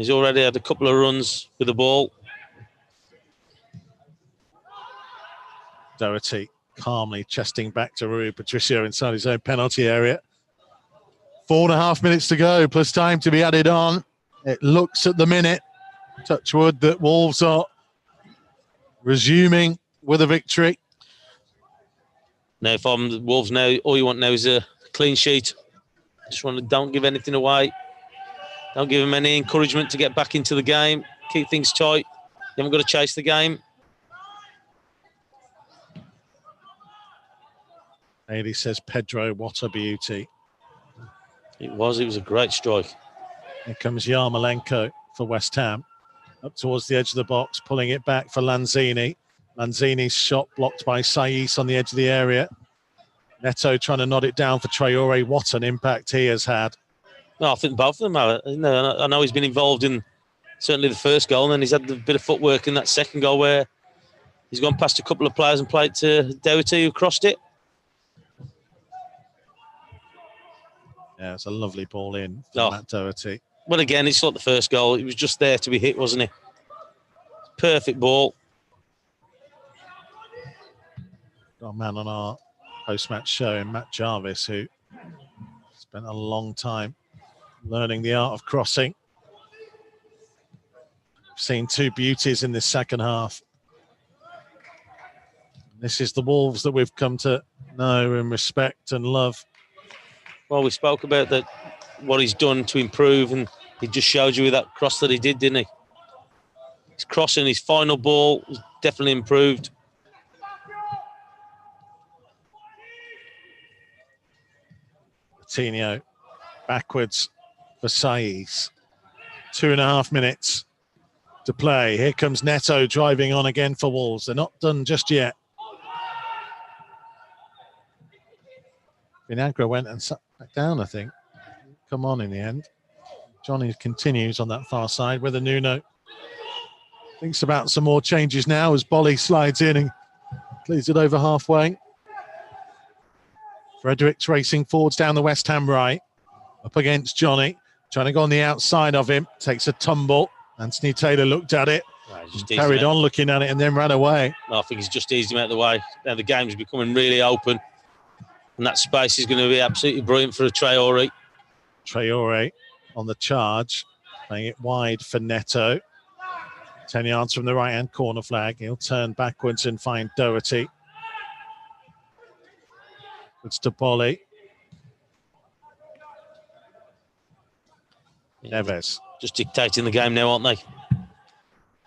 already had a couple of runs with the ball. Doherty calmly chesting back to Rui Patricio inside his own penalty area. 4.5 minutes to go, plus time to be added on. It looks at the minute, touch wood, that Wolves are resuming with a victory. Now, if I'm the Wolves now, all you want now is a clean sheet. Don't give anything away. Don't give them any encouragement to get back into the game. Keep things tight. You haven't got to chase the game. Haley says, Pedro, what a beauty. It was a great strike. Here comes Yarmolenko for West Ham. Up towards the edge of the box, pulling it back for Lanzini. Lanzini's shot blocked by Saiz on the edge of the area. Neto trying to nod it down for Traore. What an impact he has had. No, I think both of them are. I know he's been involved in certainly the first goal, and then he's had a bit of footwork in that second goal where he's gone past a couple of players and played to Doherty, who crossed it. Yeah, it's a lovely ball in for Matt Doherty. Well, again, it's not the first goal. It was just there to be hit, wasn't it? Perfect ball. Got a man on our post-match show in Matt Jarvis, who spent a long time learning the art of crossing. We've seen 2 beauties in this second half. This is the Wolves that we've come to know and respect and love. Well, we spoke about that, what he's done to improve, and he just showed you with that cross that he did, didn't he? His crossing, his final ball was definitely improved. Coutinho backwards for Saiz. 2.5 minutes to play. Here comes Neto driving on again for Wolves. They're not done just yet. Vinagre went and sat back down, I think. Come on in the end. Johnny continues on that far side, whether Nuno thinks about some more changes now as Bolly slides in and clears it over halfway. Fredericks racing forwards down the West Ham right. Up against Johnny. trying to go on the outside of him, takes a tumble. Anthony Taylor looked at it, carried on looking at it, and then ran away. No, I think he's just eased him out of the way. Now the game's becoming really open, and that space is going to be absolutely brilliant for a Traore. Traore on the charge, playing it wide for Neto. 10 yards from the right-hand corner flag. He'll turn backwards and find Doherty. It's to Bolly. Neves. Just dictating the game now, aren't they?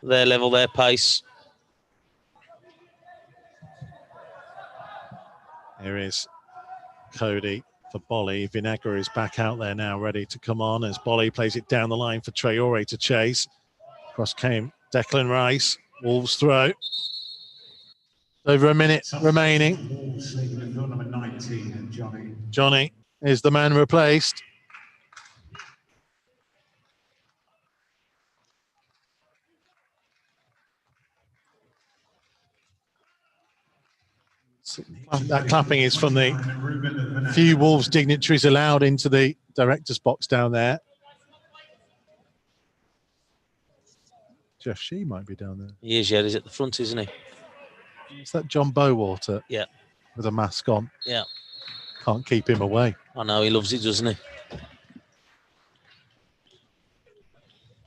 Their level, their pace. Here is Cody for Bolly. Vinagre is back out there now, ready to come on as Bolly plays it down the line for Traore to chase. Cross came Declan Rice. Wolves throw. Over a minute remaining. Number 19, Johnny is the man replaced. That clapping is from the few Wolves dignitaries allowed into the director's box down there. Jeff Shee might be down there. He is, yeah. He's at the front, isn't he? Is that John Bowater? Yeah. With a mask on. Yeah. Can't keep him away. I know, he loves it, doesn't he?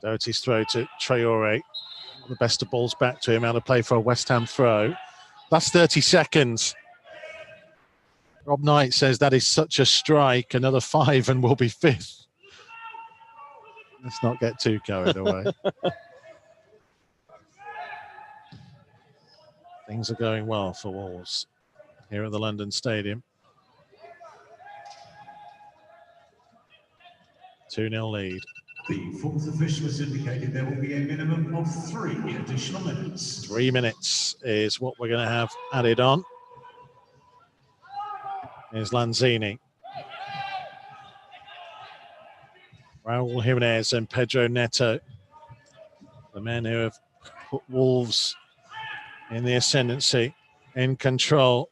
Doherty's throw to Traore. The best of balls back to him. Out of play for a West Ham throw. That's 30 seconds. Rob Knight says that is such a strike. Another 5 and we'll be 5th. Let's not get too carried away. Things are going well for Wolves here at the London Stadium. 2-0 lead. The fourth official has indicated there will be a minimum of 3 additional minutes. 3 minutes is what we're going to have added on. Here's Lanzini. Raul Jimenez and Pedro Neto, the men who have put Wolves in the ascendancy, in control.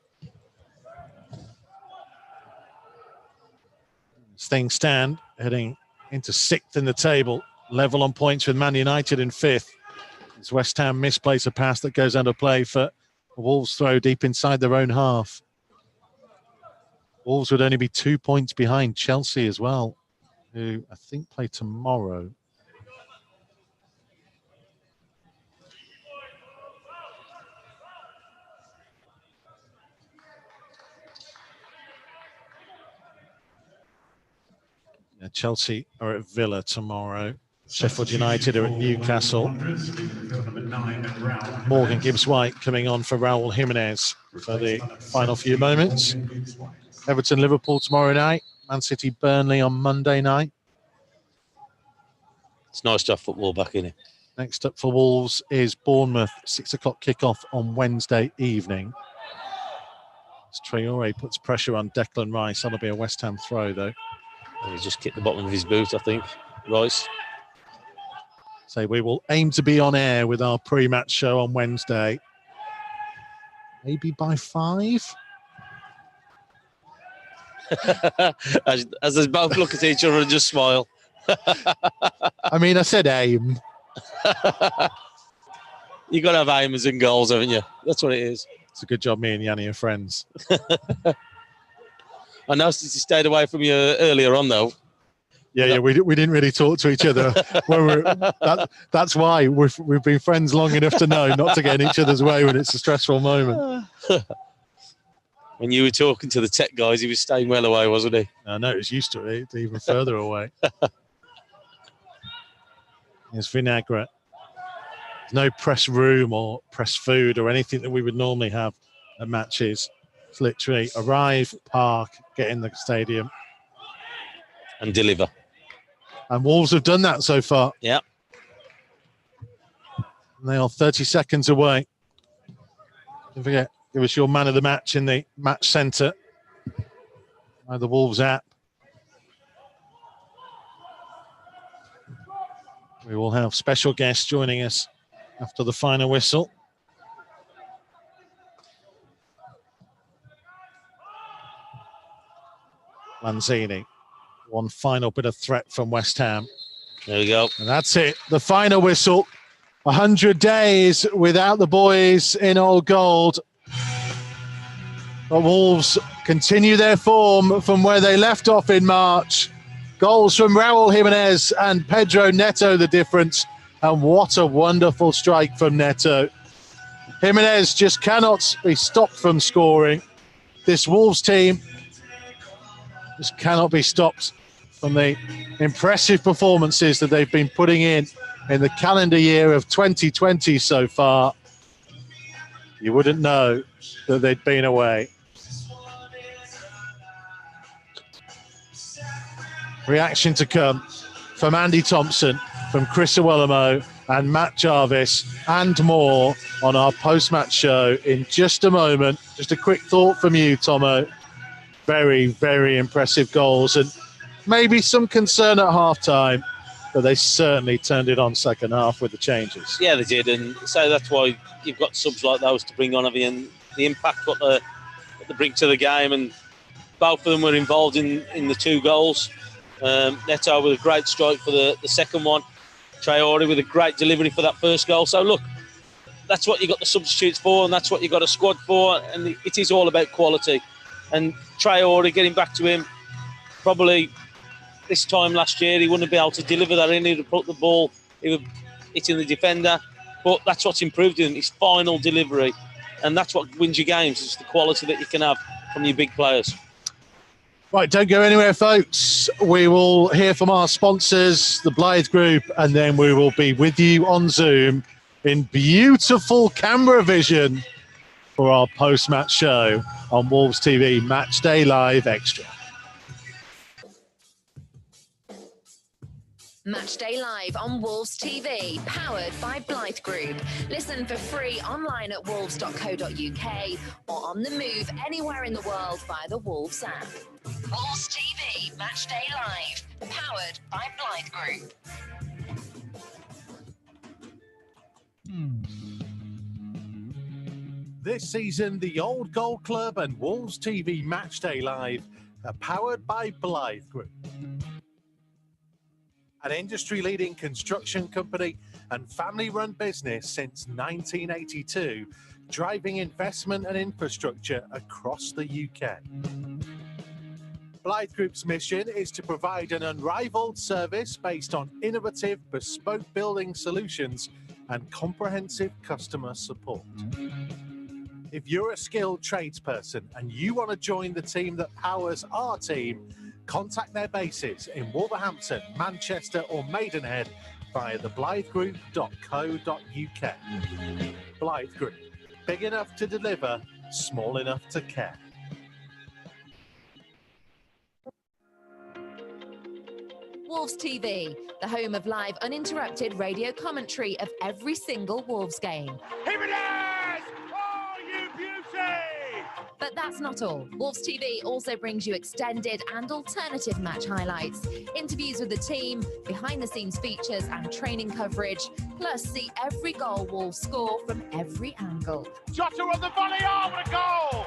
As things stand, heading into 6th in the table, level on points with Man United in 5th. As West Ham misplace a pass that goes out of play for Wolves throw deep inside their own half. Wolves would only be 2 points behind Chelsea as well, who I think play tomorrow. Chelsea are at Villa tomorrow. Sheffield United are at Newcastle. Morgan Gibbs-White coming on for Raul Jimenez for the final few moments. Everton-Liverpool tomorrow night. Man City-Burnley on Monday night. It's nice to have football back in it. Next up for Wolves is Bournemouth. 6 o'clock kickoff on Wednesday evening. As Traore puts pressure on Declan Rice. That'll be a West Ham throw, though. He's just kicked the bottom of his boot, I think, Rice. So we will aim to be on air with our pre-match show on Wednesday. Maybe by 5? as they both look at each other and just smile. I mean, I said aim. You've got to have aimers and goals, haven't you? That's what it is. It's a good job me and Yanni are friends. I noticed he stayed away from you earlier on, though. Yeah, we didn't really talk to each other. That's why we've been friends long enough to know not to get in each other's way when it's a stressful moment. When you were talking to the tech guys, he was staying well away, wasn't he? I know, he's used to it, even further away. Here's Vinagre. There's no press room or press food or anything that we would normally have at matches. It's literally arrive, park, get in the stadium. And deliver. And Wolves have done that so far. Yeah. And they are 30 seconds away. Don't forget, give us your man of the match in the match centre by the Wolves app. We will have special guests joining us after the final whistle. Lanzini. one final bit of threat from West Ham. There we go. And that's it. The final whistle. 100 days without the boys in Old Gold. But Wolves continue their form from where they left off in March. Goals from Raúl Jiménez and Pedro Neto, the difference. And what a wonderful strike from Neto. Jiménez just cannot be stopped from scoring. This Wolves team just cannot be stopped from the impressive performances that they've been putting in the calendar year of 2020 so far. You wouldn't know that they'd been away. Reaction to come from Andy Thompson, from Chris Iwelumo and Matt Jarvis and more on our post-match show in just a moment. Just a quick thought from you, Tomo. Very, very impressive goals and maybe some concern at half-time, but they certainly turned it on second half with the changes. Yeah, they did, and so that's why you've got subs like those to bring on, and the impact what they bring to the game, and both of them were involved in the two goals. Neto with a great strike for the second one. Traore with a great delivery for that first goal. So look, that's what you got the substitutes for, and that's what you got a squad for, and it is all about quality. And Traore, getting back to him, probably this time last year he wouldn't be able to deliver that in. He'd have put the ball, he was hitting the defender, but that's what's improved him, his final delivery, and that's what wins you games. It's the quality that you can have from your big players. Right, don't go anywhere, folks. We will hear from our sponsors, the Blythe Group, and then we will be with you on Zoom in beautiful camera vision for our post-match show on Wolves TV Matchday Live Extra. Matchday Live on Wolves TV, powered by Blythe Group. Listen for free online at wolves.co.uk or on the move anywhere in the world via the Wolves app. Wolves TV, Matchday Live, powered by Blythe Group. This season, the Old Gold Club and Wolves TV Matchday Live are powered by Blythe Group, an industry-leading construction company and family-run business since 1982, driving investment and infrastructure across the UK. Blythe Group's mission is to provide an unrivaled service based on innovative, bespoke building solutions and comprehensive customer support. If you're a skilled tradesperson and you want to join the team that powers our team, contact their bases in Wolverhampton, Manchester or Maidenhead via theblythegroup.co.uk. Blythe Group, big enough to deliver, small enough to care. Wolves TV, the home of live uninterrupted radio commentary of every single Wolves game. Jimenez! Oh, you beauty! But that's not all. Wolves TV also brings you extended and alternative match highlights, interviews with the team, behind-the-scenes features and training coverage, plus see every goal Wolves score from every angle. Jota on the volley, oh, what a goal!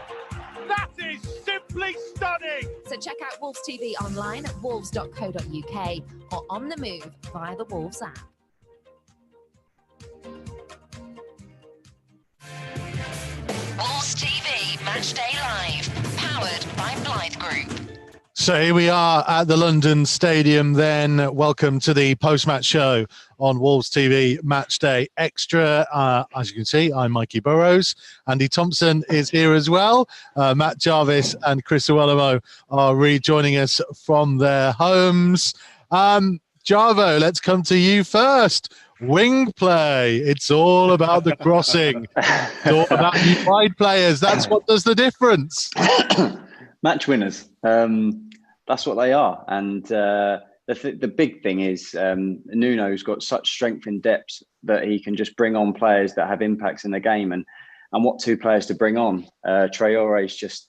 That is simply stunning! So check out Wolves TV online at wolves.co.uk or on the move via the Wolves app. Wolves TV Matchday Live, powered by Blythe Group. So here we are at the London Stadium then. Welcome to the post-match show on Wolves TV Matchday Extra. As you can see, I'm Mikey Burrows. Andy Thompson is here as well. Matt Jarvis and Chris Iwelumo are rejoining us from their homes. Jarvo, let's come to you first. Wing play. It's all about the crossing. It's all about you wide players. That's what does the difference. Match winners. That's what they are. And the big thing is Nuno's got such strength in depth that he can just bring on players that have impacts in the game. And what two players to bring on? Traore is just,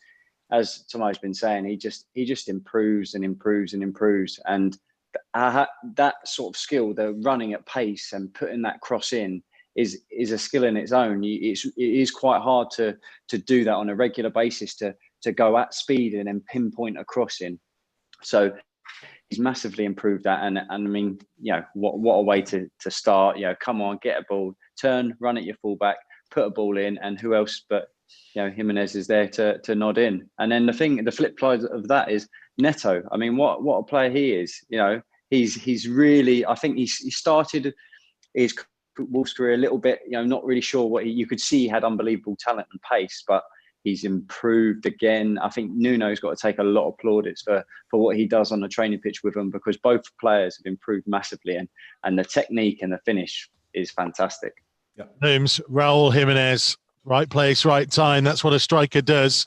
as Tomo's been saying, he just improves and improves and improves. And that sort of skill, the running at pace and putting that cross in, is a skill in its own. It is quite hard to do that on a regular basis, to go at speed and then pinpoint a cross in. So massively improved that. And I mean, what a way to start. Come on, get a ball, turn, run at your fullback, put a ball in, and who else but Jimenez is there to nod in. And then the flip side of that is Neto. I mean, what a player he is. He's really, I think he started his Wolves career a little bit, not really sure what you could see he had unbelievable talent and pace, but he's improved again. I think Nuno's got to take a lot of plaudits for what he does on the training pitch with them, because both players have improved massively, and the technique and the finish is fantastic. Yeah. Raul Jimenez, right place, right time. That's what a striker does.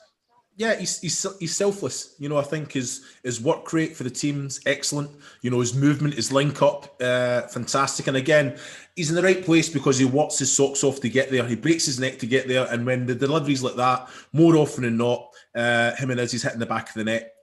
Yeah, he's selfless. I think his work rate for the team's excellent. His movement, his link up, fantastic. And again, he's in the right place because he works his socks off to get there. He breaks his neck to get there. And when the delivery's like that, more often than not, Jimenez is hitting the back of the net.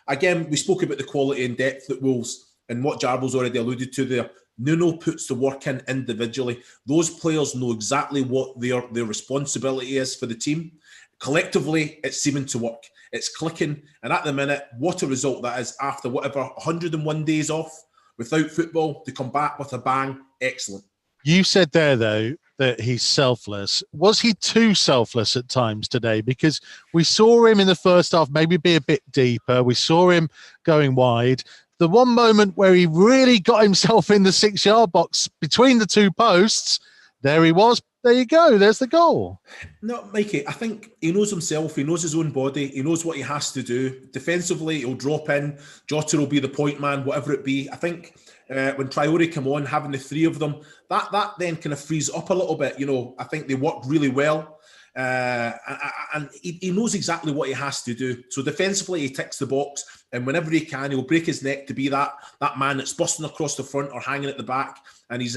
Again, we spoke about the quality and depth at Wolves, and what Jarbo's already alluded to there. Nuno puts the work in individually. Those players know exactly what their responsibility is for the team. Collectively, it's seeming to work. It's clicking. And at the minute, what a result that is after whatever 101 days off without football to come back with a bang. Excellent. You said there, though, that he's selfless. Was he too selfless at times today? Because we saw him in the first half maybe be a bit deeper. We saw him going wide. The one moment where he really got himself in the 6-yard box between the two posts, there he was. There you go. There's the goal. No, Mikey, I think he knows himself. He knows his own body. He knows what he has to do. Defensively, he'll drop in. Jota will be the point man, whatever it be. I think when Traore come on, having the three of them, that then kind of frees up a little bit. I think they work really well. And he knows exactly what he has to do. So defensively, he ticks the box. And whenever he can, he'll break his neck to be that man that's busting across the front or hanging at the back. And he's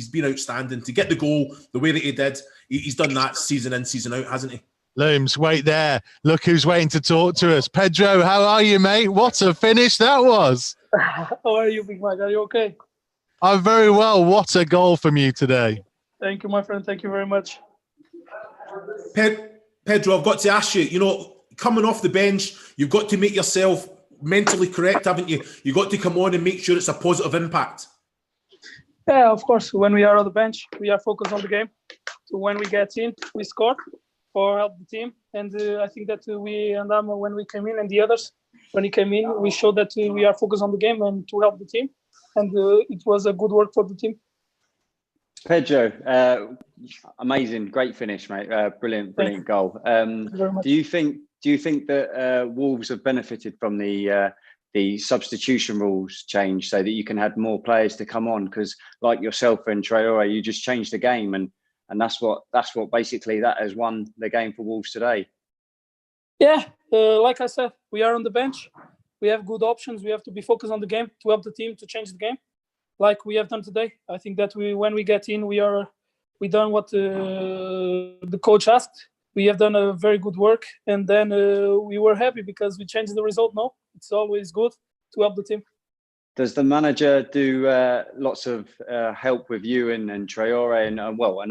been outstanding. To get the goal the way that he did, he's done that season in, season out, hasn't he? Looms, wait there. Look who's waiting to talk to us. Pedro, how are you, mate? What a finish that was. How are you, Big Mike? Are you okay? I'm very well. What a goal from you today. Thank you, my friend. Thank you very much. Pedro, I've got to ask you, coming off the bench, you've got to make yourself mentally correct, haven't you? You've got to come on and make sure it's a positive impact. Yeah, of course. When we are on the bench, we are focused on the game. So when we get in, we score or help the team. And I think that we and when we came in and the others, when he came in, we showed that we are focused on the game and to help the team. And it was a good work for the team. Pedro, amazing, great finish, mate. Brilliant goal. Do you think that Wolves have benefited from the substitution rules change so that you can have more players to come on? Because like yourself and Traore, you just changed the game, and that's what basically that has won the game for Wolves today. Yeah, like I said, we are on the bench. We have good options. We have to be focused on the game to help the team to change the game, like we have done today. I think that when we get in, we done what the coach asked. We have done a very good work, and then we were happy because we changed the result. No, it's always good to help the team. Does the manager do lots of help with you and Traore and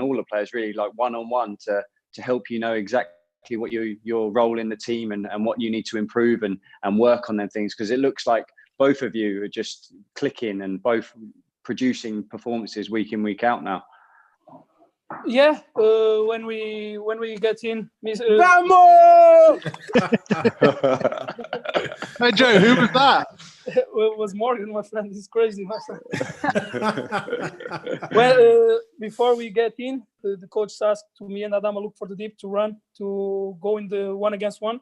all the players really, like one-on-one to help you know exactly what your role in the team and what you need to improve and work on them things? Because it looks like both of you are just clicking and both producing performances week in, week out now. Yeah, when we get in, Vamos! Hey Joe, who was that? It was Morgan, my friend. He's crazy, my friend. Well, before we get in, the coach asked to me and Adama look for the deep to run, to go in the 1-against-1.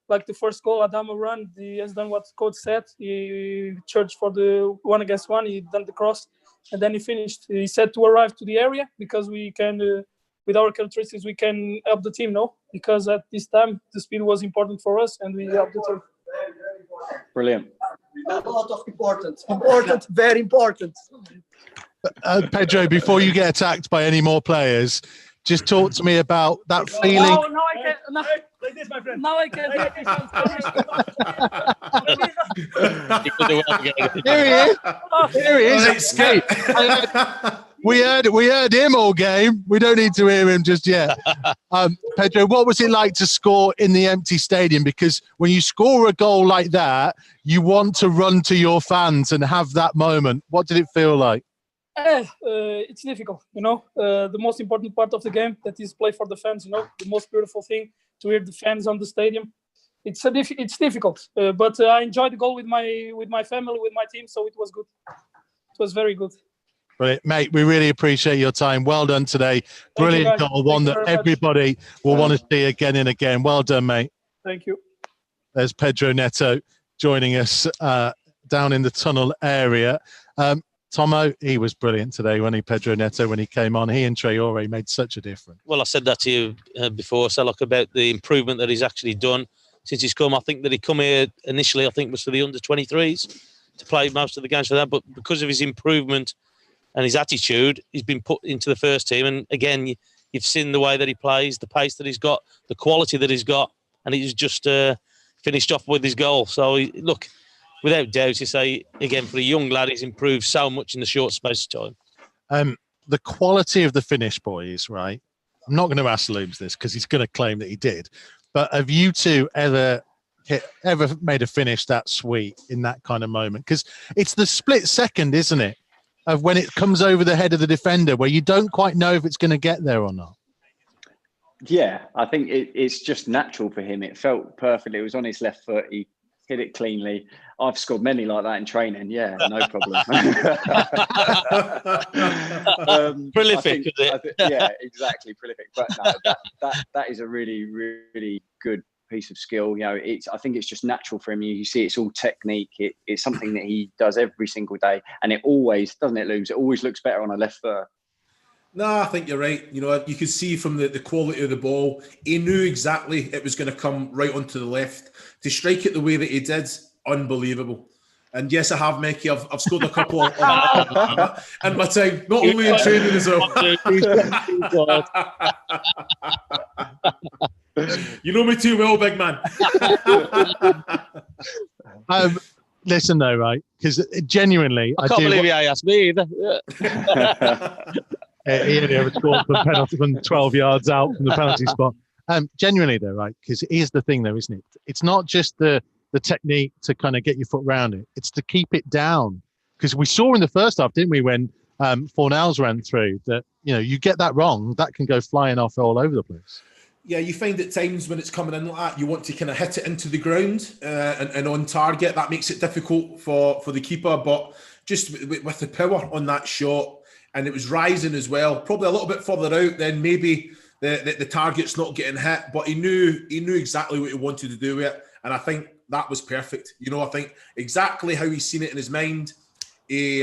Like the first goal, Adama run, he has done what the coach said. He charged for the 1-against-1. He done the cross. And then he finished. He said to arrive to the area because we can, with our characteristics, we can help the team, no? Because at this time, the speed was important for us and we helped the team. Brilliant. A lot of important, very important. Pedro, before you get attacked by any more players, just talk to me about that feeling. No, I can't. No. Like this, my friend. Now I can't. Here he is. Here he is. Hey, We heard him all game. We don't need to hear him just yet. Pedro, what was it like to score in the empty stadium? Because when you score a goal like that, you want to run to your fans and have that moment. What did it feel like? It's difficult, the most important part of the game, that is play for the fans, the most beautiful thing, to hear the fans on the stadium. It's difficult, but I enjoyed the goal with my family, with my team, so it was good. It was very good. Brilliant. Mate, we really appreciate your time. Well done today. Brilliant goal, one that everybody will want to see again and again. Well done, mate. Thank you. There's Pedro Neto joining us down in the tunnel area. Tomo, he was brilliant today, Pedro Neto, when he came on. He and Traore made such a difference. Well, I said that to you before, Selok, about the improvement that he's actually done since he's come. I think that he come here initially, I think, was for the under-23s to play most of the games for that. But because of his improvement and his attitude, he's been put into the first team. And again, you've seen the way that he plays, the pace that he's got, the quality that he's got. And he's just finished off with his goal. So, look, without doubt, you say, again, for a young lad, he's improved so much in the short space of time. The quality of the finish, boys, right? I'm not going to ask Looms this because he's going to claim that he did. But have you two ever made a finish that sweet in that kind of moment? Because it's the split second, isn't it, of when it comes over the head of the defender where you don't quite know if it's going to get there or not. Yeah, I think it's just natural for him. It felt perfect. It was on his left foot. He hit it cleanly. I've scored many like that in training. Yeah, no problem. Prolific, is it? Yeah, exactly, prolific. But no, that is a really, really good piece of skill. I think it's just natural for him. You see, it's all technique. It's something that he does every single day, and it always doesn't it, Looms? It always looks better on a left foot. No, I think you're right. You could see from the quality of the ball, he knew exactly it was going to come right onto the left. To strike it the way that he did, unbelievable. And yes, I have, Mickey. I've scored a couple in my time, not only in training as well. You know me too well, big man. Listen though, right? Because genuinely, I can't believe he asked me either. He only ever scored from penalty from 12 yards out from the penalty spot. Genuinely though, right? Because here's the thing though, isn't it? It's not just the technique to kind of get your foot around it. It's to keep it down. Because we saw in the first half, didn't we, when Fornals ran through, that you get that wrong, that can go flying off all over the place. Yeah, you find at times when it's coming in like that, you want to kind of hit it into the ground and on target. That makes it difficult for the keeper. But just with the power on that shot, and it was rising as well, probably a little bit further out than maybe the target's not getting hit. But he knew exactly what he wanted to do with it, and I think that was perfect. I think exactly how he's seen it in his mind. He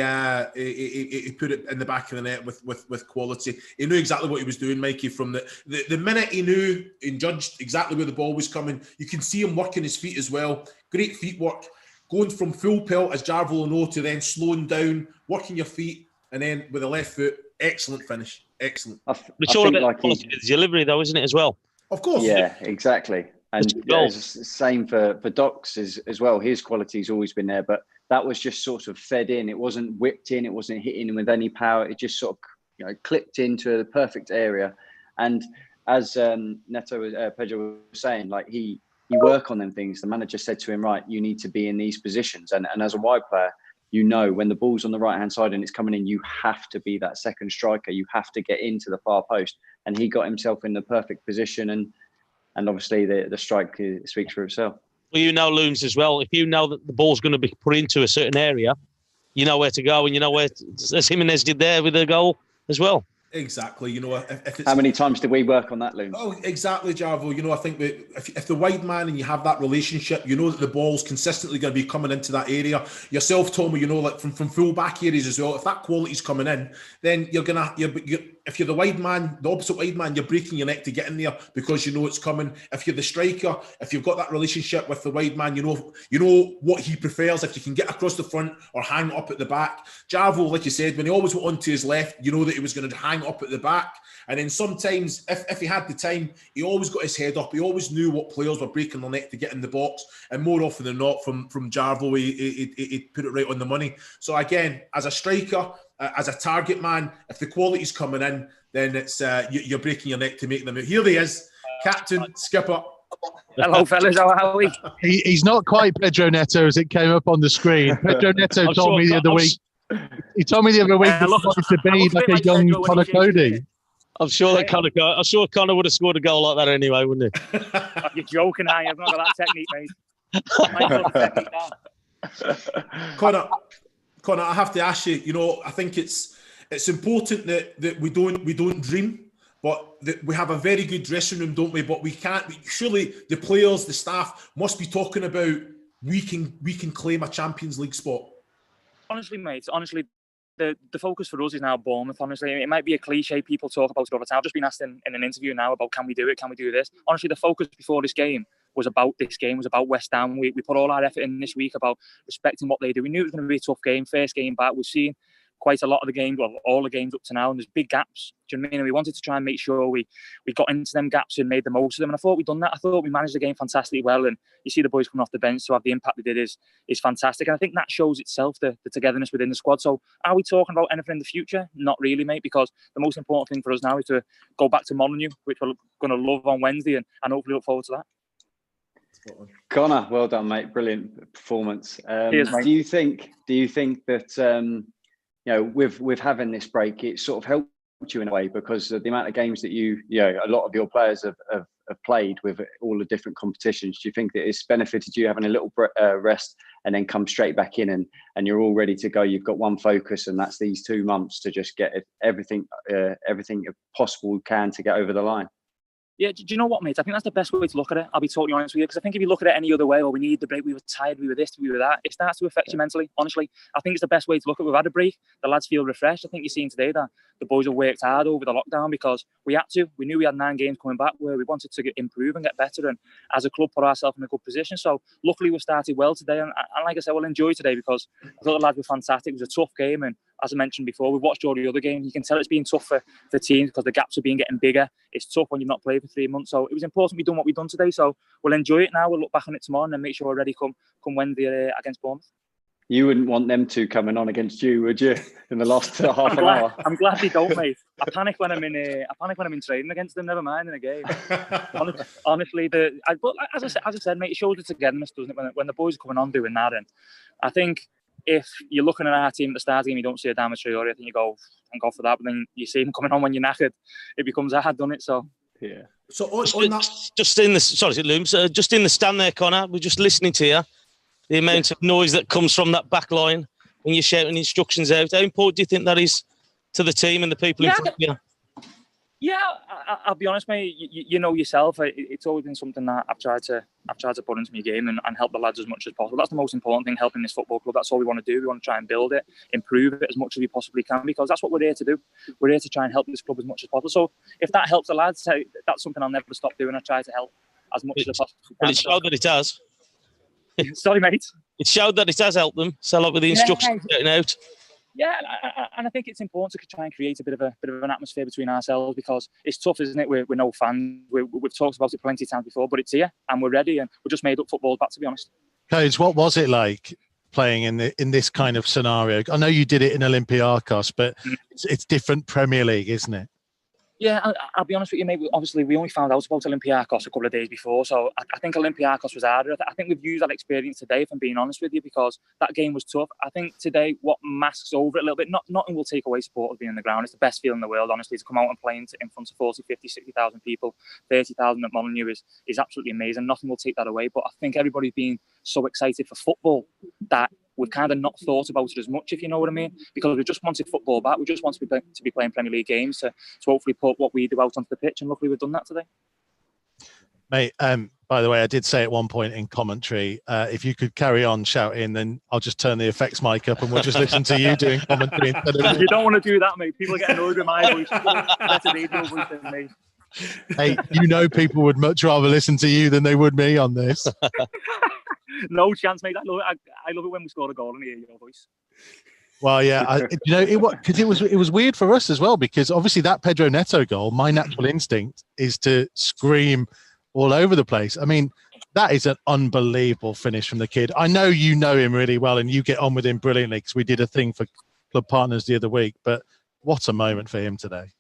put it in the back of the net with quality. He knew exactly what he was doing, Mikey. From the minute he knew and judged exactly where the ball was coming, you can see him working his feet as well. Great feet work, going from full pelt as Jarvo will know to then slowing down, working your feet, and then with the left foot, excellent finish, excellent. It's all about quality of delivery, though, isn't it? As well. Of course. Yeah, exactly. And it's the same for Docs as well. His quality's always been there, but that was just sort of fed in. It wasn't whipped in. It wasn't hitting with any power. It just sort of clipped into the perfect area. And as Pedro was saying, like he work on them things. The manager said to him, right, you need to be in these positions. And as a wide player, when the ball's on the right-hand side and it's coming in, you have to be that second striker. You have to get into the far post. And he got himself in the perfect position. And obviously the strike speaks for itself. Well, Looms as well. If you know that the ball's going to be put into a certain area, you know where to go, and you know as Jimenez did there with the goal as well. Exactly. If it's, how many times did we work on that, Looms? Oh, exactly, Jarvo. I think that if the wide man and you have that relationship, that the ball's consistently going to be coming into that area. Yourself, Tommy, like from full back areas as well. If that quality's coming in, then you're if you're the wide man, the opposite wide man, you're breaking your neck to get in there because it's coming. If you're the striker, if you've got that relationship with the wide man, you know what he prefers. If you can get across the front or hang up at the back. Jarvo, like you said, when he always went onto his left, that he was going to hang up at the back. And then sometimes, if he had the time, he always got his head up. He always knew what players were breaking their neck to get in the box. And more often than not, from Jarvo, he put it right on the money. So again, as a striker, as a target man. If the quality's coming in, then it's you're breaking your neck to make them out. Here he is, captain, skipper. Hello, fellas. How are we? He's not quite Pedro Neto as it came up on the screen. Pedro Neto told me the other week. He told me the other week that he wanted to be like a young Connor Cody. I'm sure Connor would have scored a goal like that anyway, wouldn't he? You're joking, are you? I've not got that technique, mate. Connor, I have to ask you. You know, I think it's important that we don't dream, but that we have a very good dressing room, don't we? But we can't. Surely the players, the staff must be talking about we can claim a Champions League spot. Honestly, mate. The focus for us is now Bournemouth, honestly. It might be a cliche, people talk about it all the time. I've just been asked in an interview now about can we do it, can we do this? Honestly, the focus before this game was about West Ham. We put all our effort in this week about respecting what they do. We knew it was going to be a tough game, first game back. We've seen quite a lot of the games, well, all the games up to now, and there's big gaps. Do you know what I mean? And we wanted to try and make sure we got into them gaps and made the most of them. And I thought we'd done that. I thought we managed the game fantastically well. And you see the boys coming off the bench to have the impact they did is fantastic. And I think that shows itself, the togetherness within the squad. So are we talking about anything in the future? Not really, mate, because the most important thing for us now is to go back to Molineux, which we're going to love on Wednesday, and hopefully look forward to that. Connor, well done, mate. Brilliant performance. Cheers, mate. Do you think that with having this break, it sort of helped you in a way, because of the amount of games that a lot of your players have played with all the different competitions? Do you think that it's benefited you having a little rest and then come straight back in and you're all ready to go? You've got one focus, and that's these 2 months to just get everything possible you can to get over the line. Yeah, do you know what, mate? I think that's the best way to look at it. I'll be totally honest with you, because I think if you look at it any other way, or we need the break, we were tired, we were this, we were that, it starts to affect you mentally. Honestly, I think it's the best way to look at it. We've had a break. The lads feel refreshed. I think you're seeing today that the boys have worked hard over the lockdown because we had to. We knew we had 9 games coming back where we wanted to improve and get better, and as a club put ourselves in a good position. So luckily we started well today, and like I said, we'll enjoy today because I thought the lads were fantastic. It was a tough game, and as I mentioned before, we've watched all the other games. You can tell it's been tough for teams because the gaps are getting bigger. It's tough when you've not played for 3 months. So it was important we've done what we've done today. So we'll enjoy it now. We'll look back on it tomorrow and then make sure we're ready come Wednesday against Bournemouth. You wouldn't want them two coming on against you, would you? In the last half an hour. I'm glad they don't, mate. I panic when I'm in training against them. Never mind in a game. Honestly, but as I said, mate, it shows the togetherness, doesn't it? When the boys are coming on doing that, and I think if you're looking at our team at the start of the game, you don't see a Adama Traore, I think you go, thank God for that. But then you see him coming on when you're knackered, it becomes hard, doesn't it? So yeah. So on that, just in the just in the stand there, Connor. We're just listening to you. The amount of noise that comes from that back line when you're shouting instructions out. How important do you think that is to the team and the people in front of you? Yeah, I'll be honest, mate. You know yourself. It's always been something that I've tried to put into my game and help the lads as much as possible. That's the most important thing, helping this football club. That's all we want to do. We want to try and build it, improve it as much as we possibly can, because that's what we're here to do. We're here to try and help this club as much as possible. So if that helps the lads, that's something I'll never stop doing. I try to help as much as possible. Well, it showed that it has. Sorry, mate. It showed that it has helped them. So like with the instructions getting out. Yeah, and I think it's important to try and create a bit of an atmosphere between ourselves, because it's tough, isn't it? We're no fans. We've talked about it plenty of times before, but it's here and we're ready, and we're just made up football's back, to be honest. Coach, what was it like playing in this kind of scenario? I know you did it in Olympiacos, but it's different Premier League, isn't it? Yeah, I'll be honest with you, mate. Obviously, we only found out about Olympiacos a couple of days before, so I think Olympiacos was harder. I think we've used that experience today, if I'm being honest with you, because that game was tough. I think today what masks over it a little bit, nothing will take away support of being on the ground. It's the best feeling in the world, honestly, to come out and play in front of 40, 50, 60,000 people, 30,000 at Molineux is absolutely amazing. Nothing will take that away, but I think everybody's been so excited for football that we've kind of not thought about it as much, if you know what I mean, because we just wanted football back. We just wanted to be playing Premier League games to hopefully put what we do out onto the pitch, and luckily we've done that today. Mate, by the way, I did say at one point in commentary, if you could carry on shouting, then I'll just turn the effects mic up and we'll just listen to you doing commentary instead of... You don't want to do that, mate. People get annoyed with my voice. Better radio voice than me. Hey, people would much rather listen to you than they would me on this. No chance, mate. I love it when we score a goal and hear your voice. Well, yeah, it was weird for us as well, because obviously that Pedro Neto goal, my natural instinct is to scream all over the place. I mean, that is an unbelievable finish from the kid. I know you know him really well and you get on with him brilliantly, because we did a thing for club partners the other week, but what a moment for him today.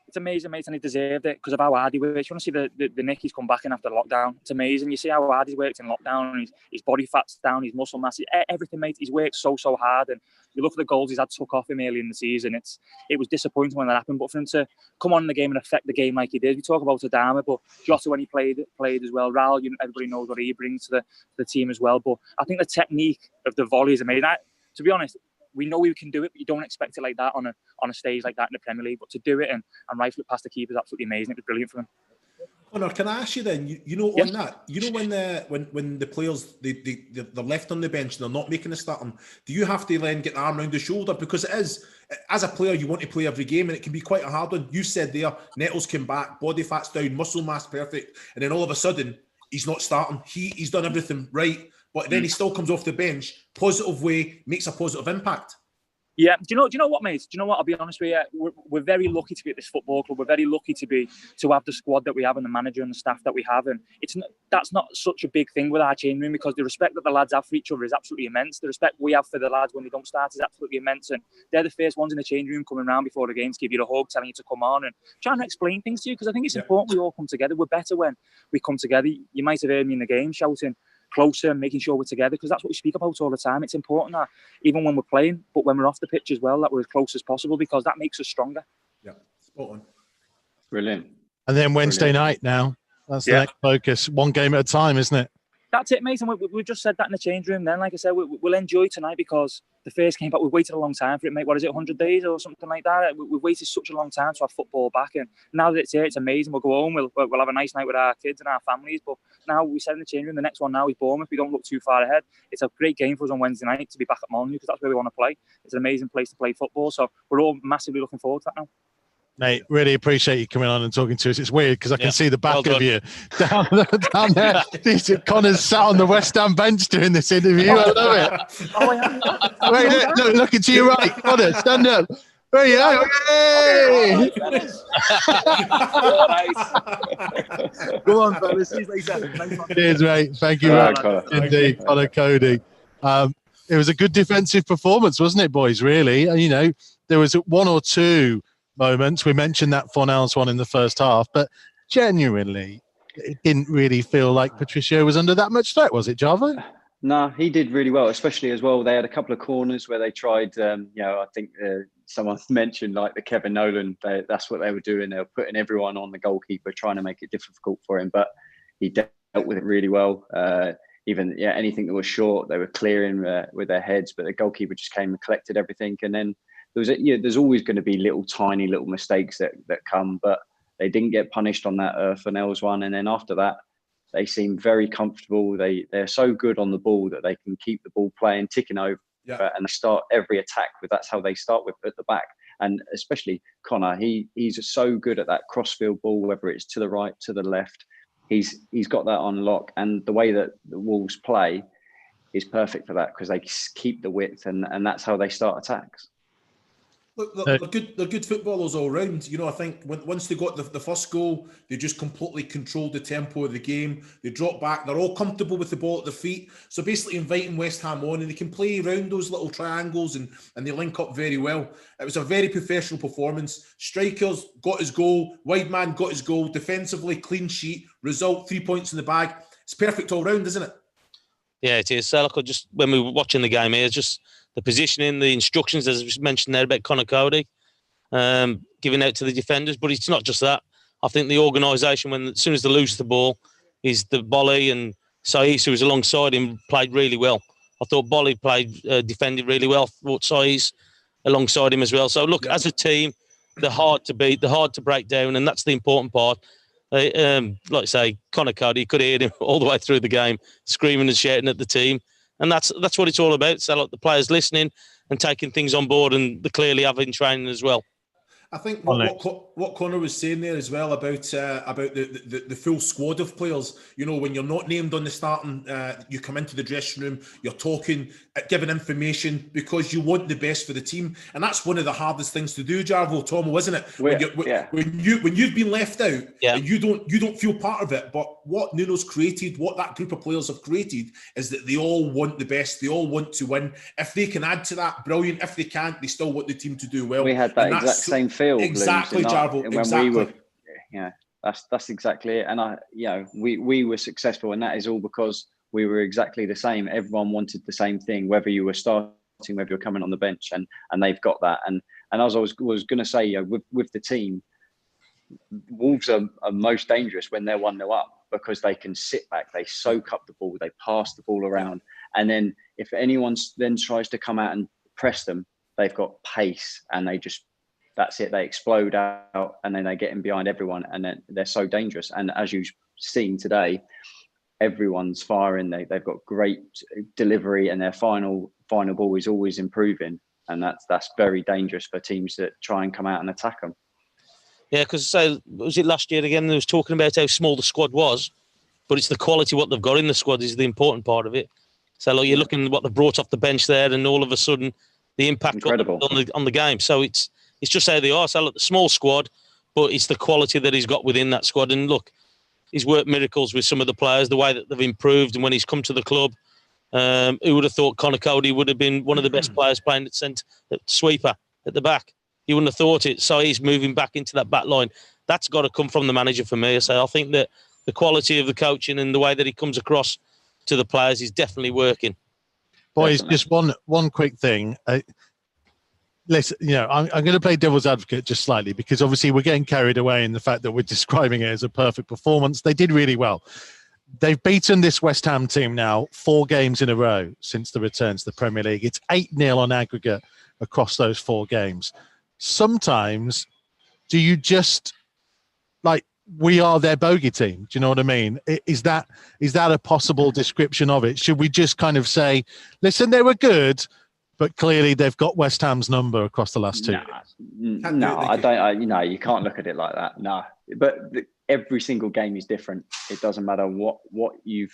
It's amazing, mate, and he deserved it because of how hard he works. You want to see the Nick he's come back in after lockdown. It's amazing. You see how hard he's worked in lockdown. His body fat's down, his muscle mass, everything, mate. He's worked so hard. And you look at the goals he's had took off him early in the season. It was disappointing when that happened. But for him to come on in the game and affect the game like he did, we talk about Adama, but Jota when he played as well. Raul, everybody knows what he brings to the team as well. But I think the technique of the volley is amazing. To be honest, we know we can do it, but you don't expect it like that on a stage like that in the Premier League. But to do it and rifle it past the keeper is absolutely amazing. It was brilliant for him. Connor, can I ask you then? On that, when the players they're left on the bench and they're not making a start, do you have to then get the arm around the shoulder? Because it is, as a player, you want to play every game, and it can be quite a hard one. You said there, Nettles came back, body fat's down, muscle mass perfect, and then all of a sudden he's not starting. He's done everything right. But then he still comes off the bench, positive way, makes a positive impact. Yeah, do you know what, mate? Do you know what? I'll be honest with you. We're very lucky to be at this football club. We're very lucky to have the squad that we have and the manager and the staff that we have. And that's not such a big thing with our change room because the respect that the lads have for each other is absolutely immense. The respect we have for the lads when they don't start is absolutely immense. And they're the first ones in the change room coming around before the games, give you a hug, telling you to come on and trying to explain things to you because I think it's important we all come together. We're better when we come together. You might have heard me in the game shouting closer and making sure we're together because that's what we speak about all the time. It's important that even when we're playing, but when we're off the pitch as well, that we're as close as possible because that makes us stronger. Yeah, spot on. Brilliant. And then Wednesday night now, that's the next focus. One game at a time, isn't it? That's it, mate. And we just said that in the change room then. Like I said, we'll enjoy tonight because the first game back, we've waited a long time for it, mate. What is it, 100 days or something like that? We've waited such a long time to have football back. And now that it's here, it's amazing. We'll go home. We'll have a nice night with our kids and our families. But now we said in the change room, the next one now is Bournemouth. We don't look too far ahead. It's a great game for us on Wednesday night to be back at Molineux because that's where we want to play. It's an amazing place to play football. So we're all massively looking forward to that now. Mate, really appreciate you coming on and talking to us. It's weird because I can see the back of you down there. Connor's sat on the West Ham bench doing this interview. I love it. Wait, look to your right. Connor, stand up. There you go. Hey! Go on, fellas. See you later. Cheers, mate. Thank you very much indeed, Connor Cody. It was a good defensive performance, wasn't it, boys? Really, there was one or two moments. We mentioned that Fornals one in the first half, but genuinely, it didn't really feel like Patricio was under that much threat, was it, Java? No, he did really well, especially as well. They had a couple of corners where they tried, I think someone mentioned like the Kevin Nolan, that's what they were doing. They were putting everyone on the goalkeeper, trying to make it difficult for him, but he dealt with it really well. Anything that was short, they were clearing with their heads, but the goalkeeper just came and collected everything. And then there's always going to be tiny little mistakes that come, but they didn't get punished on that Fornals one. And then after that, they seem very comfortable. They're so good on the ball that they can keep the ball playing, ticking over, and they start every attack with. That's how they start with at the back. And especially Connor, he's so good at that crossfield ball, whether it's to the right, to the left. He's got that on lock, and the way that the Wolves play is perfect for that because they keep the width, and that's how they start attacks. Look, they're good footballers all round. I think once they got the first goal, they just completely controlled the tempo of the game. They dropped back. They're all comfortable with the ball at their feet. So basically inviting West Ham on, and they can play around those little triangles and they link up very well. It was a very professional performance. Strikers got his goal. Wide man got his goal. Defensively, clean sheet. Result, 3 points in the bag. It's perfect all round, isn't it? Yeah, it is. So when we were watching the game here, just the positioning, the instructions, as was mentioned there about Connor Cody, giving out to the defenders. But it's not just that. I think the organisation, as soon as they lose the ball, is the Bolly and Saiz, who was alongside him, played really well. I thought Bolly defended really well. I thought Saiz alongside him as well. So look, as a team, they're hard to beat, they're hard to break down, and that's the important part. Like I say, Connor Cody, you could hear him all the way through the game, screaming and shouting at the team. And that's what it's all about. So like the players listening and taking things on board, and they clearly have in training as well. I think On what Connor was saying there as well about the full squad of players. You know, when you're not named on the starting, you come into the dressing room, you're talking, giving information because you want the best for the team, and that's one of the hardest things to do, Jarvo, Tomo, isn't it? When you've been left out and you don't feel part of it. But what Nuno's created, what that group of players have created, is that they all want the best. They all want to win. If they can add to that, brilliant. If they can't, they still want the team to do well. We had that exact same feel. Exactly, Jarvo. When exactly. we were, that's exactly it. And we were successful, and that is all because we were exactly the same. Everyone wanted the same thing, whether you were starting, whether you're coming on the bench, and they've got that. And as I was going to say, with the team, Wolves are most dangerous when they're 1-0 up because they can sit back, they soak up the ball, they pass the ball around, and then if anyone then tries to come out and press them, they've got pace, and that's it. They explode out, and then they get in behind everyone, and then they're so dangerous. And as you've seen today, everyone's firing. They've got great delivery, and their final ball is always improving, and that's very dangerous for teams that try and come out and attack them. Yeah, because was it last year again? They was talking about how small the squad was, but it's the quality what they've got in the squad is the important part of it. So you're looking at what they've brought off the bench there, and all of a sudden the impact on the game. So it's just how they are. So look, the small squad, but it's the quality that he's got within that squad. And look, he's worked miracles with some of the players, the way that they've improved, and when he's come to the club, who would have thought Connor Cody would have been one of the best players playing at sweeper at the back? You wouldn't have thought it. So he's moving back into that back line. That's got to come from the manager for me. So I think that the quality of the coaching and the way that he comes across to the players is definitely working. Boys, just one quick thing. Listen, I'm going to play devil's advocate just slightly because obviously we're getting carried away in the fact that we're describing it as a perfect performance. They did really well. They've beaten this West Ham team now 4 games in a row since the return to the Premier League. It's 8-0 on aggregate across those 4 games. Sometimes, do you just we are their bogey team? Do you know what I mean? Is that a possible description of it? Should we just kind of say, listen, they were good, but clearly they've got West Ham's number across the last 2 years? No, I don't. You can't look at it like that. No, but every single game is different. It doesn't matter what you've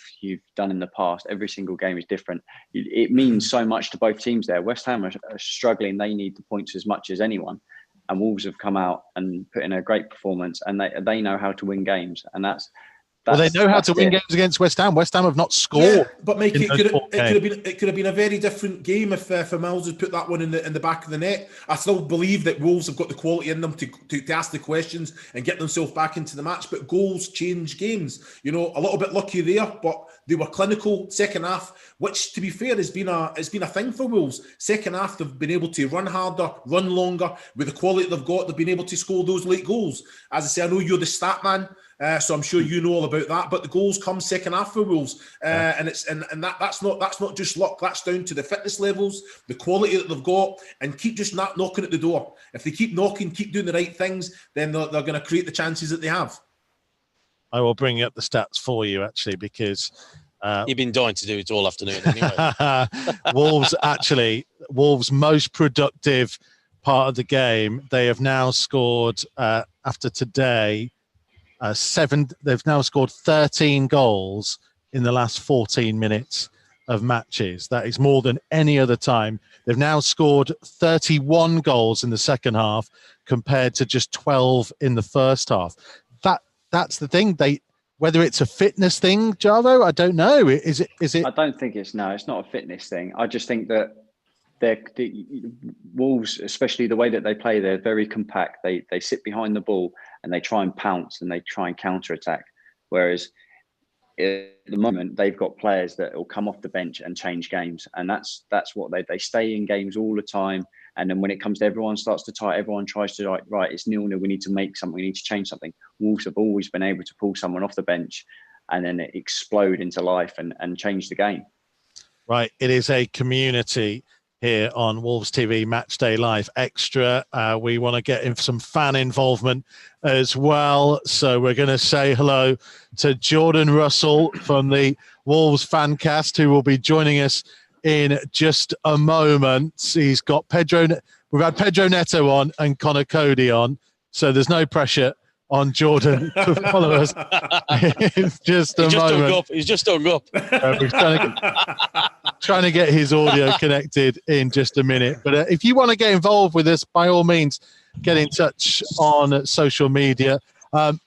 done in the past. Every single game is different. It means so much to both teams there. West Ham are struggling. They need the points as much as anyone. And Wolves have come out and put in a great performance, and they know how to win games. And they know how to win games against West Ham. West Ham have not scored. Yeah, but Mike, it could have been a very different game if Mills had put that one in the back of the net. I still believe that Wolves have got the quality in them to ask the questions and get themselves back into the match. But goals change games. A little bit lucky there, but they were clinical second half, which, to be fair, has been a thing for Wolves. Second half, they've been able to run harder, run longer. With the quality they've got, they've been able to score those late goals. As I say, I know you're the stat man. So I'm sure you know all about that, but the goals come second half for Wolves, and that's not just luck. That's down to the fitness levels, the quality that they've got, and keep just not knocking at the door. If they keep knocking, keep doing the right things, then they're going to create the chances that they have. I will bring up the stats for you actually because you've been dying to do it all afternoon anyway. Wolves' most productive part of the game. They have now scored after today. They've now scored 13 goals in the last 14 minutes of matches. That is more than any other time. They've now scored 31 goals in the second half compared to just 12 in the first half. That's the thing. Whether it's a fitness thing, Jarvo, I don't know. Is it? I don't think it's not a fitness thing. I just think that the Wolves, especially the way that they play, they're very compact. They sit behind the ball and they try and pounce and they try and counter-attack. Whereas at the moment, they've got players that will come off the bench and change games. And that's what they stay in games all the time. And then when it comes to everyone starts to tie, everyone tries to right, it's 0-0, we need to make something, we need to change something. Wolves have always been able to pull someone off the bench and then explode into life and change the game. Right, it is a community here on Wolves TV Matchday Live Extra. We want to get in some fan involvement as well. So we're going to say hello to Jordan Russell from the Wolves Fancast, who will be joining us in just a moment. He's got Pedro we've had Pedro Neto on and Connor Cody on, so there's no pressure on Jordan to follow us. It's just a moment. He's just hung up. We're trying to get his audio connected in just a minute. But if you want to get involved with us, by all means, get in touch on social media.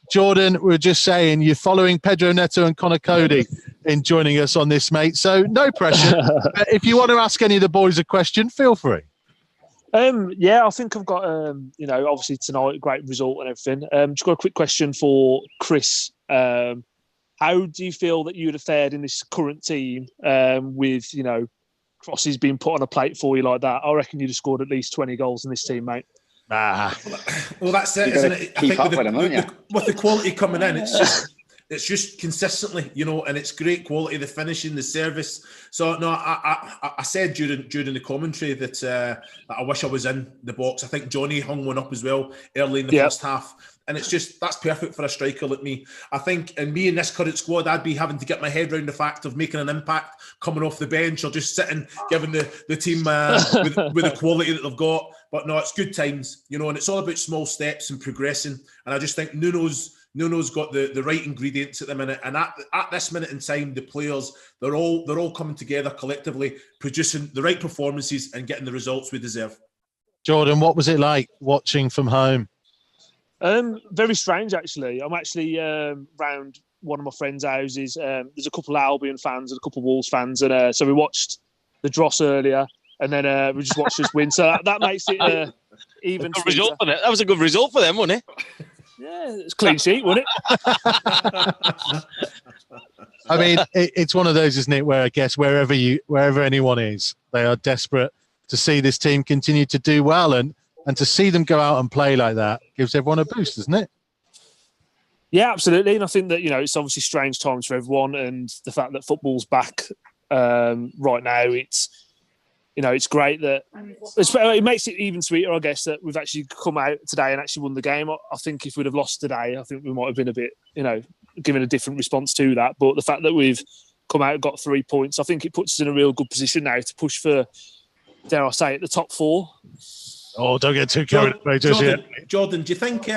Jordan, we were just saying you're following Pedro Neto and Connor Cody in joining us on this, mate. So no pressure. If you want to ask any of the boys a question, feel free. Yeah, I think I've got, obviously tonight, a great result and everything. Just got a quick question for Chris. How do you feel that you would have fared in this current team with, crosses being put on a plate for you like that? I reckon you'd have scored at least 20 goals in this team, mate. Well, that's it, isn't it? I think with the quality coming in, it's just consistently, and it's great quality, the finishing, the service. So no, I said during the commentary that I wish I was in the box. I think Johnny hung one up as well early in the first half. And it's just, that's perfect for a striker like me. I think, and me in this current squad, I'd be having to get my head around the fact of making an impact, coming off the bench or just sitting, giving the team with the quality that they've got. But no, it's good times, and it's all about small steps and progressing. And I just think Nuno's got the right ingredients at the minute. And at this minute in time, the players, they're all coming together collectively, producing the right performances and getting the results we deserve. Jordan, what was it like watching from home? Very strange, actually. I'm actually round one of my friends' houses. There's a couple of Albion fans and a couple of Wolves fans, and so we watched the Dross earlier, and then we just watched us win. So that makes it even. Good result for them. That was a good result for them, wasn't it? Yeah, it's clean sheet, wasn't it? I mean, it's one of those, isn't it, where I guess wherever anyone is, they are desperate to see this team continue to do well, and to see them go out and play like that gives everyone a boost, doesn't it? Yeah, absolutely. And I think that, it's obviously strange times for everyone, and the fact that football's back right now, it's great that it makes it even sweeter, I guess, that we've actually come out today and actually won the game. I think if we'd have lost today, I think we might have been a bit, given a different response to that. But the fact that we've come out and got 3 points, I think it puts us in a real good position now to push for, dare I say it, the top four. Oh, don't get too carried away just yet. Jordan, do you think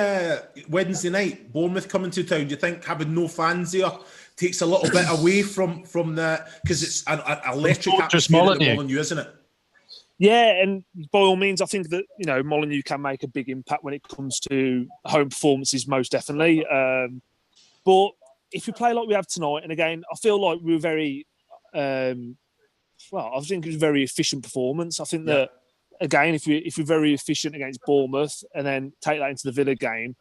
Wednesday night, Bournemouth coming to town, do you think having no fans here takes a little bit away from the... Because it's an electric atmosphere at the Molineux, isn't it? Yeah, and by all means, I think that, Molineux can make a big impact when it comes to home performances, most definitely. But if we play like we have tonight, and again, I feel like we were very... I think it was a very efficient performance. I think that... Again, if we're very efficient against Bournemouth and then take that into the Villa game,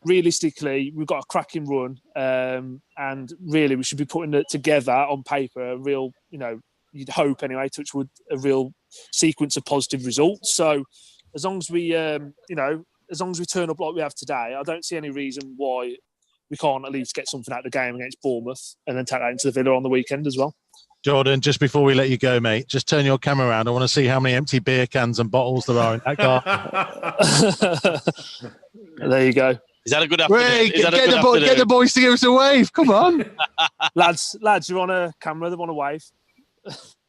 realistically, we've got a cracking run, and really we should be putting it together on paper, a real, you'd hope anyway, touch wood, a real sequence of positive results. So as long as we, turn up like we have today, I don't see any reason why we can't at least get something out of the game against Bournemouth and then take that into the Villa on the weekend as well. Jordan, just before we let you go, mate, just turn your camera around. I want to see how many empty beer cans and bottles there are in that car. There you go. Is that a good afternoon? Get the boys to give us a wave. Come on. lads, you're on a camera. They want to wave.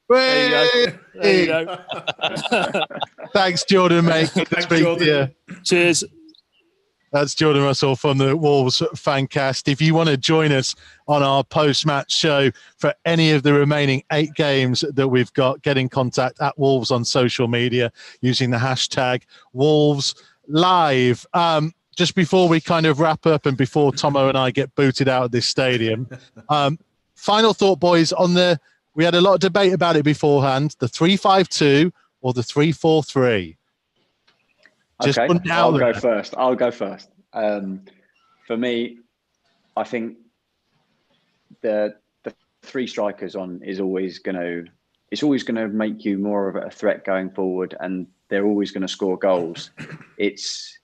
There you go. Thanks, Jordan, mate. Good to speak to you. Cheers. That's Jordan Russell from the Wolves Fancast. If you want to join us on our post-match show for any of the remaining 8 games that we've got, get in contact at Wolves on social media using the hashtag Wolves Live. Just before we kind of wrap up and before Tomo and I get booted out of this stadium, final thought, boys, we had a lot of debate about it beforehand, the 3-5-2 or the 3-4-3. Okay, I'll go first. For me, I think the 3 strikers on is always going to make you more of a threat going forward, and they're always going to score goals. It's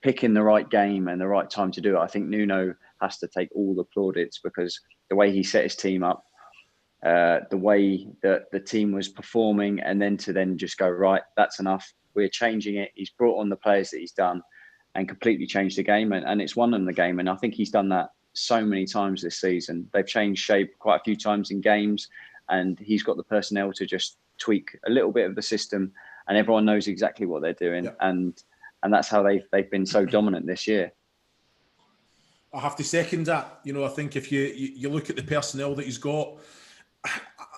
picking the right game and the right time to do it. I think Nuno has to take all the plaudits because the way he set his team up, the way that the team was performing, and then just go, right, that's enough. We're changing it. He's brought on the players that he's done and completely changed the game, and it's won them the game. And I think he's done that so many times this season. They've changed shape quite a few times in games, and he's got the personnel to just tweak a little bit of the system and everyone knows exactly what they're doing, and that's how they've been so dominant this year. I have to second that. You know, I think if you look at the personnel that he's got,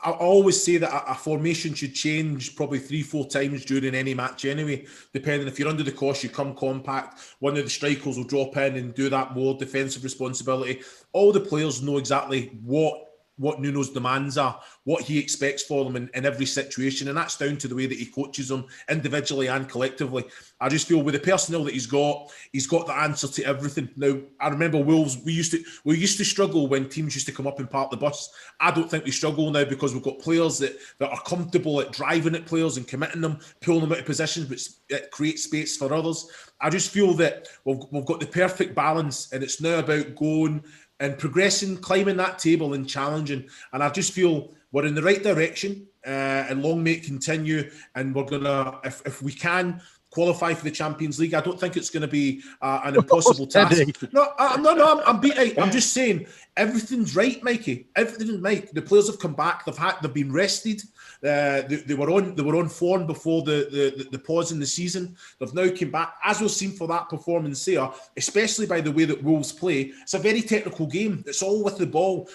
I always say that a formation should change probably 3-4 times during any match anyway, depending if you're under the cosh, you come compact, one of the strikers will drop in and do that more defensive responsibility. All the players know exactly what Nuno's demands are, what he expects for them in every situation, and that's down to the way that he coaches them individually and collectively. I just feel with the personnel that he's got the answer to everything. Now, I remember Wolves, we used to struggle when teams used to come up and park the bus. I don't think we struggle now because we've got players that are comfortable at driving at players and committing them, pulling them out of positions, which creates space for others. I just feel that we've got the perfect balance, and it's now about going and progressing, climbing that table and challenging. And I just feel we're in the right direction, and long may it continue. And we're going to, if we can, qualify for the Champions League. I don't think it's going to be an impossible task. I'm just saying everything's right, Mikey. Everything's right. The players have come back. They've been rested. They were on form before the pause in the season. They've now come back, as we've seen for that performance there, especially by the way that Wolves play. It's a very technical game. It's all with the ball.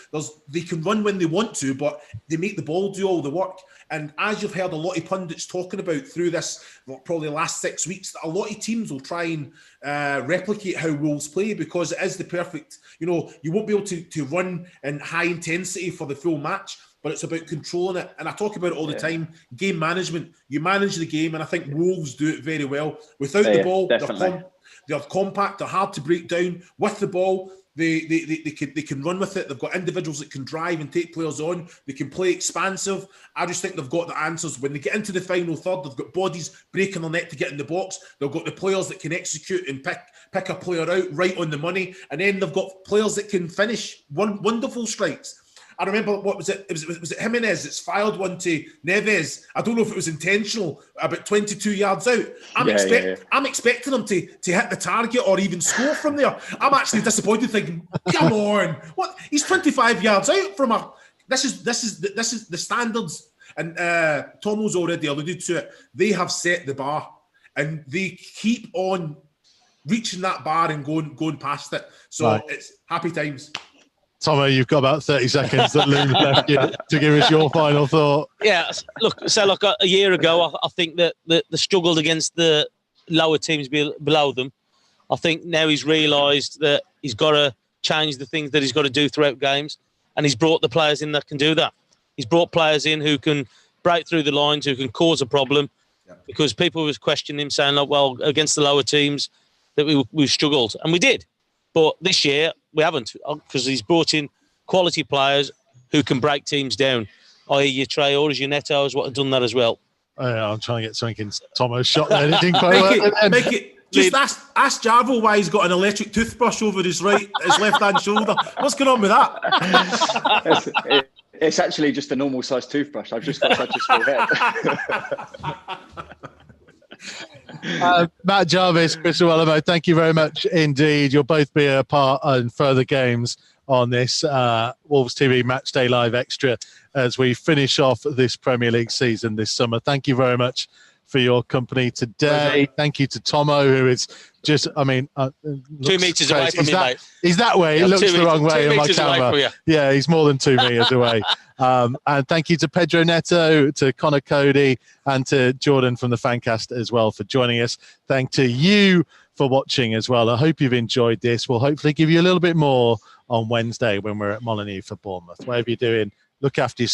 They can run when they want to, but they make the ball do all the work. And as you've heard a lot of pundits talking about through this, probably the last 6 weeks, a lot of teams will try and replicate how Wolves play because it is the perfect, you won't be able to run in high intensity for the full match, but it's about controlling it. And I talk about it all the time, game management. You manage the game, and I think Wolves do it very well. Without the ball, they're compact, they're hard to break down. With the ball, they can run with it. They've got individuals that can drive and take players on. They can play expansive. I just think they've got the answers. When they get into the final third, they've got bodies breaking their net to get in the box. They've got the players that can execute and pick a player out right on the money. And then they've got players that can finish wonderful strikes. I remember, what was it? Was it Jimenez that's fired one to Neves? I don't know if it was intentional, about 22 yards out. I'm expecting him to hit the target or even score from there. I'm actually disappointed, thinking, come on, what? He's 25 yards out from a. This is the standards, and Tomo's already alluded to it. They have set the bar, and they keep on reaching that bar and going past it. So It's happy times. Tomo, you've got about 30 seconds that Lou left you to give us your final thought. Yeah, look, a year ago, I think that they struggled against the lower teams below them. I think now he's realised that he's got to change the things that he's got to do throughout games, and he's brought the players in that can do that. He's brought players in who can break through the lines, who can cause a problem, because people was questioning him, saying, like, well, against the lower teams that we struggled, and we did. But this year, we haven't, because he's brought in quality players who can break teams down, i.e. your Traores, your Netos, what have done that as well. I'm trying to get something in Tomo's shot there. It didn't quite work. Make it. Just ask Jarvo why he's got an electric toothbrush over his left-hand shoulder. What's going on with that? It's actually just a normal-sized toothbrush. I've just got such a small head. Matt Jarvis, Chris Wellamo, thank you very much indeed. You'll both be a part in further games on this Wolves TV Matchday Live Extra as we finish off this Premier League season this summer. Thank you very much for your company today. Thank you to Tomo, who is just, 2 meters away from me, mate. He's that way. It looks the wrong way on my camera. Yeah, he's more than 2 meters away. And thank you to Pedro Neto, to Connor Cody, and to Jordan from the Fancast as well for joining us. Thank to you for watching as well. I hope you've enjoyed this. We'll hopefully give you a little bit more on Wednesday when we're at Molineux for Bournemouth. Whatever you're doing, look after yourself.